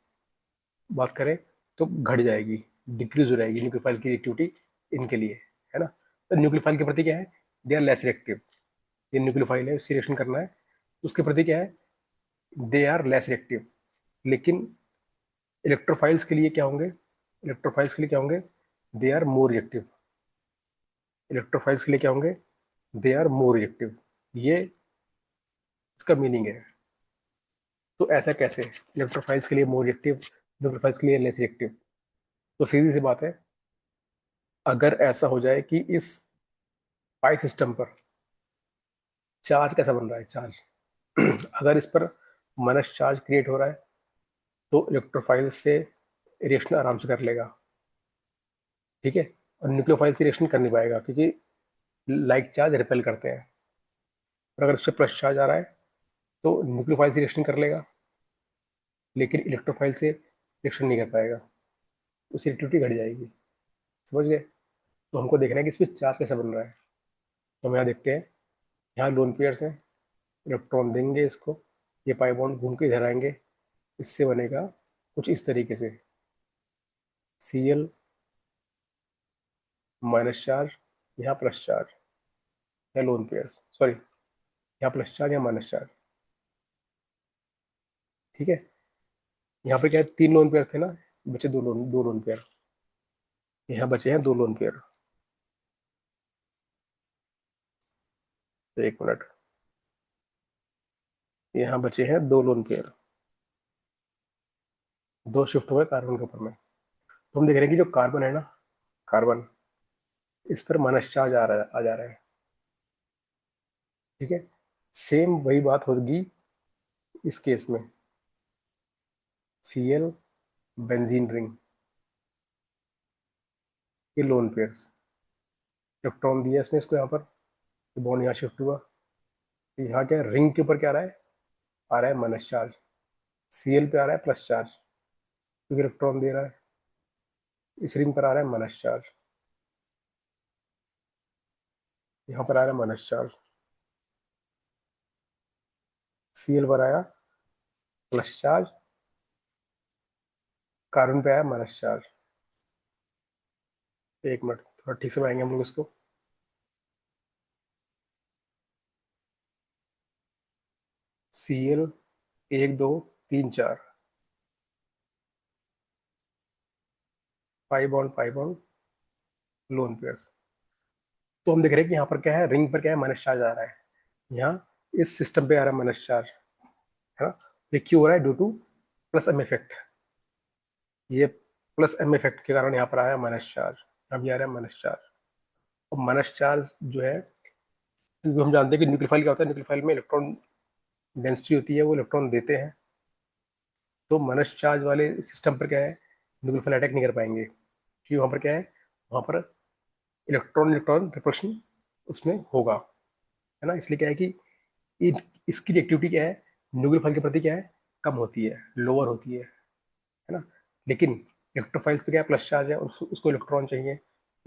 बात करें तो घट जाएगी, डिक्रीज हो जाएगी न्यूक्लियोफाइल की रिएक्टिविटी इनके लिए, है ना। तो न्यूक्लियोफाइल के प्रति क्या है, दे आर लेस रिएक्टिव। ये न्यूक्लियोफाइल है, उससे रिएक्शन करना है, उसके प्रति क्या है, दे आर लेस रिएक्टिव। लेकिन इलेक्ट्रोफाइल्स के लिए क्या होंगे, इलेक्ट्रोफाइल्स के लिए क्या होंगे, they are more reactive. Electrophiles के लिए क्या होंगे, दे आर मोर रिएक्टिव। ये इसका मीनिंग है। तो ऐसा कैसे, इलेक्ट्रोफाइल्स के लिए मोर रिएक्टिव, इलेक्ट्रोफाइल्स के लिए लेस रिएक्टिव। तो सीधी सी बात है, अगर ऐसा हो जाए कि इस पाई सिस्टम पर चार्ज कैसा बन रहा है, चार्ज अगर इस पर माइनस चार्ज क्रिएट हो रहा है तो इलेक्ट्रोफाइल से रिएक्शन आराम से कर लेगा, ठीक है। और न्यूक्लियोफाइल से रिएक्शन कर नहीं पाएगा क्योंकि लाइक चार्ज रिपेल करते हैं। और अगर इस पर प्लस चार्ज आ रहा है तो न्यूक्लियोफाइल से रिएक्शन कर लेगा, लेकिन इलेक्ट्रोफाइल से रिएक्शन नहीं कर पाएगा, उसकी एक्टिविटी घट जाएगी। समझ गए? तो हमको देखना है कि इसमें चार्ज कैसा बन रहा है। तो हम यहाँ देखते हैं, यहाँ लोन पेयर्स हैं, इलेक्ट्रॉन देंगे इसको, ये पाई बॉन्ड घूम के इधर आएंगे, इससे बनेगा कुछ इस तरीके से, Cl माइनस चार्ज, यहाँ प्लस चार्ज, या लोन पेयर्स, सॉरी यहाँ प्लस चार्ज या माइनस चार्ज, ठीक है। यहाँ पे क्या है, 3 लोन पेयर थे ना, बचे दो लोन पेयर, यहाँ बचे हैं 2 लोन पेयर। तो 1 मिनट, यहाँ बचे हैं 2 लोन पेयर, 2 शिफ्ट हुए कार्बन के ऊपर में। तो हम देख रहे हैं कि जो कार्बन है ना, कार्बन, इस पर माइनस चार्ज आ जा रहा है, ठीक है। सेम वही बात होगी इस केस में, Cl बेंजीन रिंग, ये लोन पेयर्स, इलेक्ट्रॉन दिया इसने इसको यहाँ पर, बॉन्ड यहाँ शिफ्ट हुआ, तो यहाँ क्या है, रिंग के ऊपर क्या आ रहा है, आ रहा है माइनस चार्ज, Cl पे आ रहा है प्लस चार्ज क्योंकि इलेक्ट्रॉन दे रहा है, इस रिंग पर आ रहा है माइनस चार्ज, यहाँ पर आ रहा है माइनस चार्ज, Cl पर आया प्लस चार्ज, कार्बन पे आया माइनस चार्ज। 1 मिनट, थोड़ा ठीक से बनाएंगे हम लोग इसको। Cl 1 2 3 4, pi bond lone pairs. तो हम देख रहे हैं कि यहाँ पर क्या है, रिंग पर क्या है, माइनस चार्ज आ रहा है, यहाँ इस सिस्टम पे आ रहा है माइनस चार्ज, है ना। ये क्यों हो रहा है, due to plus M effect, ये प्लस एम इफेक्ट के कारण यहाँ पर आया माइनस चार्ज, अब ये आ रहा है माइनस चार्ज। और माइनस चार्ज जो है, क्योंकि हम जानते हैं कि न्यूक्लियोफाइल क्या होता है, न्यूक्लियोफाइल में इलेक्ट्रॉन डेंसिटी होती है, वो इलेक्ट्रॉन देते हैं, तो माइनस चार्ज वाले सिस्टम पर क्या है, न्यूक्लियोफाइल अटैक नहीं कर पाएंगे क्योंकि वहाँ पर क्या है, वहाँ पर इलेक्ट्रॉन इलेक्ट्रॉन रिपल्शन उसमें होगा, है ना। इसलिए क्या है कि इसकी एक्टिविटी क्या है, न्यूक्लियोफाइल के प्रति क्या है, कम होती है, लोअर होती है ना। लेकिन इलेक्ट्रोफाइल पे क्या प्लस चार्ज है, उसको इलेक्ट्रॉन चाहिए,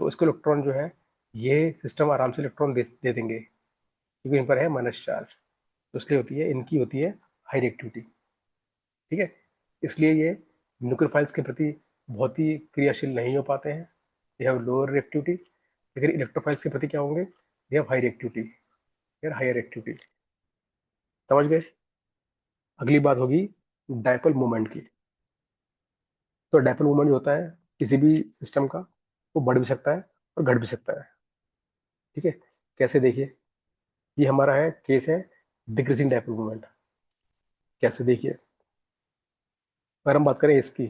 तो इसको इलेक्ट्रॉन जो है, ये सिस्टम आराम से इलेक्ट्रॉन दे देंगे क्योंकि इन पर है माइनस चार्ज, तो इसलिए होती है, इनकी होती है हाई रिएक्टिविटी, ठीक है। इसलिए ये न्यूक्लियोफाइल्स के प्रति बहुत ही क्रियाशील नहीं हो पाते हैं, दे हैव लोअर रिएक्टिविटी, लेकिन इलेक्ट्रोफाइल्स के प्रति क्या होंगे, दे हैव हाई रिएक्टिविटी, यार हायर एक्टिविटी। समझ गए? अगली बात होगी डायपोल मोमेंट की। तो डायपोल मोमेंट जो होता है किसी भी सिस्टम का, वो बढ़ भी सकता है और घट भी सकता है, ठीक है। कैसे, देखिए, ये हमारा है केस है डिक्रीजिंग डायपोल मोमेंट। कैसे, देखिए, अगर हम बात करें इसकी,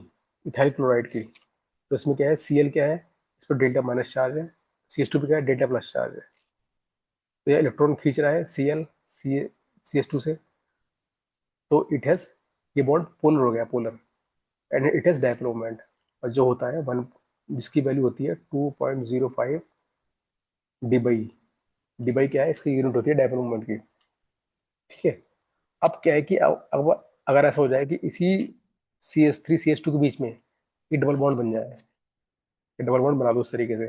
इथाइल क्लोराइड की, तो इसमें क्या है, Cl क्या है, इस पर डेल्टा माइनस चार्ज है, CH2 पे क्या है, डेल्टा प्लस चार्ज है। तो यह इलेक्ट्रॉन खींच रहा है Cl CH2 से, तो इट हैज, ये बॉन्ड पोलर हो गया, polar, and it has dipole moment. और जो होता है वन, जिसकी वैल्यू होती है 2.05 डिबाई, डिबाई क्या है, इसकी यूनिट होती है डायपोल मोमेंट की, ठीक है। अब क्या है कि अब अगर ऐसा हो जाए कि इसी CH3 CH2 के बीच में ये डबल बॉन्ड बन जाए, ये डबल बॉन्ड बना दो इस तरीके से,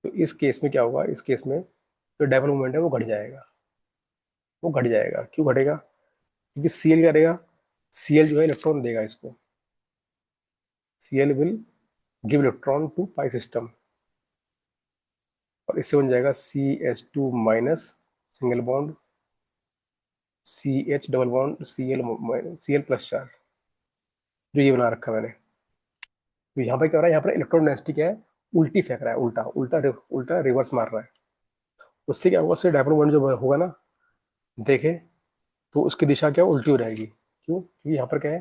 तो इस केस में क्या होगा, इस केस में जो डायपोल मोमेंट है वो घट जाएगा, वो घट जाएगा। क्यों घटेगा, क्योंकि Cl क्या करेगा, Cl जो है इलेक्ट्रॉन देगा इसको, Cl will give electron to pi system, और इससे बन जाएगा CH2 minus, single bond, CH double bond, Cl plus charge, जो ये बना रखा है मैंने। तो यहाँ पे क्या हो रहा है, यहाँ पर इलेक्ट्रॉन डेंसिटी क्या है, उल्टी फेंक रहा है, उल्टा उल्टा उल्टा रिवर्स मार रहा है। उससे क्या होगा, उससे डायपोल मोमेंट जो होगा ना, देखे, तो उसकी दिशा क्या उल्टी हो जाएगी। क्यों, क्योंकि यहाँ पर क्या है,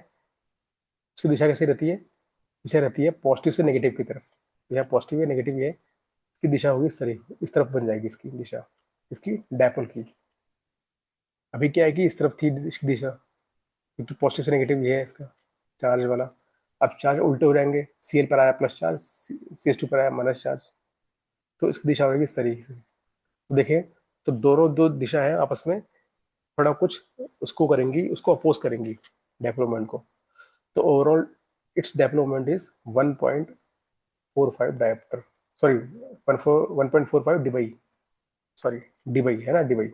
उसकी दिशा कैसी रहती है, दिशा रहती है पॉजिटिव से नेगेटिव की तरफ, तो यहाँ पॉजिटिव है नेगेटिव है, इसकी दिशा होगी इस तरफ बन जाएगी इसकी दिशा, इसकी डायपोल की। अभी क्या है कि इस तरफ थी इसकी दिशा, क्योंकि पॉजिटिव से नेगेटिव ये है इसका चार्ज वाला। अब चार्ज उल्टे हो जाएंगे, Cl पर आया प्लस चार्ज, CH2 पर आया माइनस चार्ज, तो इसकी दिशा होगी इस तरीके से। तो देखिए, तो दोनों दो दिशा है आपस में थोड़ा कुछ उसको करेंगी, उसको अपोज करेंगी डेवलपमेंट को। तो overall its development is 1.45 diopter, sorry 1.45 debye, sorry debye है ना, डिबाई।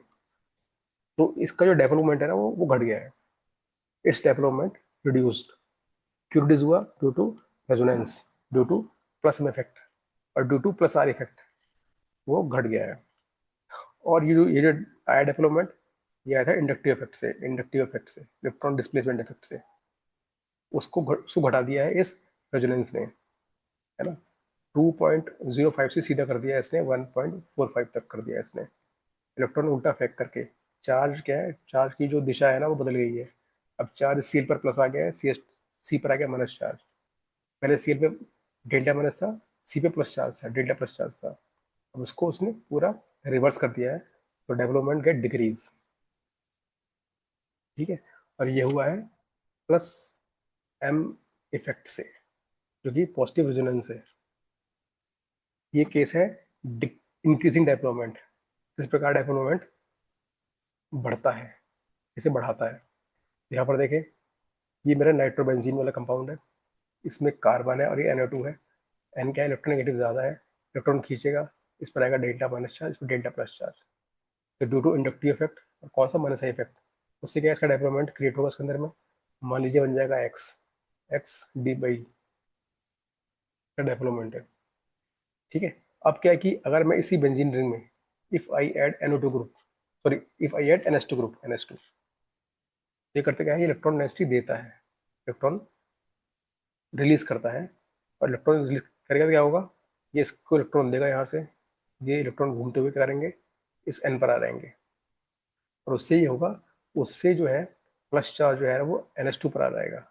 तो इसका जो डेवलपमेंट है ना वो घट गया है। Its development reduced. क्यों रिड्यूस हुआ? Due to resonance, due to plus M effect, और due to plus R effect वो घट गया है। और ये जो आया डेवलपमेंट, ये आया था इंडक्टिव इफेक्ट से, इंडक्टिव इफेक्ट से, इलेक्ट्रॉन डिस्प्लेसमेंट इफेक्ट से। उसको घटा दिया है इस रेजोनेंस ने, है ना। 2.05 से सीधा कर दिया इसने, 1.45 तक कर दिया इसने, इलेक्ट्रॉन उल्टा फेंक करके। चार्ज क्या है, चार्ज की जो दिशा है ना वो बदल गई है। अब चार्ज सील पर प्लस आ गया है, सी पर आ गया माइनस चार्ज। पहले सील पे डेल्टा माइनस था, सी पे प्लस चार्ज था, डेल्टा प्लस चार्ज था। अब उसको उसने पूरा रिवर्स कर दिया है, तो डेवलपमेंट गेट डिक्रीज। ठीक है। और ये हुआ है प्लस एम इफेक्ट से, जो कि पॉजिटिव रेजोनेंस है। ये केस है इंक्रीजिंग डेवलपमेंट। किस प्रकार डेवलपमेंट बढ़ता है, इसे बढ़ाता है। यहाँ पर देखें, ये मेरा नाइट्रोबेंजीन वाला कंपाउंड है, इसमें कार्बन है और ये NO2 है। एन क्या है, इलेक्ट्रोनेगेटिव ज़्यादा है, इलेक्ट्रॉन खींचेगा, इस पर आएगा डेल्टा माइनस चार्ज, इस पर डेल्टा प्लस चार्ज। तो ड्यू टू इंडक्टिव इफेक्ट, और कौन सा माइनस है इफेक्ट, उससे क्या है, इसका डेवलपमेंट क्रिएट होगा उसके अंदर में। मान लीजिए बन जाएगा एक्स, एक्स डी बाई का डेवलपमेंट है। ठीक है। अब क्या है कि अगर मैं इसी बेंजीन रिंग में if I add NO2 group, sorry if I add NH2 group, NH2, ये करते क्या है, ये इलेक्ट्रॉन डेंसिटी देता है, इलेक्ट्रॉन रिलीज करता है। और इलेक्ट्रॉन रिलीज करेगा तो क्या होगा, ये इसको इलेक्ट्रॉन देगा यहाँ से, ये इलेक्ट्रॉन घूमते हुए क्या करेंगे, इस एन पर आ जाएंगे, और उससे ये होगा, उससे जो है प्लस चार्ज जो है वो NH2 पर आ जाएगा।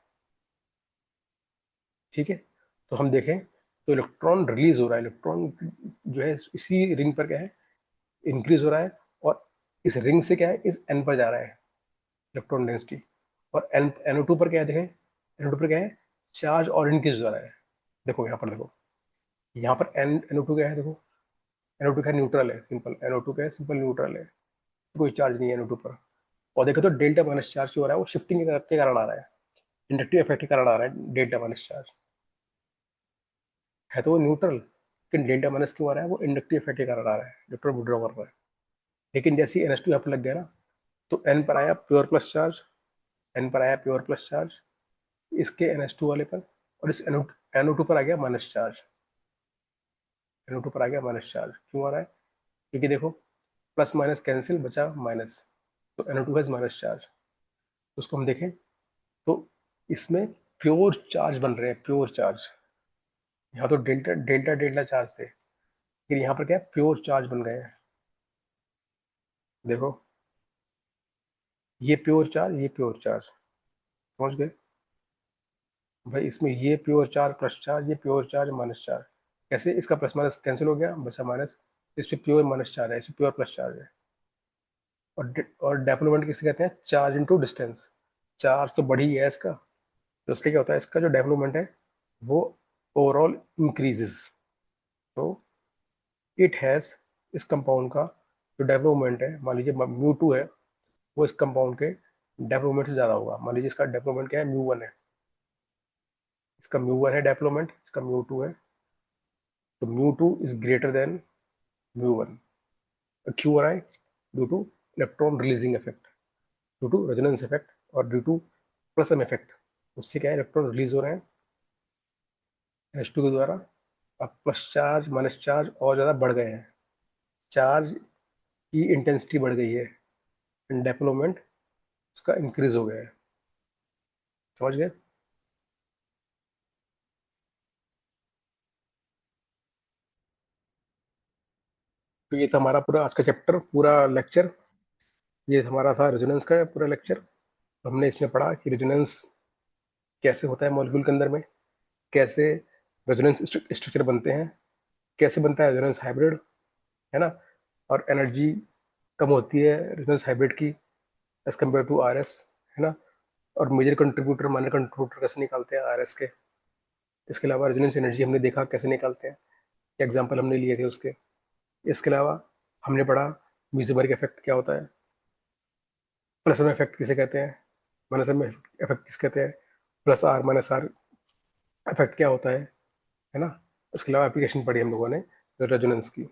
ठीक है। तो हम देखें, तो इलेक्ट्रॉन रिलीज हो रहा है, इलेक्ट्रॉन जो है इसी रिंग पर क्या है, इंक्रीज हो रहा है, और इस रिंग से क्या है, इस एन पर जा रहा है इलेक्ट्रॉन डेंसिटी। और NO2 पर क्या है, देखें NO2 पर क्या है, चार्ज और इंक्रीज हो रहा है। देखो यहाँ पर, देखो यहाँ पर NO2 क्या है, देखो NO2 का न्यूट्रल है, सिंपल NO2 का है, सिंपल न्यूट्रल है, कोई चार्ज नहीं है NO2 पर। और देखो तो डेल्टा माइनस चार्ज जो हो रहा है वो शिफ्टिंग के कारण आ रहा है, इंडक्टिव इफेक्ट के कारण आ रहा है डेल्टा माइनस चार्ज। है तो वो न्यूट्रल, लेकिन डेल्टा माइनस क्यों आ रहा है, वो इंडक्टिव इफेक्ट के कारण आ रहा है, इलेक्ट्रॉन विड्रॉ कर रहा है। लेकिन जैसे ही NH2 यहाँ पर लग गया ना, तो N पर आया प्योर प्लस चार्ज, N पर आया प्योर प्लस चार्ज इसके NH2 वाले पर, और इस NO2 पर आ गया माइनस चार्ज, NO2 पर आ गया माइनस चार्ज। क्यों आ रहा है, क्योंकि देखो प्लस माइनस कैंसिल, बचा माइनस, तो NO2 हैज माइनस चार्ज। उसको हम देखें, तो इसमें प्योर चार्ज बन रहे हैं, प्योर चार्ज। यहाँ तो डेल्टा डेल्टा डेल्टा चार्ज थे, लेकिन यहाँ पर क्या है, प्योर चार्ज बन गए हैं। देखो ये प्योर चार्ज, ये प्योर चार्ज, समझ गए भाई। इसमें ये प्योर चार्ज प्लस चार्ज, ये प्योर चार्ज माइनस चार्ज। कैसे, इसका प्लस माइनस कैंसिल हो गया, बचा माइनस, इस पे प्योर माइनस चार्ज है, इस पे प्योर प्लस चार्ज है। और डेवलपमेंट किसे कहते हैं, चार्ज इनटू डिस्टेंस। चार्ज तो बढ़ी है इसका, तो उसके क्या होता है, इसका जो डेवलपमेंट है वो ओवरऑल इंक्रीजेस। तो इट हैज, इस कंपाउंड का जो डेवलपमेंट है, मान लीजिए μ2 है, वो इस कंपाउंड के डेवलपमेंट से ज़्यादा होगा। मान लीजिए इसका डेवलपमेंट क्या है, μ1 है, इसका μ1 है डेवलपमेंट, इसका μ2 है, तो μ2 इज ग्रेटर देन μ1। क्यों हो रहा है, due to electron releasing effect, due to resonance effect, और due to plus M effect. उससे क्या है, इलेक्ट्रॉन रिलीज हो रहे हैं H2 के द्वारा। अब प्लस चार्ज माइनस चार्ज और ज़्यादा बढ़ गए हैं, चार्ज की इंटेंसिटी बढ़ गई है, डेवलपमेंट उसका इंक्रीज हो गया है। समझ गए। तो ये था हमारा पूरा आज का चैप्टर, पूरा लेक्चर, ये हमारा था रेजोनेंस का पूरा लेक्चर। हमने इसमें पढ़ा कि रेजोनेंस कैसे होता है मॉलिक्यूल के अंदर में, कैसे रेजोनेंस स्ट्रक्चर बनते हैं, कैसे बनता है रेजोनेंस हाइब्रिड, है ना। और एनर्जी कम होती है रेजोनेंस हाइब्रिड की, as compare to R S, है ना। और मेजर कंट्रीब्यूटर माइनर कंट्रीब्यूटर कैसे निकालते हैं आर एस के। इसके अलावा रेजोनेंस एनर्जी हमने देखा कैसे निकालते हैं, एग्जाम्पल हमने लिए थे उसके। इसके अलावा हमने पढ़ा मीजोबर्ग इफेक्ट क्या होता है, प्लस एम इफेक्ट किसे कहते हैं, माइनस एम इफेक्ट किसे कहते हैं, plus R minus R effect क्या होता है ना। उसके अलावा एप्लीकेशन पढ़ी हम लोगों ने रेजोनेंस की।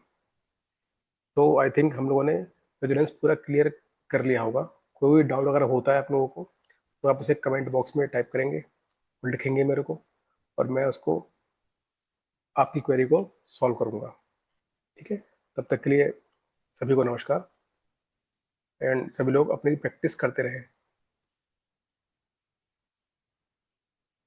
तो आई थिंक हम लोगों ने रेजोनेंस पूरा क्लियर कर लिया होगा। कोई भी डाउट अगर होता है आप लोगों को तो आप उसे कमेंट बॉक्स में टाइप करेंगे और लिखेंगे मेरे को, और मैं उसको आपकी क्वेरी को सॉल्व करूंगा। ठीक है, तब तक के लिए सभी को नमस्कार, एंड सभी लोग अपनी प्रैक्टिस करते रहें।